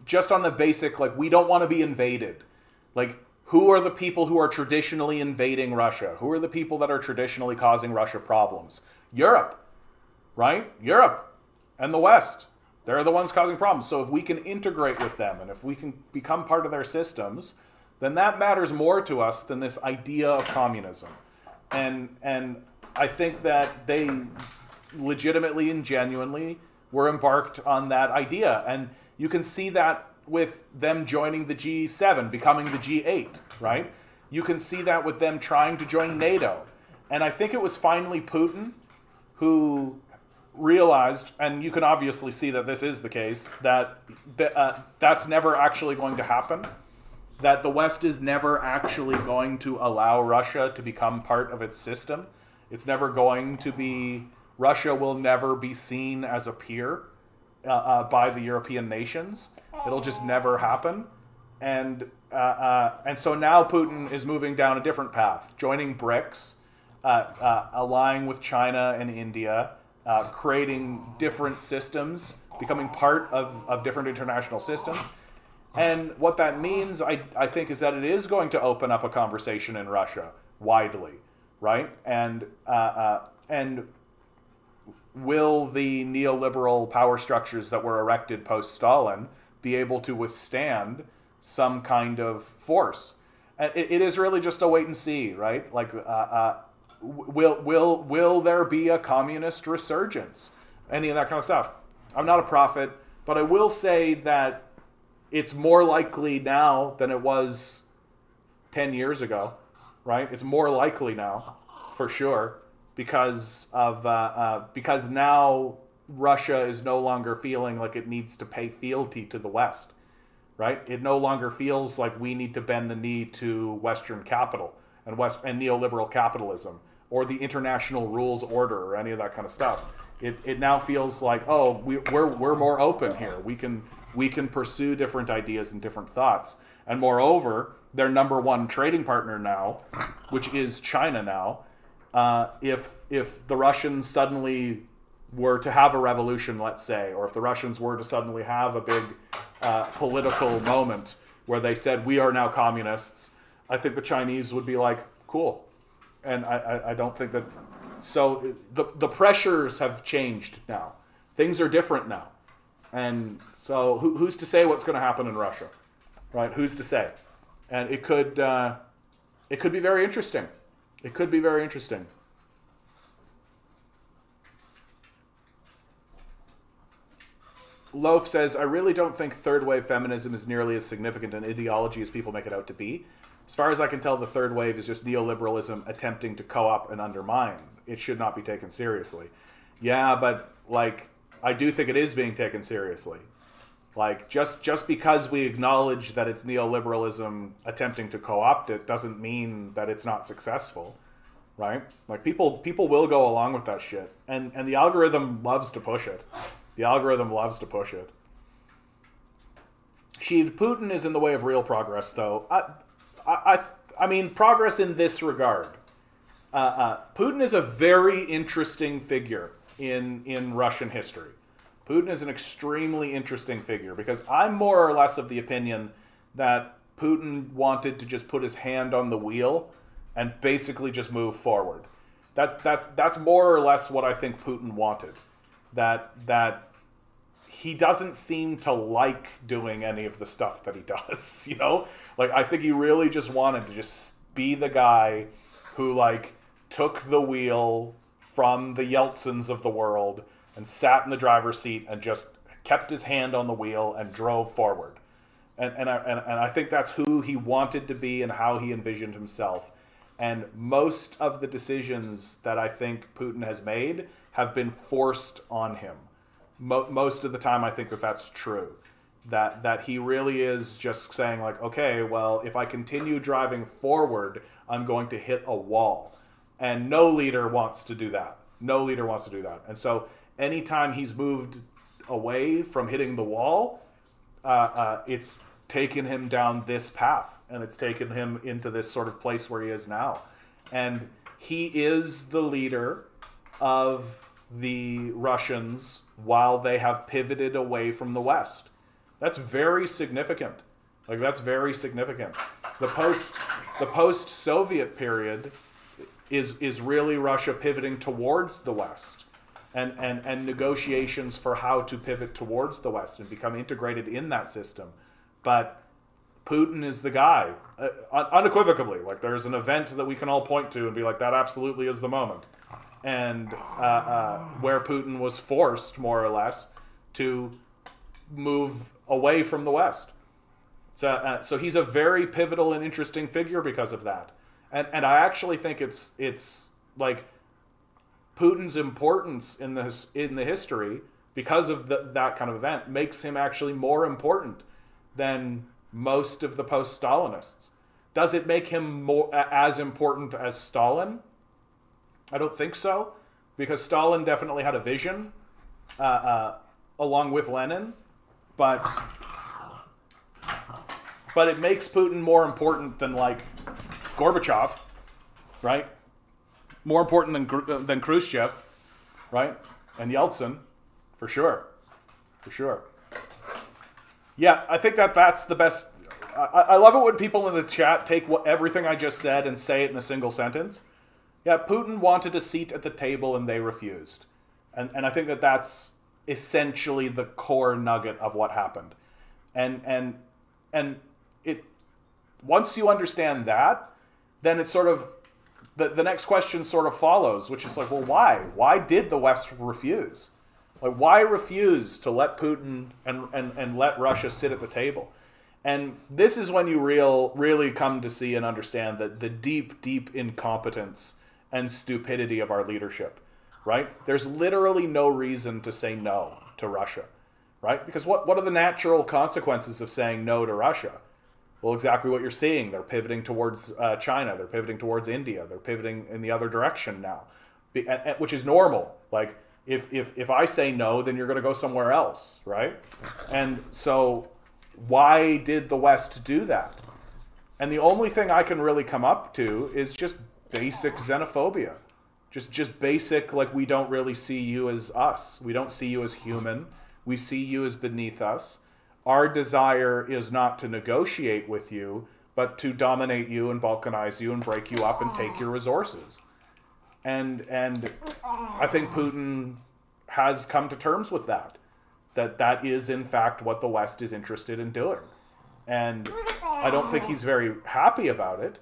just on the basic, like, we don't want to be invaded. Like, who are the people who are traditionally invading Russia? Who are the people that are traditionally causing Russia problems? Europe, right? Europe and the West. They're the ones causing problems. So if we can integrate with them and if we can become part of their systems, then that matters more to us than this idea of communism. And I think that they legitimately and genuinely were embarked on that idea. And you can see that with them joining the G7, becoming the G8, right? You can see that with them trying to join NATO. And I think it was finally Putin who realized, and you can obviously see that this is the case, that that's never actually going to happen. that the West is never actually going to allow Russia to become part of its system. It's never going to be, Russia will never be seen as a peer by the European nations. It'll just never happen. And so now Putin is moving down a different path, joining BRICS, allying with China and India, creating different systems, becoming part of different international systems. And what that means, I think, is that it is going to open up a conversation in Russia widely, right? And will the neoliberal power structures that were erected post-Stalin be able to withstand some kind of force? And it is really just a wait and see, right? Like, will there be a communist resurgence? Any of that kind of stuff. I'm not a prophet, but I will say that it's more likely now than it was 10 years ago, right? It's more likely now, for sure, because now Russia is no longer feeling like it needs to pay fealty to the West, right? It no longer feels like we need to bend the knee to Western capital and neoliberal capitalism or the international rules order or any of that kind of stuff. It now feels like, oh, we're more open here. We can pursue different ideas and different thoughts. And moreover, their number one trading partner now, which is China now, if the Russians suddenly were to have a revolution, let's say, or if the Russians were to suddenly have a big political moment where they said, we are now communists, I think the Chinese would be like, cool. And I don't think that... So the pressures have changed now. Things are different now. And so who's to say what's going to happen in Russia, right? Who's to say? And it could be very interesting. It could be very interesting. Loaf says, I really don't think third wave feminism is nearly as significant an ideology as people make it out to be. As far as I can tell, the third wave is just neoliberalism attempting to co-opt and undermine. It should not be taken seriously. Yeah, but like, I do think it is being taken seriously. Like, just because we acknowledge that it's neoliberalism attempting to co-opt it doesn't mean that it's not successful, right? Like, people will go along with that shit. And the algorithm loves to push it. The algorithm loves to push it. Putin is in the way of real progress, though. I mean, progress in this regard. Putin is a very interesting figure in Russian history. Putin is an extremely interesting figure because I'm more or less of the opinion that Putin wanted to just put his hand on the wheel and basically just move forward. That's more or less what I think Putin wanted. That he doesn't seem to like doing any of the stuff that he does, you know? Like, I think he really just wanted to just be the guy who, like, took the wheel from the Yeltsins of the world and sat in the driver's seat and just kept his hand on the wheel and drove forward. And I think that's who he wanted to be and how he envisioned himself. And most of the decisions that I think Putin has made have been forced on him. Most of the time I think that that's true. That he really is just saying like, okay, well, if I continue driving forward, I'm going to hit a wall. And no leader wants to do that. No leader wants to do that. And so anytime he's moved away from hitting the wall, it's taken him down this path. And it's taken him into this sort of place where he is now. And he is the leader of the Russians while they have pivoted away from the West. That's very significant. Like, that's very significant. The post-Soviet period is really Russia pivoting towards the West and negotiations for how to pivot towards the West and become integrated in that system. But Putin is the guy, unequivocally. Like, there's an event that we can all point to and be like, that absolutely is the moment. And where Putin was forced, more or less, to move away from the West. So he's a very pivotal and interesting figure because of that. And I actually think it's like Putin's importance in the history because of that kind of event makes him actually more important than most of the post-Stalinists. Does it make him more as important as Stalin? I don't think so, because Stalin definitely had a vision, along with Lenin, but it makes Putin more important than like Gorbachev, right? More important than Khrushchev, right? And Yeltsin, for sure. Yeah, I think that's the best. I love it when people in the chat take everything I just said and say it in a single sentence. Yeah, Putin wanted a seat at the table and they refused. And I think that's essentially the core nugget of what happened. And it, once you understand that, then it's sort of, the next question sort of follows, which is like, well, why? Why did the West refuse? Like, why refuse to let Putin and let Russia sit at the table? And this is when you really come to see and understand the deep incompetence and stupidity of our leadership, right? There's literally no reason to say no to Russia, right? Because what are the natural consequences of saying no to Russia? Well, exactly what you're seeing. They're pivoting towards China. They're pivoting towards India. They're pivoting in the other direction now, which is normal. Like, if I say no, then you're going to go somewhere else, right? And so why did the West do that? And the only thing I can really come up to is just basic xenophobia. Just basic, like, we don't really see you as us. We don't see you as human. We see you as beneath us. Our desire is not to negotiate with you, but to dominate you and balkanize you and break you up and take your resources. And I think Putin has come to terms with that is in fact what the West is interested in doing. And I don't think he's very happy about it,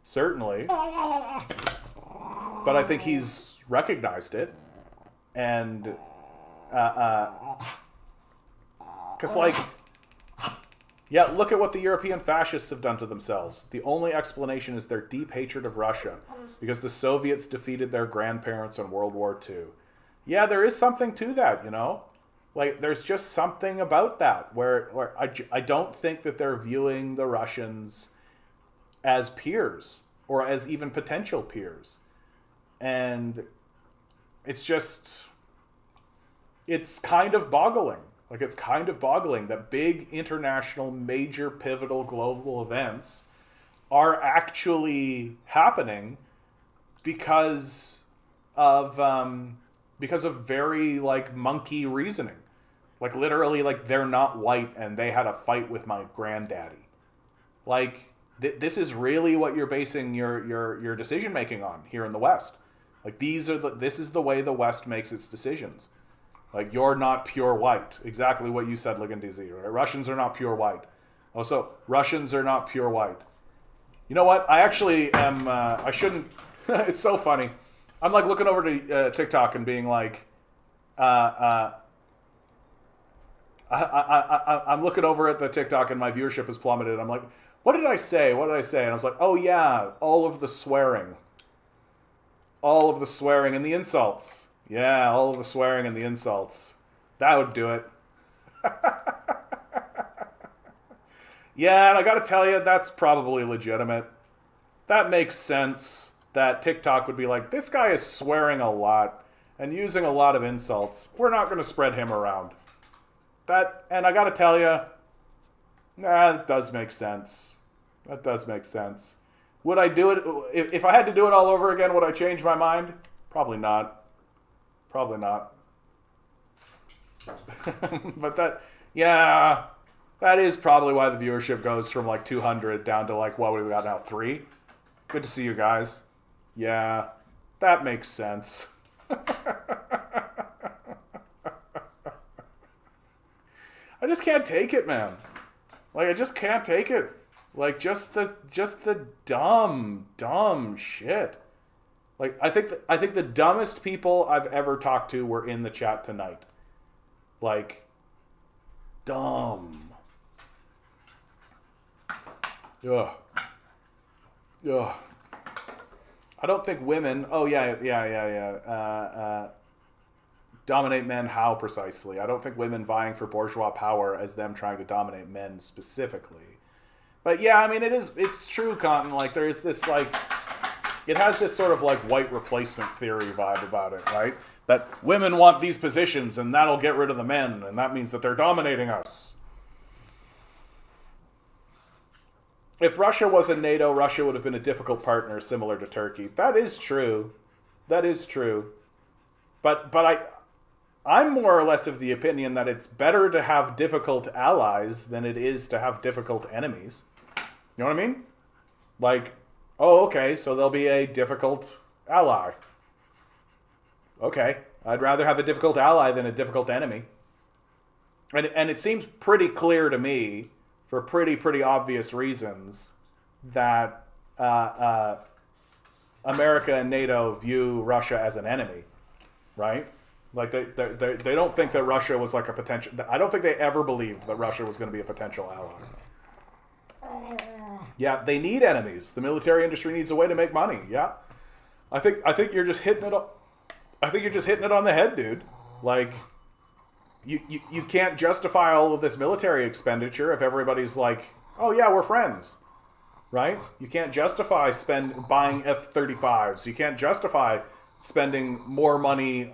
certainly. But I think he's recognized it. And, because, like, yeah, look at what the European fascists have done to themselves. The only explanation is their deep hatred of Russia, because the Soviets defeated their grandparents in World War II. Yeah, there is something to that, you know? Like, there's just something about that, where I don't think that they're viewing the Russians as peers, or as even potential peers. And it's kind of boggling. Like, it's kind of boggling that big international, major, pivotal global events are actually happening because of very, like, monkey reasoning. Like, literally, like, they're not white and they had a fight with my granddaddy. Like, this is really what you're basing your decision making on here in the West. Like, this is the way the West makes its decisions. Like, you're not pure white. Exactly what you said, Ligandizi, right? Russians are not pure white. Also, Russians are not pure white. You know what? I actually am, I shouldn't, it's so funny. I'm like looking over to TikTok and being like, I'm looking over at the TikTok and my viewership has plummeted. I'm like, what did I say? And I was like, oh yeah, all of the swearing. All of the swearing and the insults. Yeah, all of the swearing and the insults. That would do it. Yeah, and I gotta tell you, that's probably legitimate. That makes sense that TikTok would be like, this guy is swearing a lot and using a lot of insults. We're not going to spread him around. And I gotta tell you, that does make sense. That does make sense. Would I do it, if I had to do it all over again, would I change my mind? Probably not. Probably not. But that is probably why the viewership goes from like 200 down to like, what we got now, 3? Good to see you guys. Yeah, that makes sense. I just can't take it, man. Like, I just can't take it. Like, just the dumb shit. Like, I think the dumbest people I've ever talked to were in the chat tonight. Like, dumb. Ugh. I don't think women. Oh yeah. Dominate men how precisely? I don't think women vying for bourgeois power as them trying to dominate men specifically. But yeah, I mean, it's true, Cotton. Like, there's this, like, it has this sort of, like, white replacement theory vibe about it, right? That women want these positions, and that'll get rid of the men, and that means that they're dominating us. If Russia was in NATO, Russia would have been a difficult partner similar to Turkey. That is true. That is true. But I'm more or less of the opinion that it's better to have difficult allies than it is to have difficult enemies. You know what I mean? Like, oh, okay, so there'll be a difficult ally. Okay, I'd rather have a difficult ally than a difficult enemy. And it seems pretty clear to me, for pretty obvious reasons, that America and NATO view Russia as an enemy, right? Like they don't think that Russia was like a potential. I don't think they ever believed that Russia was going to be a potential ally. Yeah, they need enemies. The military industry needs a way to make money. Yeah, I think you're just hitting it. I think you're just hitting it on the head, dude. Like, you can't justify all of this military expenditure if everybody's like, oh yeah, we're friends, right? You can't justify buying F-35s. You can't justify spending more money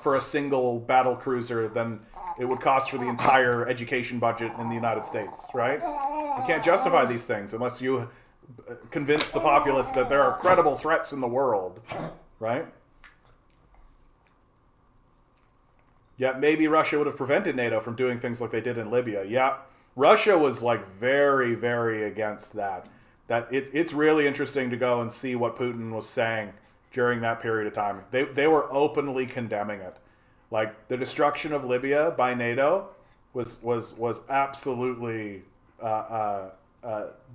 for a single battle cruiser than it would cost for the entire education budget in the United States, right? You can't justify these things unless you convince the populace that there are credible threats in the world, right? Yeah, maybe Russia would have prevented NATO from doing things like they did in Libya. Yeah, Russia was like very against that. It's really interesting to go and see what Putin was saying during that period of time. They were openly condemning it. Like, the destruction of Libya by NATO was absolutely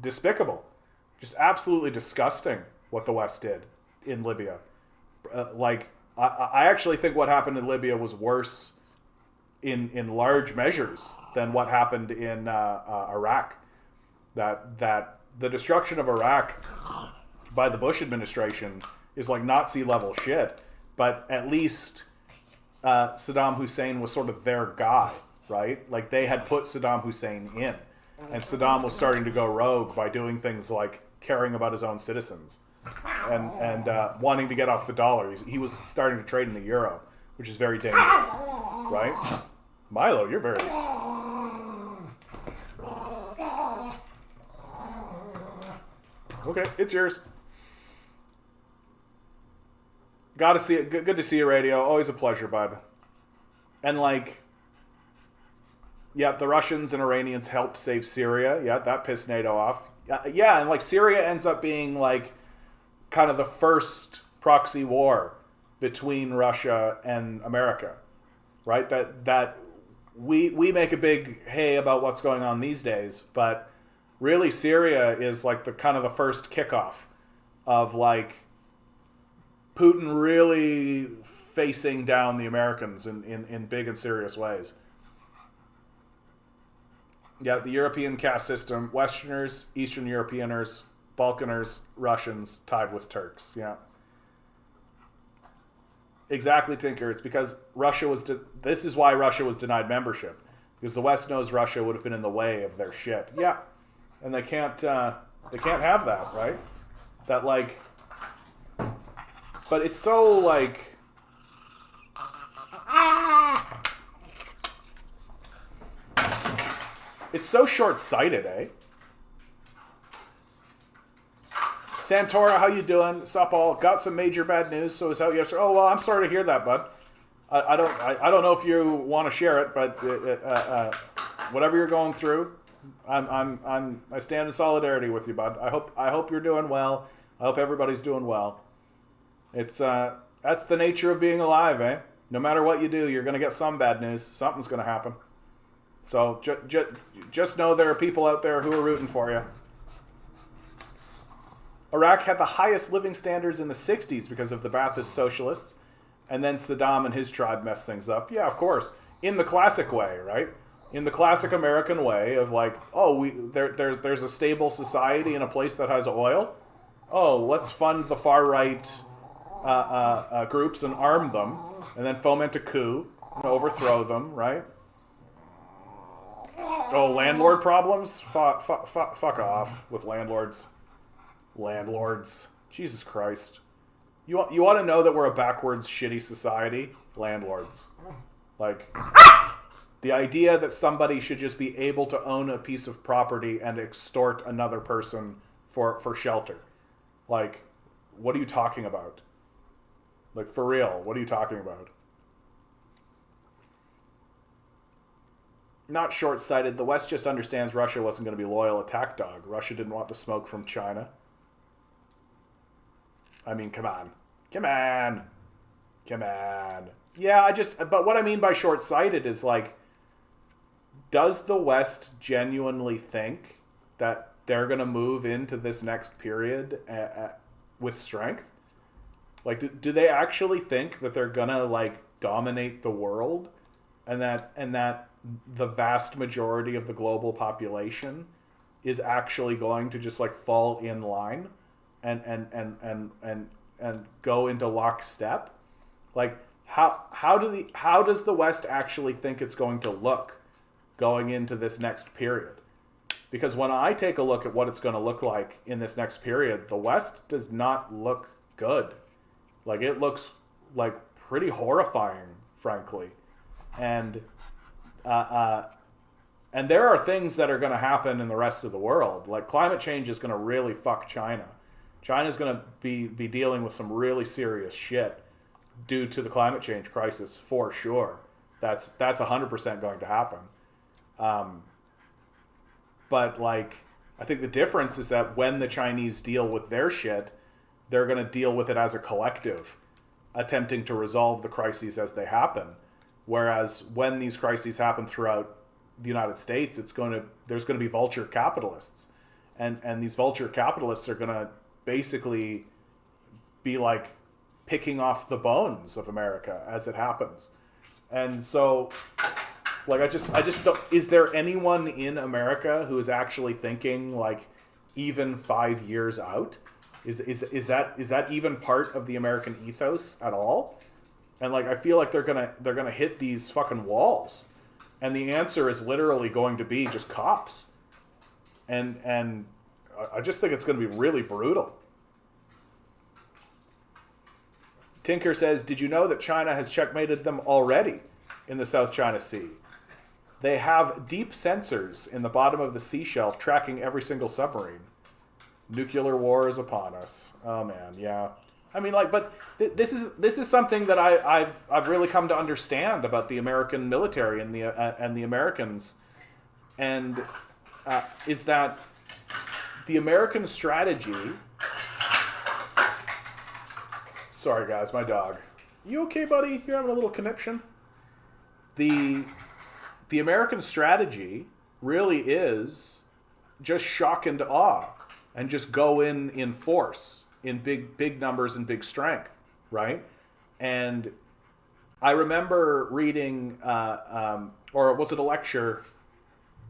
despicable. Just absolutely disgusting what the West did in Libya. I actually think what happened in Libya was worse in large measures than what happened in Iraq. That the destruction of Iraq by the Bush administration is like Nazi level shit, but at least Saddam Hussein was sort of their guy, right? Like, they had put Saddam Hussein in, and Saddam was starting to go rogue by doing things like caring about his own citizens and wanting to get off the dollar. He was starting to trade in the euro, which is very dangerous, right? Milo, you're very... Okay, it's yours. Got to see it. Good to see you, Radio. Always a pleasure, bud. And, like, yeah, the Russians and Iranians helped save Syria. Yeah, that pissed NATO off. Yeah, and, like, Syria ends up being, like, kind of the first proxy war between Russia and America, right? That we make a big hay about what's going on these days, but really Syria is like the kind of the first kickoff of, like, Putin really facing down the Americans in big and serious ways. Yeah, the European caste system, Westerners, Eastern Europeaners, Balkaners, Russians tied with Turks. Yeah. Exactly, Tinker. It's because Russia was... this is why Russia was denied membership. Because the West knows Russia would have been in the way of their shit. Yeah. And they can't have that, right? That, like... But it's so, like... It's so short-sighted, eh? Santora, how you doing? Sup all? Got some major bad news, so it's out yesterday. Oh, well, I'm sorry to hear that, bud. I don't know if you want to share it, but whatever you're going through, I stand in solidarity with you, bud. I hope you're doing well. I hope everybody's doing well. It's that's the nature of being alive, eh? No matter what you do, you're going to get some bad news. Something's going to happen. So just know there are people out there who are rooting for you. Iraq had the highest living standards in the 60s because of the Ba'athist socialists, and then Saddam and his tribe messed things up. Yeah, of course. In the classic way, right? In the classic American way of, like, oh, there's a stable society in a place that has oil. Oh, let's fund the far-right groups and arm them, and then foment a coup and overthrow them, right? Oh, landlord problems? Fuck off with landlords. Landlords. Jesus Christ. You want to know that we're a backwards, shitty society? Landlords. Like, the idea that somebody should just be able to own a piece of property and extort another person for shelter. Like, what are you talking about? Like, for real, what are you talking about? Not short-sighted. The West just understands Russia wasn't going to be loyal attack dog. Russia didn't want the smoke from China. I mean, come on. Come on. Come on. Yeah, but what I mean by short-sighted is like, does the West genuinely think that they're going to move into this next period with strength? Like, do they actually think that they're going to like dominate the world and that the vast majority of the global population is actually going to just like fall in line and go into lockstep? Like, how does the West actually think it's going to look going into this next period? Because when I take a look at what it's going to look like in this next period, the West does not look good. Like, it looks like pretty horrifying, frankly. And there are things that are going to happen in the rest of the world. Like, climate change is going to really fuck China. China's going to be dealing with some really serious shit due to the climate change crisis, for sure. That's 100% going to happen. But, like, I think the difference is that when the Chinese deal with their shit, they're going to deal with it as a collective, attempting to resolve the crises as they happen. Whereas when these crises happen throughout the United States, there's going to be vulture capitalists. And these vulture capitalists are going to basically be like picking off the bones of America as it happens. And so, like, I just don't, is there anyone in America who is actually thinking like even 5 years out? Is that even part of the American ethos at all? And like, I feel like they're gonna hit these fucking walls, and the answer is literally going to be just cops. And I just think it's going to be really brutal. Tinker says, did you know that China has checkmated them already in the South China Sea? They have deep sensors in the bottom of the sea shelf tracking every single submarine. Nuclear war is upon us. Oh man, yeah. I mean, like, but this is something that I've really come to understand about the American military and the Americans, and is that the American strategy. Sorry guys, my dog. You okay, buddy? You're having a little conniption. The American strategy really is just shock and awe, and just go in force, in big numbers and big strength, right? And I remember reading, or was it a lecture?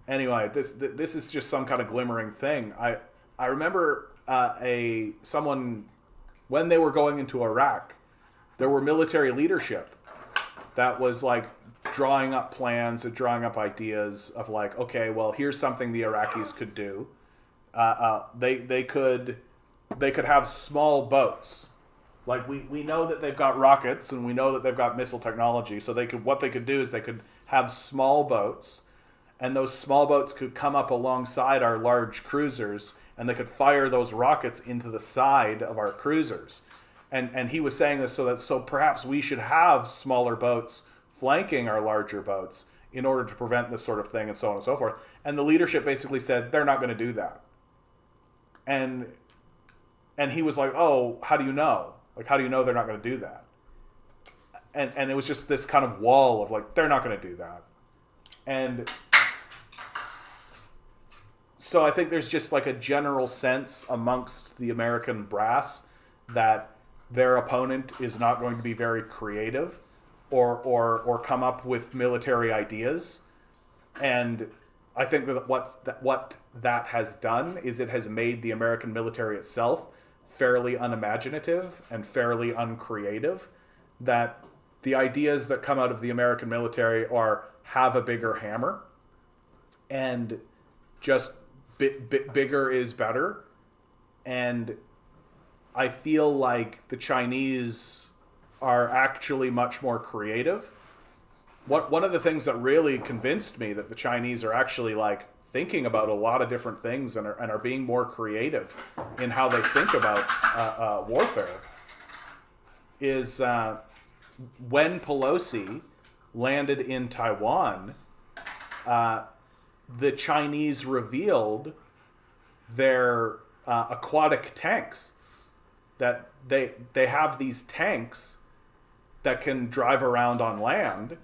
Anyway, this is just some kind of glimmering thing. I remember someone, when they were going into Iraq, there were military leadership that was like drawing up plans and drawing up ideas of like, okay, well, here's something the Iraqis could do. They could have small boats. Like, we know that they've got rockets and we know that they've got missile technology. So what they could do is they could have small boats, and those small boats could come up alongside our large cruisers, and they could fire those rockets into the side of our cruisers. And he was saying this so perhaps we should have smaller boats flanking our larger boats in order to prevent this sort of thing, and so on and so forth. And the leadership basically said they're not going to do that. And he was like, oh, how do you know? Like, how do you know they're not going to do that? And it was just this kind of wall of like, they're not going to do that. And so I think there's just like a general sense amongst the American brass that their opponent is not going to be very creative or come up with military ideas. And I think that what that has done is it has made the American military itself fairly unimaginative and fairly uncreative. That the ideas that come out of the American military have a bigger hammer, and just bigger is better. And I feel like the Chinese are actually much more creative. One of the things that really convinced me that the Chinese are actually like thinking about a lot of different things and are being more creative in how they think about warfare is when Pelosi landed in Taiwan, the Chinese revealed their aquatic tanks. That they have these tanks that can drive around on land,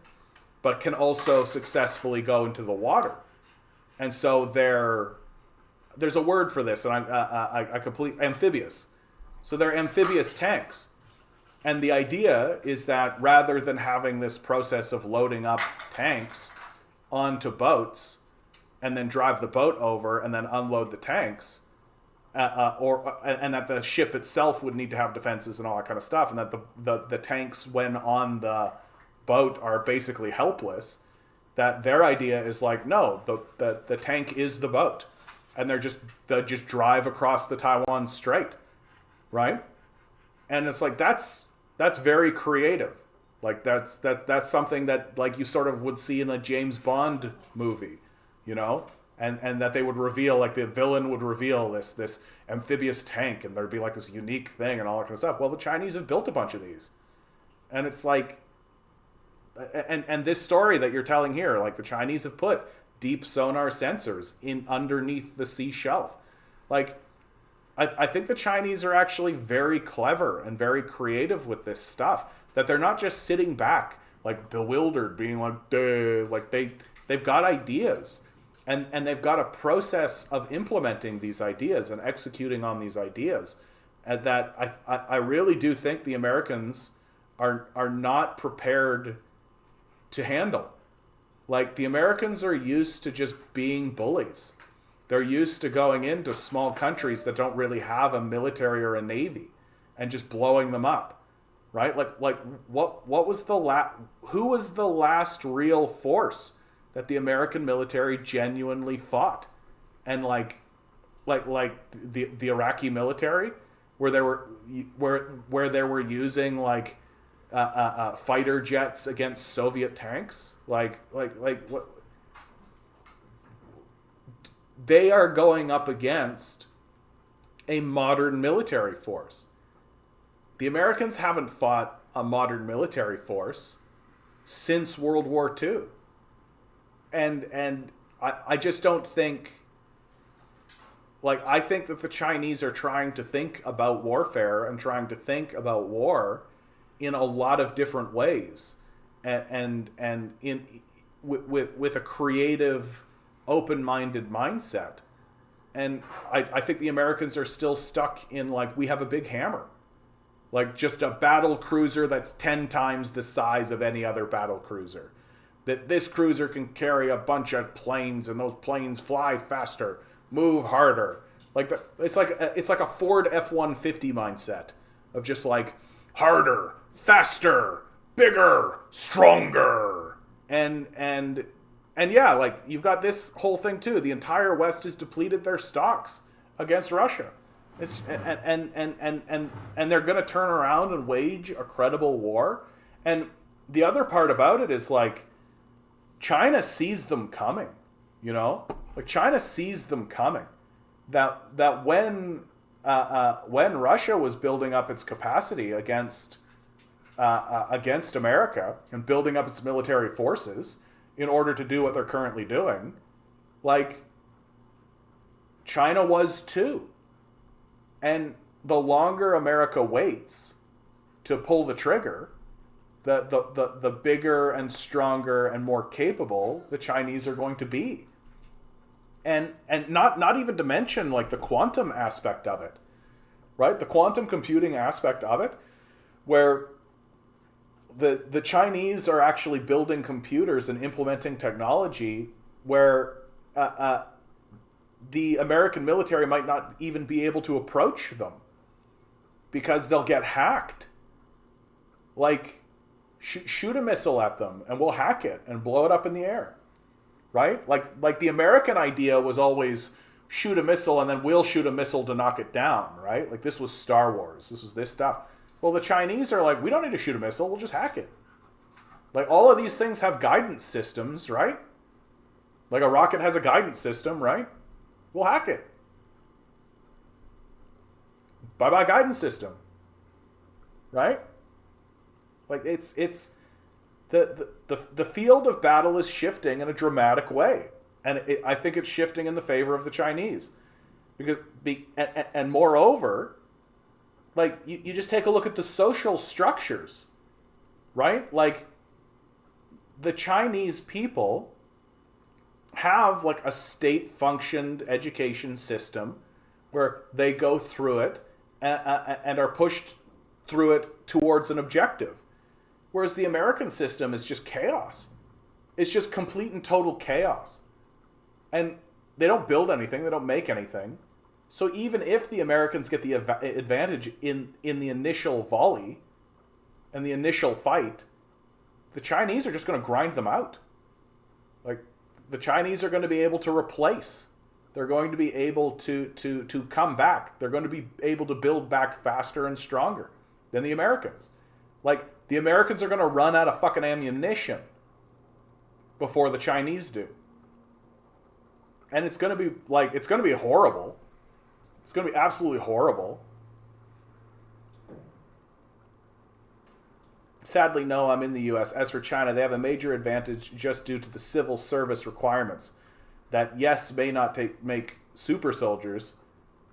but can also successfully go into the water. And so there's a word for this, and I complete amphibious. So they're amphibious tanks. And the idea is that rather than having this process of loading up tanks onto boats and then drive the boat over and then unload the tanks, and that the ship itself would need to have defenses and all that kind of stuff, and that the tanks when on the boat are basically helpless, that their idea is like, no, the tank is the boat, and they just drive across the Taiwan Strait, right? And it's like that's very creative. Like that's something that like you sort of would see in a James Bond movie, you know? And that they would reveal, like the villain would reveal this amphibious tank, and there'd be like this unique thing and all that kind of stuff. Well, the Chinese have built a bunch of these. And it's like, and this story that you're telling here, like the Chinese have put deep sonar sensors in underneath the sea shelf. Like, I think the Chinese are actually very clever and very creative with this stuff. That they're not just sitting back, like bewildered, being like, duh, like they've got ideas. And they've got a process of implementing these ideas and executing on these ideas. And that I really do think the Americans are not prepared to handle. Like, the Americans are used to just being bullies. They're used to going into small countries that don't really have a military or a navy and just blowing them up, right? Like what was who was the last real force that the American military genuinely fought? And like the Iraqi military, where they were using like fighter jets against Soviet tanks, like what they are going up against a modern military force. The Americans haven't fought a modern military force since World War II. And I just don't think, like, I think that the Chinese are trying to think about warfare and trying to think about war in a lot of different ways, and with a creative, open-minded mindset. And I think the Americans are still stuck in, like, we have a big hammer. Like, just a battle cruiser that's 10 times the size of any other battle cruiser. That this cruiser can carry a bunch of planes, and those planes fly faster, move harder. Like it's like a Ford F-150 mindset of just like harder, faster, bigger, stronger. And yeah, like you've got this whole thing too. The entire West has depleted their stocks against Russia. It's and they're going to turn around and wage a credible war. And the other part about it is like, China sees them coming, you know? Like, China sees them coming. That when Russia was building up its capacity against America and building up its military forces in order to do what they're currently doing, like, China was too. And the longer America waits to pull the trigger, the bigger and stronger and more capable the Chinese are going to be. And not even to mention like the quantum aspect of it, right? The quantum computing aspect of it, where the Chinese are actually building computers and implementing technology where the American military might not even be able to approach them because they'll get hacked. Like, shoot a missile at them and we'll hack it and blow it up in the air. right? Like the American idea was always shoot a missile and then we'll shoot a missile to knock it down, right? Like this was Star Wars. This was this stuff. Well, the Chinese are like, we don't need to shoot a missile. We'll just hack it. Like all of these things have guidance systems, right? Like a rocket has a guidance system, right? We'll hack it. Bye-bye guidance system. Right? Like it's the field of battle is shifting in a dramatic way. And I think it's shifting in the favor of the Chinese. And moreover, like you just take a look at the social structures, right? Like the Chinese people have like a state-functioned education system where they go through it and are pushed through it towards an objective. Whereas the American system is just chaos. It's just complete and total chaos. And they don't build anything. They don't make anything. So even if the Americans get the advantage in the initial volley and the initial fight, the Chinese are just going to grind them out. Like, the Chinese are going to be able to replace. They're going to be able to come back. They're going to be able to build back faster and stronger than the Americans. Like, the Americans are going to run out of fucking ammunition before the Chinese do. And it's going to be, like, it's going to be horrible. It's going to be absolutely horrible. Sadly, no, I'm in the U.S. As for China, they have a major advantage just due to the civil service requirements that, yes, may not make super soldiers,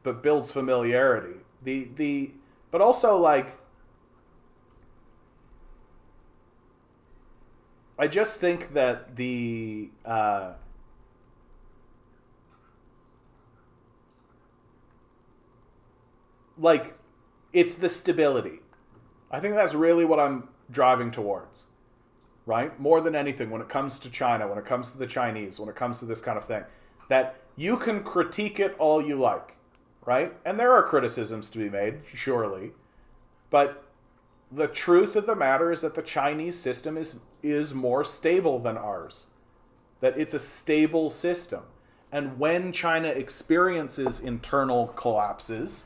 but builds familiarity. But also, like, I just think that like, it's the stability. I think that's really what I'm driving towards, right? More than anything, when it comes to China, when it comes to the Chinese, when it comes to this kind of thing, that you can critique it all you like, right? And there are criticisms to be made, surely, but the truth of the matter is that the Chinese system is more stable than ours, that it's a stable system. And when China experiences internal collapses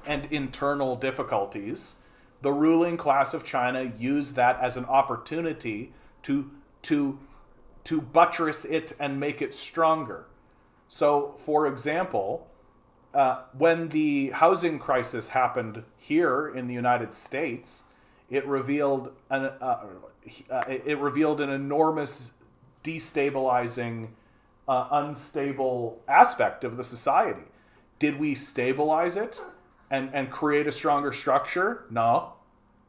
and internal difficulties, the ruling class of China use that as an opportunity to buttress it and make it stronger. So, for example, when the housing crisis happened here in the United States, it revealed an enormous destabilizing, unstable aspect of the society. Did we stabilize it and create a stronger structure? No.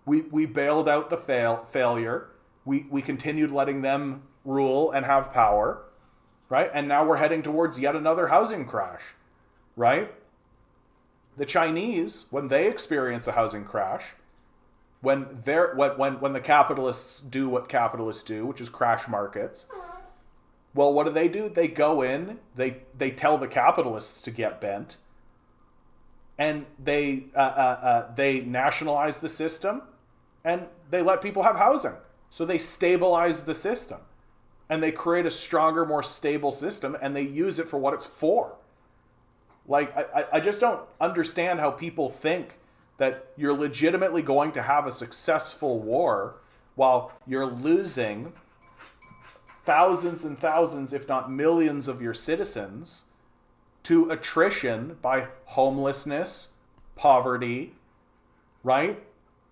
We bailed out the failure. We continued letting them rule and have power, right? And now we're heading towards yet another housing crash, right? The Chinese, when they experience a housing crash, when the capitalists do what capitalists do, which is crash markets, well, what do? They go in, they tell the capitalists to get bent, and they nationalize the system, and they let people have housing. So they stabilize the system, and they create a stronger, more stable system, and they use it for what it's for. Like, I just don't understand how people think that you're legitimately going to have a successful war while you're losing thousands and thousands, if not millions, of your citizens to attrition by homelessness, poverty, right?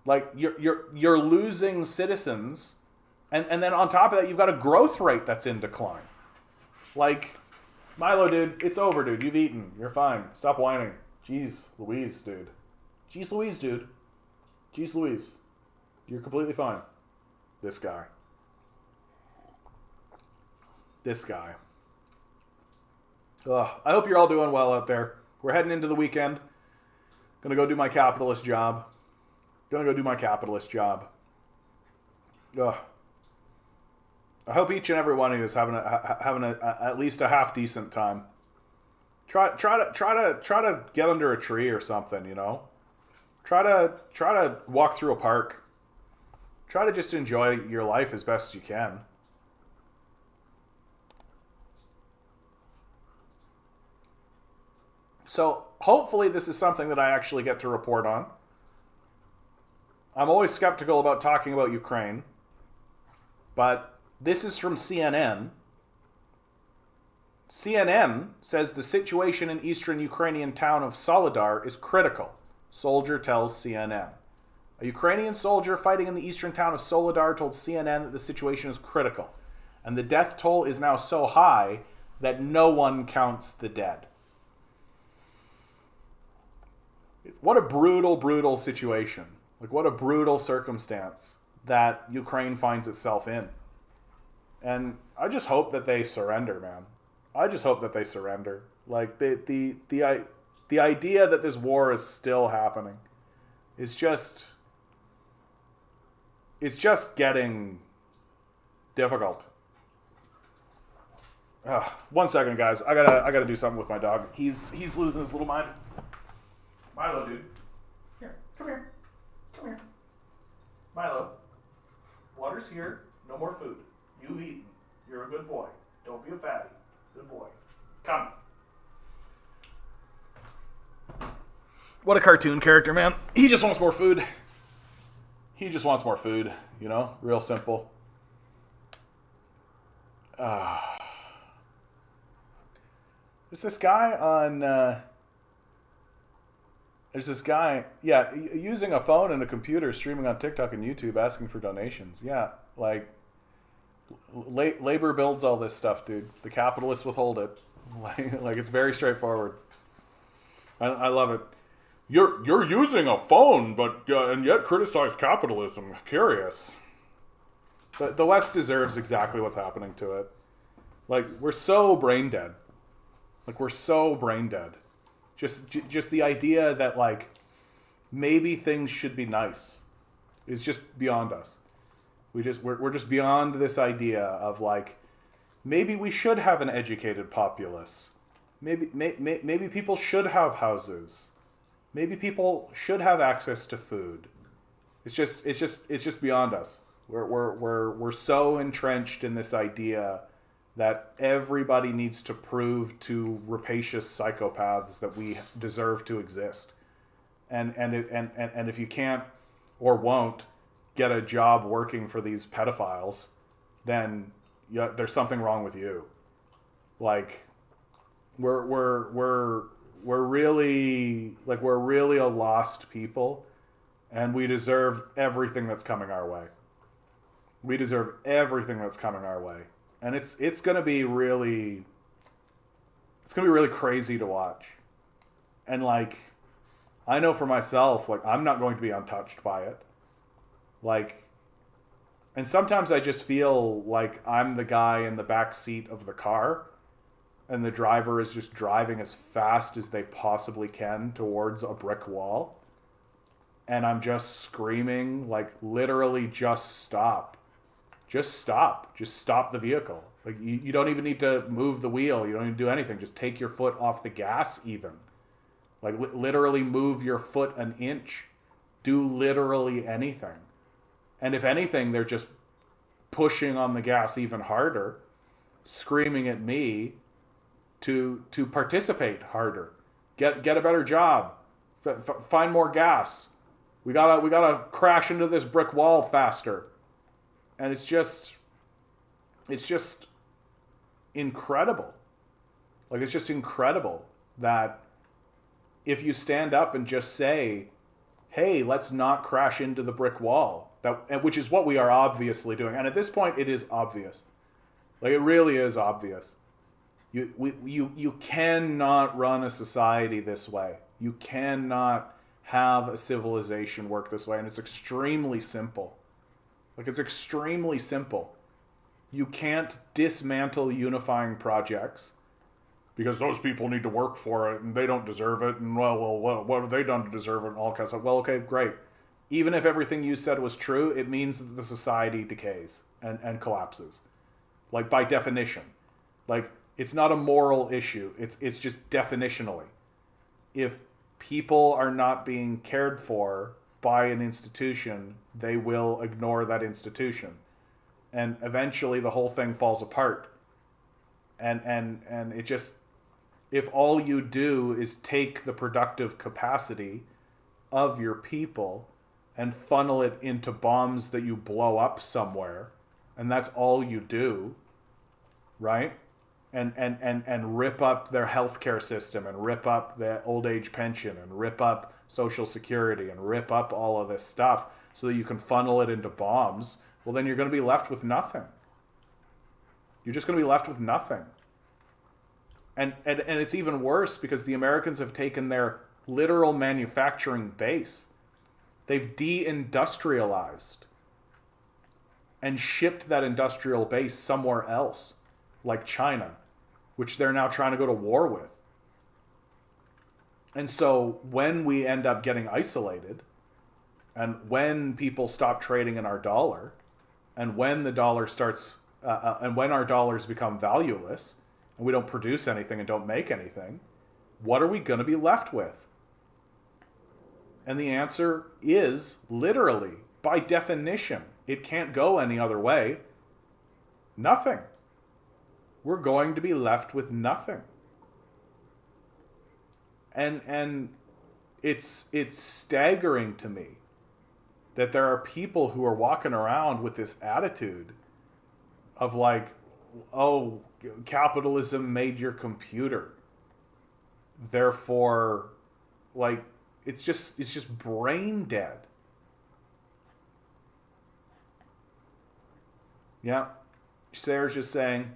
Like, you're losing citizens, and then on top of that, you've got a growth rate that's in decline. Like, Milo, dude, it's over, dude. You've eaten. You're fine. Stop whining. Jeez Louise, dude. Jeez Louise, dude. Jeez Louise. You're completely fine. This guy. Ugh. I hope you're all doing well out there. We're heading into the weekend. Gonna go do my capitalist job. Ugh. I hope each and every one of you is having at least a half decent time. Try to get under a tree or something, you know. Try to walk through a park. Try to just enjoy your life as best you can. So hopefully this is something that I actually get to report on. I'm always skeptical about talking about Ukraine, but this is from CNN. CNN says the situation in eastern Ukrainian town of Soledar is critical, soldier tells CNN. A Ukrainian soldier fighting in the eastern town of Soledar told CNN that the situation is critical, and the death toll is now so high that no one counts the dead. What a brutal, brutal situation. Like, what a brutal circumstance that Ukraine finds itself in. And I just hope that they surrender, man. I just hope that they surrender. Like, the idea that this war is still happening is just... It's just getting difficult. 1 second, guys. I gotta do something with my dog. He's losing his little mind. Milo, dude. Here. Come here. Come here. Milo. Water's here. No more food. You've eaten. You're a good boy. Don't be a fatty. Good boy. Come. What a cartoon character, man. He just wants more food. He just wants more food, you know? Real simple. There's this guy on... There's this guy, using a phone and a computer, streaming on TikTok and YouTube, asking for donations. Yeah, like... labor builds all this stuff, dude. The capitalists withhold it. Like it's very straightforward. I love it. You're using a phone, but and yet criticize capitalism. Curious. The West deserves exactly what's happening to it. Like, we're so brain dead. Just the idea that, like, maybe things should be nice is just beyond us. We're just beyond this idea of, like, maybe we should have an educated populace. Maybe people should have houses. Maybe people should have access to food. It's just beyond us. We're so entrenched in this idea that everybody needs to prove to rapacious psychopaths that we deserve to exist. And if you can't or won't get a job working for these pedophiles, then there's something wrong with you. Like, we're really a lost people, and we deserve everything that's coming our way. We deserve everything that's coming our way. And it's going to be really crazy to watch. And, like, I know for myself, like, I'm not going to be untouched by it. Like, and sometimes I just feel like I'm the guy in the back seat of the car, and the driver is just driving as fast as they possibly can towards a brick wall. And I'm just screaming, like, literally, just stop. Just stop. Just stop the vehicle. Like, you don't even need to move the wheel. You don't need to do anything. Just take your foot off the gas even. Like, literally move your foot an inch. Do literally anything. And if anything, they're just pushing on the gas even harder, screaming at me to participate harder. Get a better job. Find more gas. We gotta crash into this brick wall faster. And it's just incredible. Like, it's just incredible that if you stand up and just say, hey, let's not crash into the brick wall, which is what we are obviously doing. And at this point, it is obvious. Like, it really is obvious. You cannot run a society this way. You cannot have a civilization work this way. And it's extremely simple. Like, it's extremely simple. You can't dismantle unifying projects because those people need to work for it and they don't deserve it. And, well, what have they done to deserve it? And all kinds of, well, okay, great. Even if everything you said was true, it means that the society decays and collapses. Like, by definition. Like, it's not a moral issue. It's just definitionally. If people are not being cared for by an institution, they will ignore that institution. And eventually the whole thing falls apart. And if all you do is take the productive capacity of your people and funnel it into bombs that you blow up somewhere, and that's all you do, right? And rip up their healthcare system, and rip up the old age pension, and rip up Social Security, and rip up all of this stuff so that you can funnel it into bombs, well, then you're going to be left with nothing. You're just going to be left with nothing. And it's even worse because the Americans have taken their literal manufacturing base. They've de-industrialized and shipped that industrial base somewhere else, like China, which they're now trying to go to war with. And so when we end up getting isolated, and when people stop trading in our dollar, and when the dollar starts, and when our dollars become valueless, and we don't produce anything and don't make anything, what are we going to be left with? And the answer is, literally, by definition, it can't go any other way, nothing. We're going to be left with nothing. And it's staggering to me that there are people who are walking around with this attitude of like, oh, capitalism made your computer. Therefore, like, it's just brain dead. Yeah. Sarah's just saying,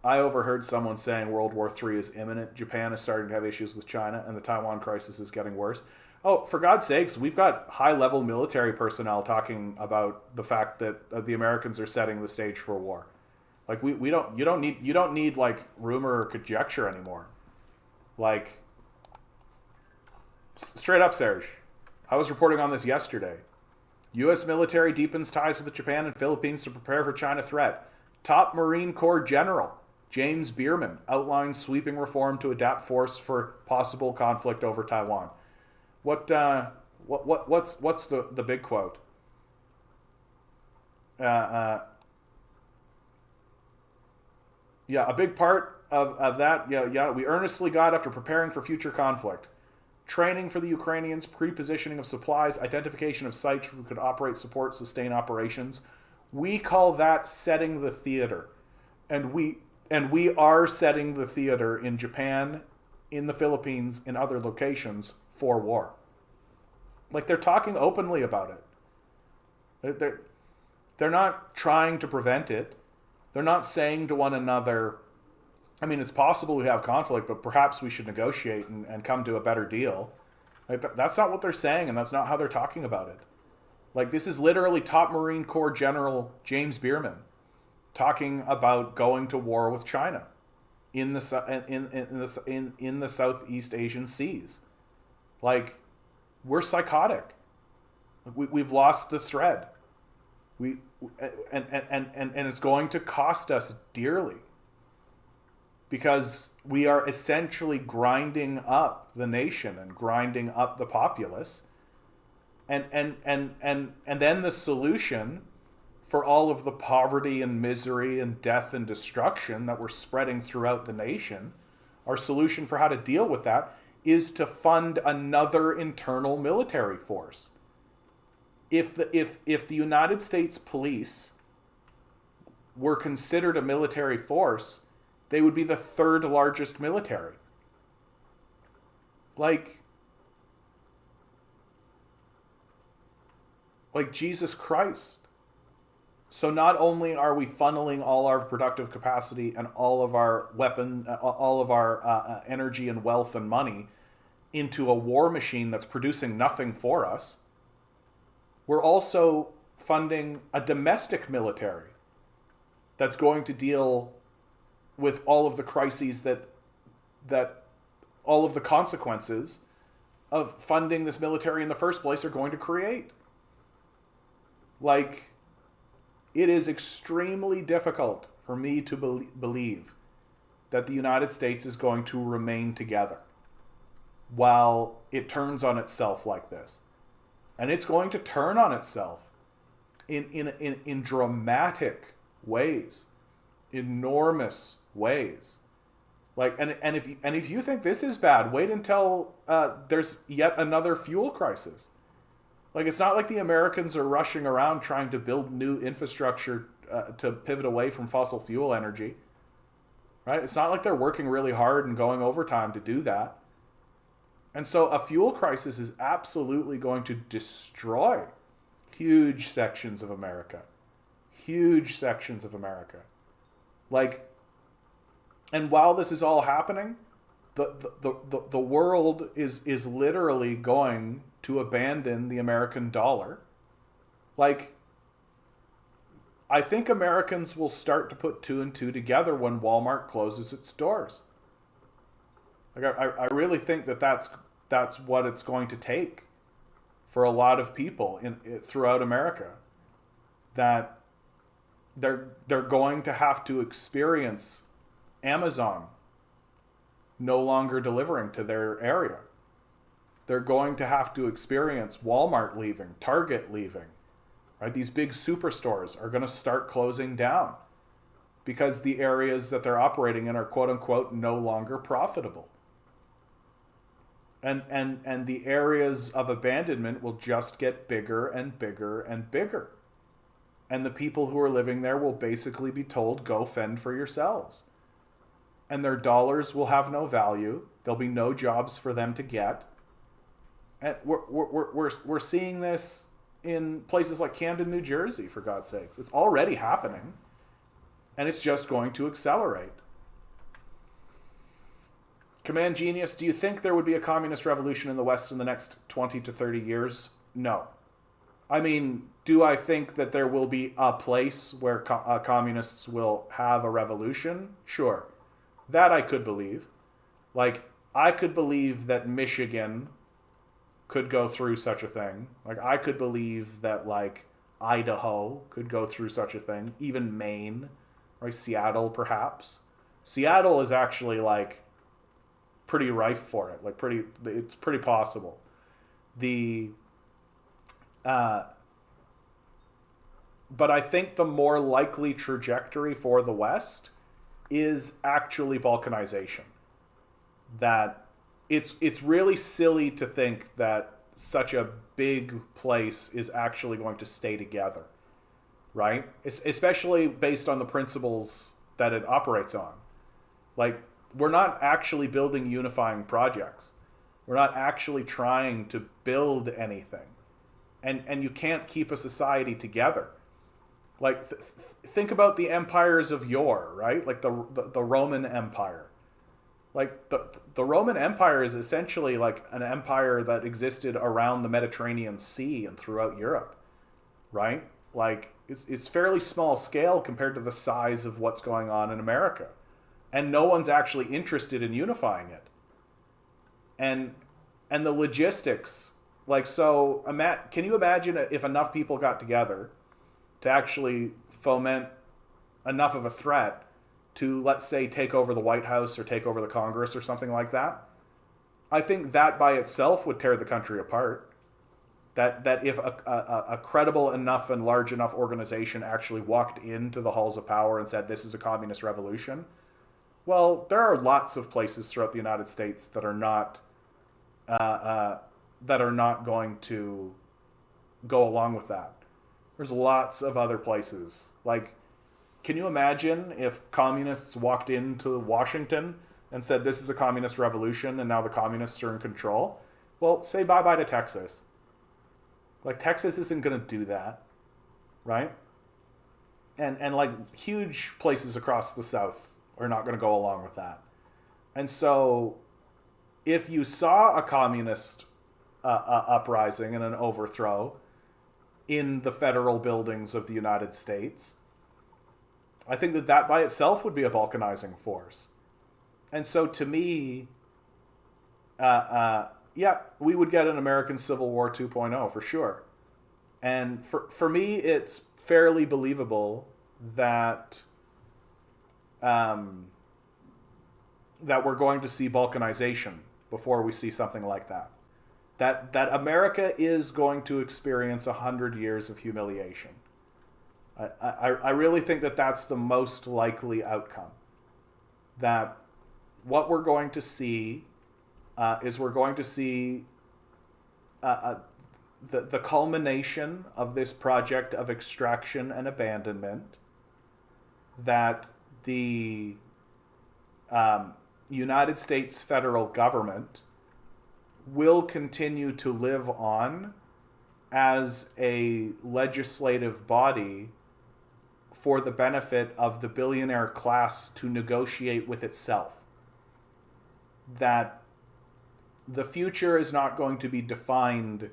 I overheard someone saying World War III is imminent. Japan is starting to have issues with China, and the Taiwan crisis is getting worse. Oh, for God's sakes, we've got high-level military personnel talking about the fact that the Americans are setting the stage for war. Like you don't need like rumor or conjecture anymore. Like, straight up, Serge, I was reporting on this yesterday. U.S. military deepens ties with Japan and Philippines to prepare for China threat. Top Marine Corps General James Bierman outlines sweeping reform to adapt force for possible conflict over Taiwan. What's the big quote? Yeah, a big part of that. Yeah, we earnestly got after preparing for future conflict. Training for the Ukrainians, pre-positioning of supplies, identification of sites who could operate, support, sustain operations. We call that setting the theater. And we are setting the theater in Japan, in the Philippines, in other locations for war. Like, they're talking openly about it. They're not trying to prevent it. They're not saying to one another, I mean, it's possible we have conflict, but perhaps we should negotiate and come to a better deal. Like, that's not what they're saying, and that's not how they're talking about it. Like, this is literally top Marine Corps General James Bierman talking about going to war with China in the Southeast Asian seas. Like, we're psychotic. We've lost the thread. And it's going to cost us dearly, because we are essentially grinding up the nation and grinding up the populace. And then the solution for all of the poverty and misery and death and destruction that we're spreading throughout the nation, our solution for how to deal with that is to fund another internal military force. If the United States police were considered a military force, they would be the third largest military. Like Jesus Christ. So not only are we funneling all our productive capacity and all of our energy and wealth and money into a war machine that's producing nothing for us, we're also funding a domestic military that's going to deal with all of the crises that all of the consequences of funding this military in the first place are going to create. Like, it is extremely difficult for me to believe that the United States is going to remain together while it turns on itself like this. And it's going to turn on itself in dramatic ways, enormous ways. Like, and if you think this is bad, wait until there's yet another fuel crisis. Like, it's not like the Americans are rushing around trying to build new infrastructure to pivot away from fossil fuel energy, right? It's not like they're working really hard and going overtime to do that. And so a fuel crisis is absolutely going to destroy huge sections of America. Huge sections of America. Like, and while this is all happening, the world is literally going to abandon the American dollar. Like, I think Americans will start to put two and two together when Walmart closes its doors. Like, I really think that's what it's going to take for a lot of people throughout America. That they're going to have to experience Amazon no longer delivering to their area. They're going to have to experience Walmart leaving, Target leaving, right? These big superstores are going to start closing down because the areas that they're operating in are quote unquote no longer profitable. And the areas of abandonment will just get bigger and bigger and bigger. And the people who are living there will basically be told, go fend for yourselves. And their dollars will have no value. There'll be no jobs for them to get. And we're seeing this in places like Camden, New Jersey, for God's sakes. It's already happening. And it's just going to accelerate. Command Genius, do you think there would be a communist revolution in the West in the next 20 to 30 years? No. I mean, do I think that there will be a place where communists will have a revolution? Sure. That I could believe. Like, I could believe that Michigan could go through such a thing. Like, I could believe that, like, Idaho could go through such a thing. Even Maine, right? Seattle, perhaps. Seattle is actually, like, pretty rife for it. Like, it's pretty possible. But I think the more likely trajectory for the West is actually balkanization. That it's really silly to think that such a big place is actually going to stay together, right? Especially based on the principles that it operates on. Like, we're not actually building unifying projects. We're not actually trying to build anything. And you can't keep a society together. Like, think about the empires of yore, right? Like the Roman Empire. Like, the Roman Empire is essentially like an empire that existed around the Mediterranean Sea and throughout Europe, right? Like, it's fairly small scale compared to the size of what's going on in America. And no one's actually interested in unifying it. And the logistics, like, so can you imagine if enough people got together to actually foment enough of a threat to, let's say, take over the White House or take over the Congress or something like that? I think that by itself would tear the country apart. That if a credible enough and large enough organization actually walked into the halls of power and said, this is a communist revolution, well, there are lots of places throughout the United States that are not going to go along with that. There's lots of other places. Like, can you imagine if communists walked into Washington and said, this is a communist revolution and now the communists are in control? Well, say bye-bye to Texas. Like, Texas isn't going to do that, right? And like, huge places across the South are not going to go along with that. And so if you saw a communist uprising and an overthrow in the federal buildings of the United States, I think that by itself would be a balkanizing force. And so to me, yeah, we would get an American Civil War 2.0 for sure. And for me, it's fairly believable that that we're going to see balkanization before we see something like that. That America is going to experience 100 years of humiliation. I really think that that's the most likely outcome. That what we're going to see is we're going to see the culmination of this project of extraction and abandonment that the United States federal government will continue to live on as a legislative body for the benefit of the billionaire class to negotiate with itself. That the future is not going to be defined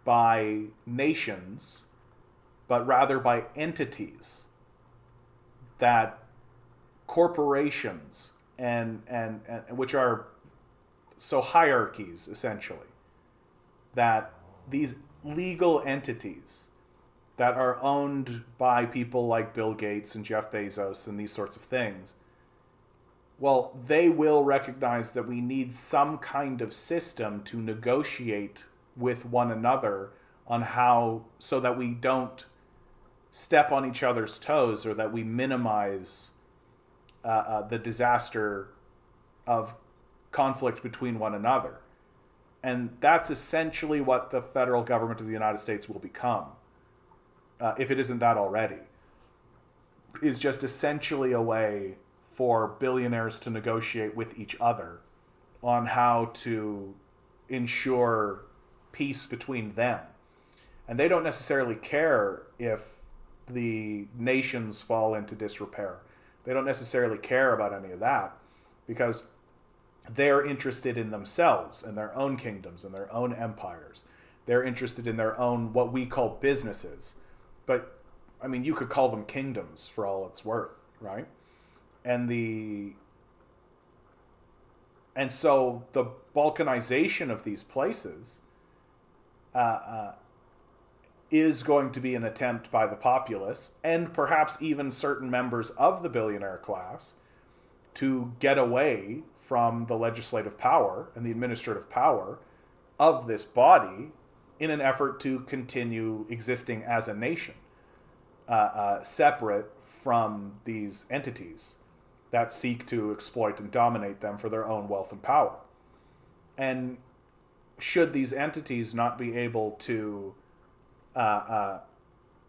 by nations, but rather by entities. That corporations and which are so hierarchies essentially, that these legal entities that are owned by people like Bill Gates and Jeff Bezos and these sorts of things, well, they will recognize that we need some kind of system to negotiate with one another on how, so that we don't step on each other's toes, or that we minimize the disaster of conflict between one another. And that's essentially what the federal government of the United States will become, if it isn't that already, is just essentially a way for billionaires to negotiate with each other on how to ensure peace between them. And they don't necessarily care if the nations fall into disrepair. They don't necessarily care about any of that, because they're interested in themselves and their own kingdoms and their own empires. They're interested in their own, what we call businesses. But, I mean, you could call them kingdoms for all it's worth, right? And so the balkanization of these places is going to be an attempt by the populace, and perhaps even certain members of the billionaire class, to get away from the legislative power and the administrative power of this body in an effort to continue existing as a nation, separate from these entities that seek to exploit and dominate them for their own wealth and power. And should these entities not be able to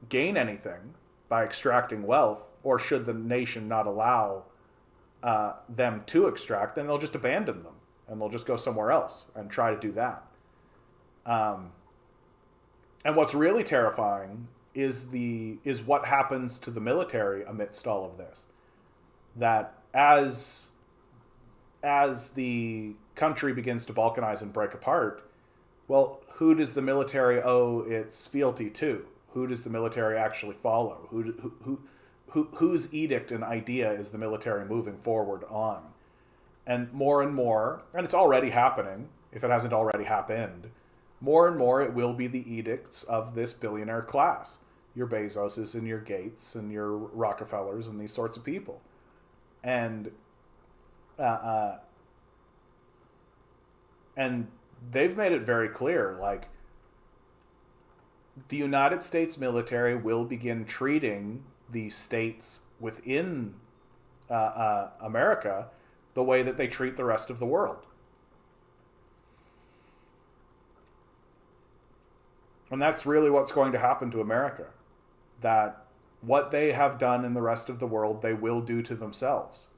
gain anything by extracting wealth, or should the nation not allow them to extract, then they'll just abandon them and they'll just go somewhere else and try to do that. And what's really terrifying is what happens to the military amidst all of this. That as the country begins to balkanize and break apart, well, who does the military owe its fealty to? Who does the military actually follow? Whose edict and idea is the military moving forward on? And more, and it's already happening, if it hasn't already happened, more and more it will be the edicts of this billionaire class. Your Bezoses and your Gates and your Rockefellers and these sorts of people. And they've made it very clear, like, the United States military will begin treating the states within America the way that they treat the rest of the world. And that's really what's going to happen to America. That what they have done in the rest of the world, they will do to themselves.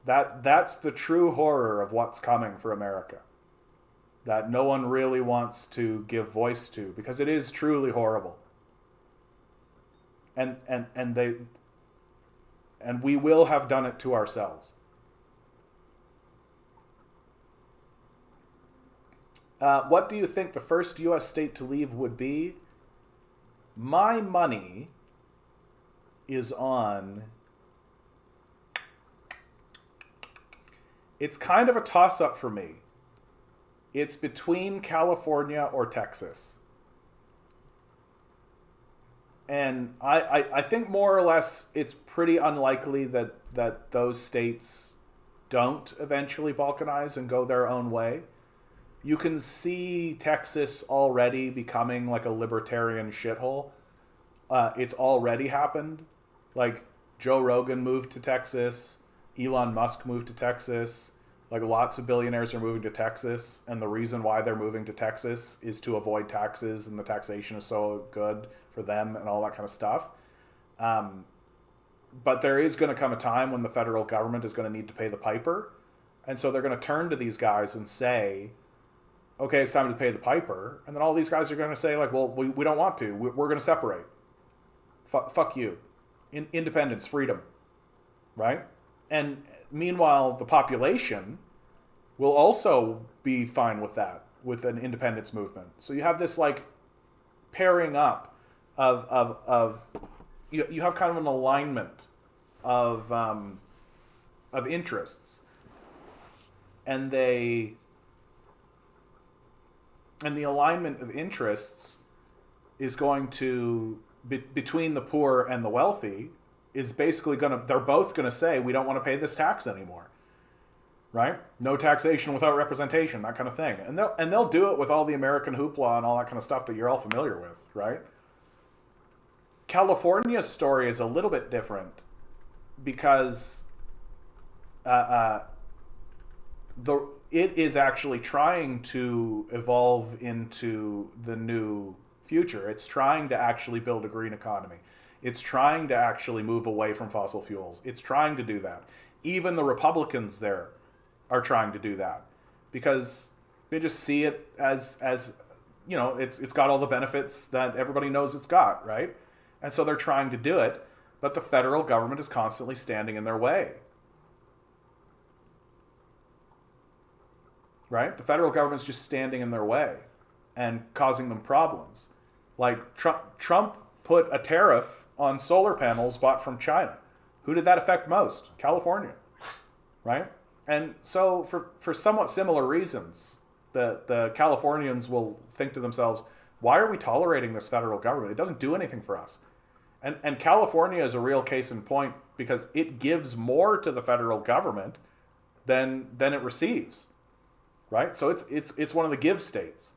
That's the true horror of what's coming for America. That no one really wants to give voice to, because it is truly horrible. And we will have done it to ourselves. What do you think the first U.S. state to leave would be? My money is on... It's kind of a toss-up for me. It's between California or Texas. And I think more or less it's pretty unlikely that those states don't eventually balkanize and go their own way. You can see Texas already becoming like a libertarian shithole. It's already happened. Like, Joe Rogan moved to Texas. Elon Musk moved to Texas. Like lots of billionaires are moving to Texas, and the reason why they're moving to Texas is to avoid taxes, and the taxation is so good for them and all that kind of stuff. But there is going to come a time when the federal government is going to need to pay the piper, and so they're going to turn to these guys and say, okay, it's time to pay the piper. And then all these guys are going to say, like, well, we don't want to. We're going to separate. Fuck you. Independence, freedom. Right? And meanwhile, the population will also be fine with that, with an independence movement. So you have this, like, pairing up of you have kind of an alignment of interests. And the alignment of interests is going to between the poor and the wealthy is basically they're both gonna say we don't want to pay this tax anymore, right? No taxation without representation, that kind of thing, and they'll do it with all the American hoopla and all that kind of stuff that you're all familiar with, right? California's story is a little bit different because it is actually trying to evolve into the new future. It's trying to actually build a green economy. It's trying to actually move away from fossil fuels. It's trying to do that. Even the Republicans there are trying to do that because they just see it as it's got all the benefits that everybody knows it's got, right? And so they're trying to do it, but the federal government is constantly standing in their way. Right? The federal government's just standing in their way and causing them problems. Like Trump put a tariff on solar panels bought from China. Who did that affect most? California. Right? And so for somewhat similar reasons, the Californians will think to themselves, why are we tolerating this federal government? It doesn't do anything for us. And California is a real case in point because it gives more to the federal government than it receives. Right? So it's one of the give states.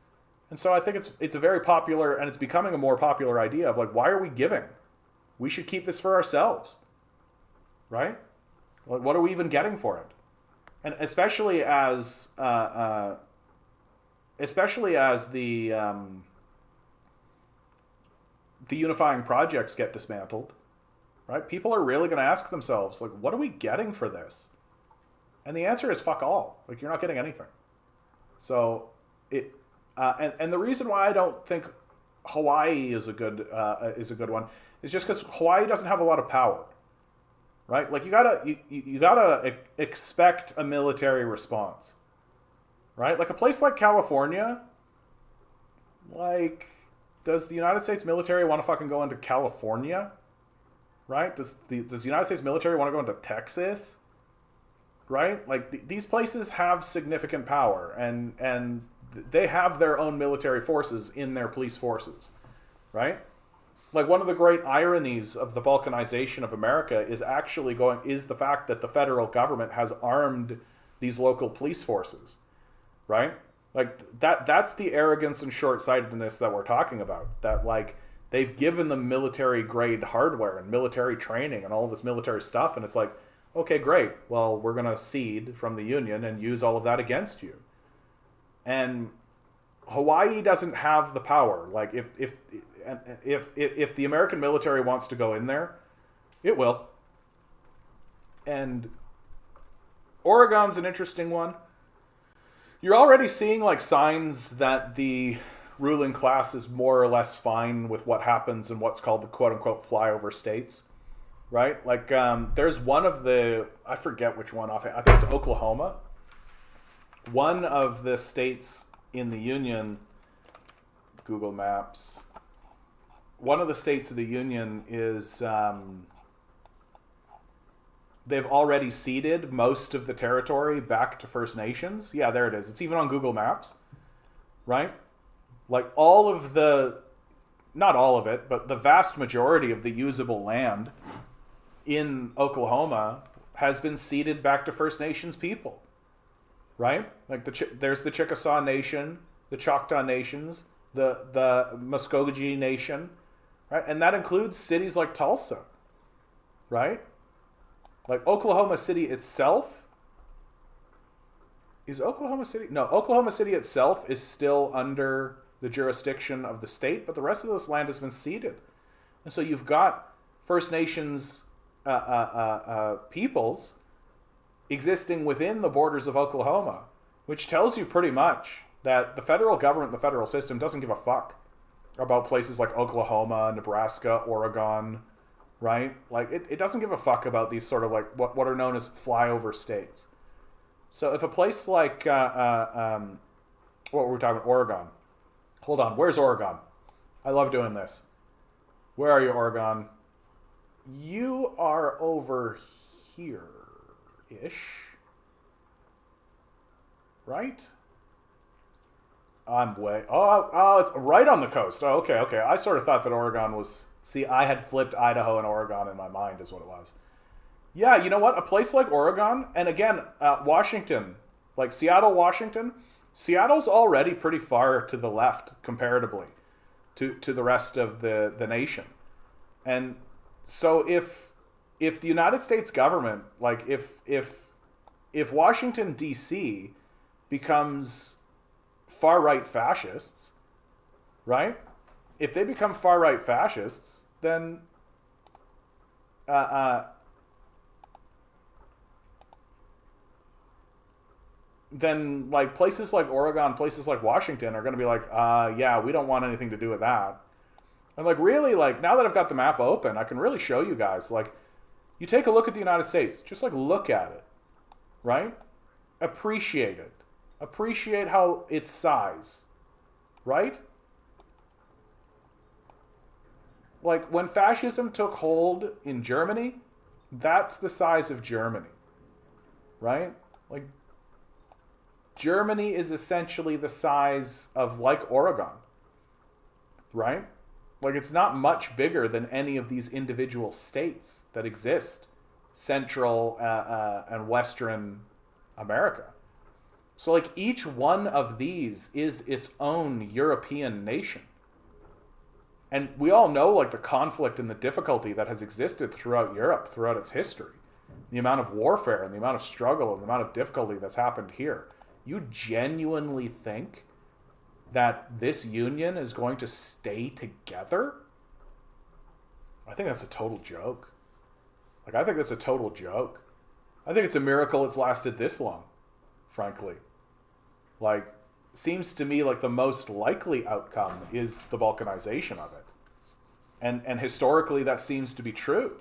And so I think it's a very popular, and it's becoming a more popular idea of like, why are we giving? We should keep this for ourselves. Right? Like, what are we even getting for it? And especially as the unifying projects get dismantled, right? People are really going to ask themselves, like, what are we getting for this? And the answer is fuck all. Like, you're not getting anything. So and the reason why I don't think Hawaii is a good one is just because Hawaii doesn't have a lot of power, right? Like you gotta expect a military response, right? Like a place like California, like does the United States military want to fucking go into California, right? Does the United States military want to go into Texas? Right? Like these places have significant power and they have their own military forces in their police forces, right? Like one of the great ironies of the balkanization of America is the fact that the federal government has armed these local police forces, right? Like that's the arrogance and short-sightedness that we're talking about, that like they've given them military grade hardware and military training and all this military stuff, and it's like, okay, great. Well, we're going to cede from the Union and use all of that against you. And Hawaii doesn't have the power. Like, if the American military wants to go in there, it will. And Oregon's an interesting one. You're already seeing, like, signs that the ruling class is more or less fine with what happens in what's called the quote-unquote flyover states. Right? Like, there's one of I forget which one off. I think it's Oklahoma. One of the states in the Union, Google Maps. One of the states of the Union is, they've already ceded most of the territory back to First Nations. Yeah, there it is. It's even on Google Maps. Right? Like not all of it, but the vast majority of the usable land in Oklahoma has been ceded back to First Nations people, right? Like there's the Chickasaw Nation, the Choctaw Nations, the Muskogee Nation, right? And that includes cities like Tulsa, right? Like Oklahoma City itself, is Oklahoma City? No, Oklahoma City itself is still under the jurisdiction of the state, but the rest of this land has been ceded. And so you've got First Nations peoples existing within the borders of Oklahoma, which tells you pretty much that the federal government, the federal system, doesn't give a fuck about places like Oklahoma, Nebraska, Oregon, right? Like, it doesn't give a fuck about these sort of like what are known as flyover states. So if a place like, what were we talking about? Oregon. Hold on, where's Oregon? I love doing this. Where are you, Oregon? You are over here-ish. Right? I'm way... Oh, it's right on the coast. Oh, okay. I sort of thought that Oregon was... See, I had flipped Idaho and Oregon in my mind is what it was. Yeah, you know what? A place like Oregon, and again, Washington, like Seattle, Washington, Seattle's already pretty far to the left comparatively to the rest of the nation. And so if the United States government, like if Washington, D.C. becomes far-right fascists, right? If they become far-right fascists, then like places like Oregon, places like Washington are going to be like, yeah, we don't want anything to do with that. And like, really, like, now that I've got the map open, I can really show you guys, like, you take a look at the United States, just like look at it, right? Appreciate it. Appreciate how its size, right? Like, when fascism took hold in Germany, that's the size of Germany, right? Like, Germany is essentially the size of, like, Oregon, right? Like, it's not much bigger than any of these individual states that exist, Central and Western America. So, like, each one of these is its own European nation. And we all know, like, the conflict and the difficulty that has existed throughout Europe, throughout its history. The amount of warfare and the amount of struggle and the amount of difficulty that's happened here. You genuinely think that this union is going to stay together? I think that's a total joke. Like, I think that's a total joke. I think it's a miracle it's lasted this long, frankly. Like, seems to me like the most likely outcome is the balkanization of it. And historically, that seems to be true.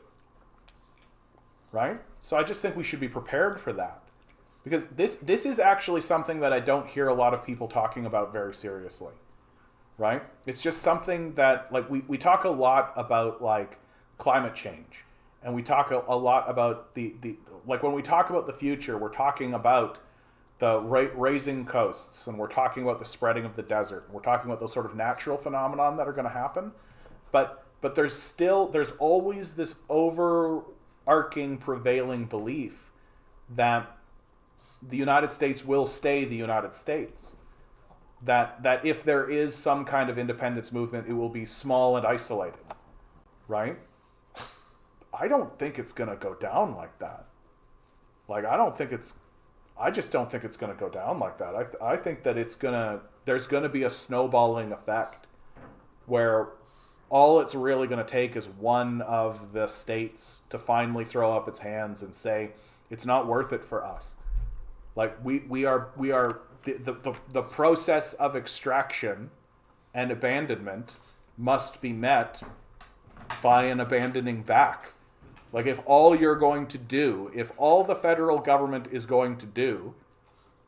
Right? So I just think we should be prepared for that. Because this is actually something that I don't hear a lot of people talking about very seriously, right? It's just something that, like, we talk a lot about, like, climate change. And we talk a lot about the like, when we talk about the future, we're talking about the raising coasts, and we're talking about the spreading of the desert. And we're talking about those sort of natural phenomenon that are going to happen. But there's always this overarching prevailing belief that the United States will stay the United States. That if there is some kind of independence movement, it will be small and isolated, right? I don't think it's going to go down like that. Like, I just don't think it's going to go down like that. I think that there's going to be a snowballing effect where all it's really going to take is one of the states to finally throw up its hands and say, it's not worth it for us. Like, we are the process of extraction and abandonment must be met by an abandoning back. Like, if all the federal government is going to do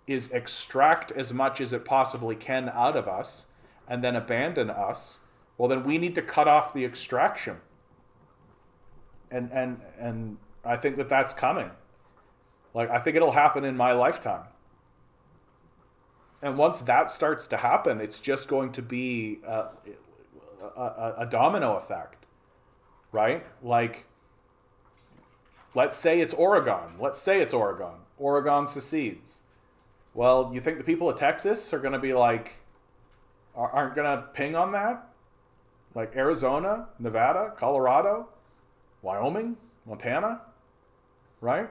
is extract as much as it possibly can out of us and then abandon us, well, then we need to cut off the extraction. And I think that that's coming. Like, I think it'll happen in my lifetime. And once that starts to happen, it's just going to be a domino effect, right? Like, let's say it's Oregon. Oregon secedes. Well, you think the people of Texas are going to be like, aren't going to ping on that? Like Arizona, Nevada, Colorado, Wyoming, Montana? right?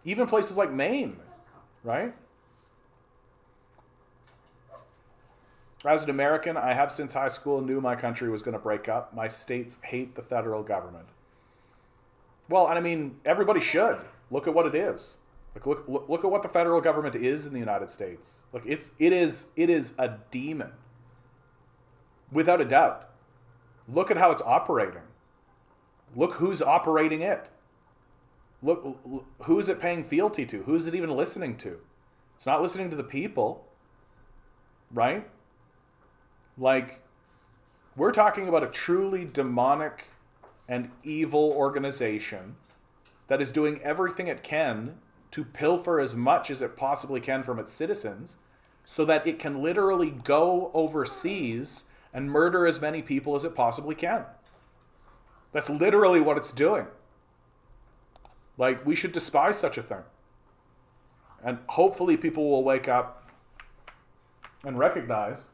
Even places like Maine, right? As an American, I have since high school knew my country was going to break up. My states hate the federal government. Well, and I mean, everybody should. Look at what it is. Like, look at what the federal government is in the United States. Like, it is a demon. Without a doubt. Look at how it's operating. Look who's operating it. Look, who is it paying fealty to? Who is it even listening to? It's not listening to the people, right? Like, we're talking about a truly demonic and evil organization that is doing everything it can to pilfer as much as it possibly can from its citizens so that it can literally go overseas and murder as many people as it possibly can. That's literally what it's doing. Like, we should despise such a thing. And hopefully people will wake up and recognize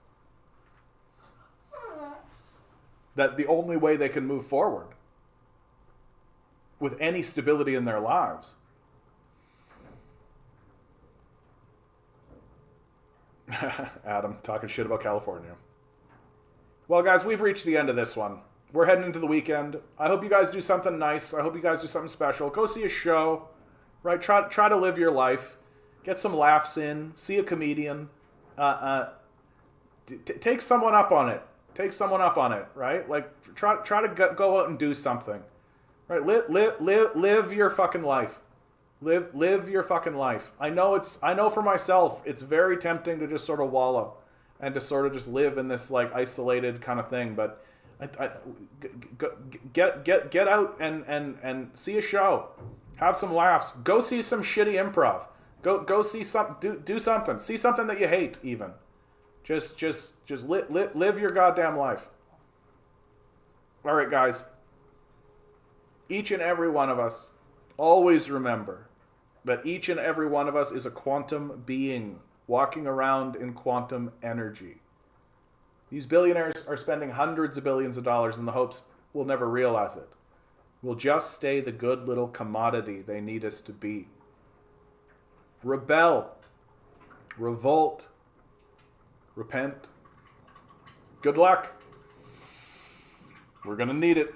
that the only way they can move forward with any stability in their lives Adam talking shit about California. Well, guys, we've reached the end of this one. We're heading into the weekend. I hope you guys do something nice. I hope you guys do something special. Go see a show, right? Try to live your life. Get some laughs in. See a comedian. Take someone up on it. Take someone up on it, right? Like, try to go out and do something, right? Live your fucking life. Live your fucking life. I know for myself, it's very tempting to just sort of wallow and to sort of just live in this like isolated kind of thing. But get out and see a show, have some laughs, go see some shitty improv, go see do something, see something that you hate even. Just live your goddamn life. All right, guys. Each and every one of us, always remember that each and every one of us is a quantum being walking around in quantum energy. These billionaires are spending hundreds of billions of dollars in the hopes we'll never realize it. We'll just stay the good little commodity they need us to be. Rebel. Revolt. Repent. Good luck. We're going to need it.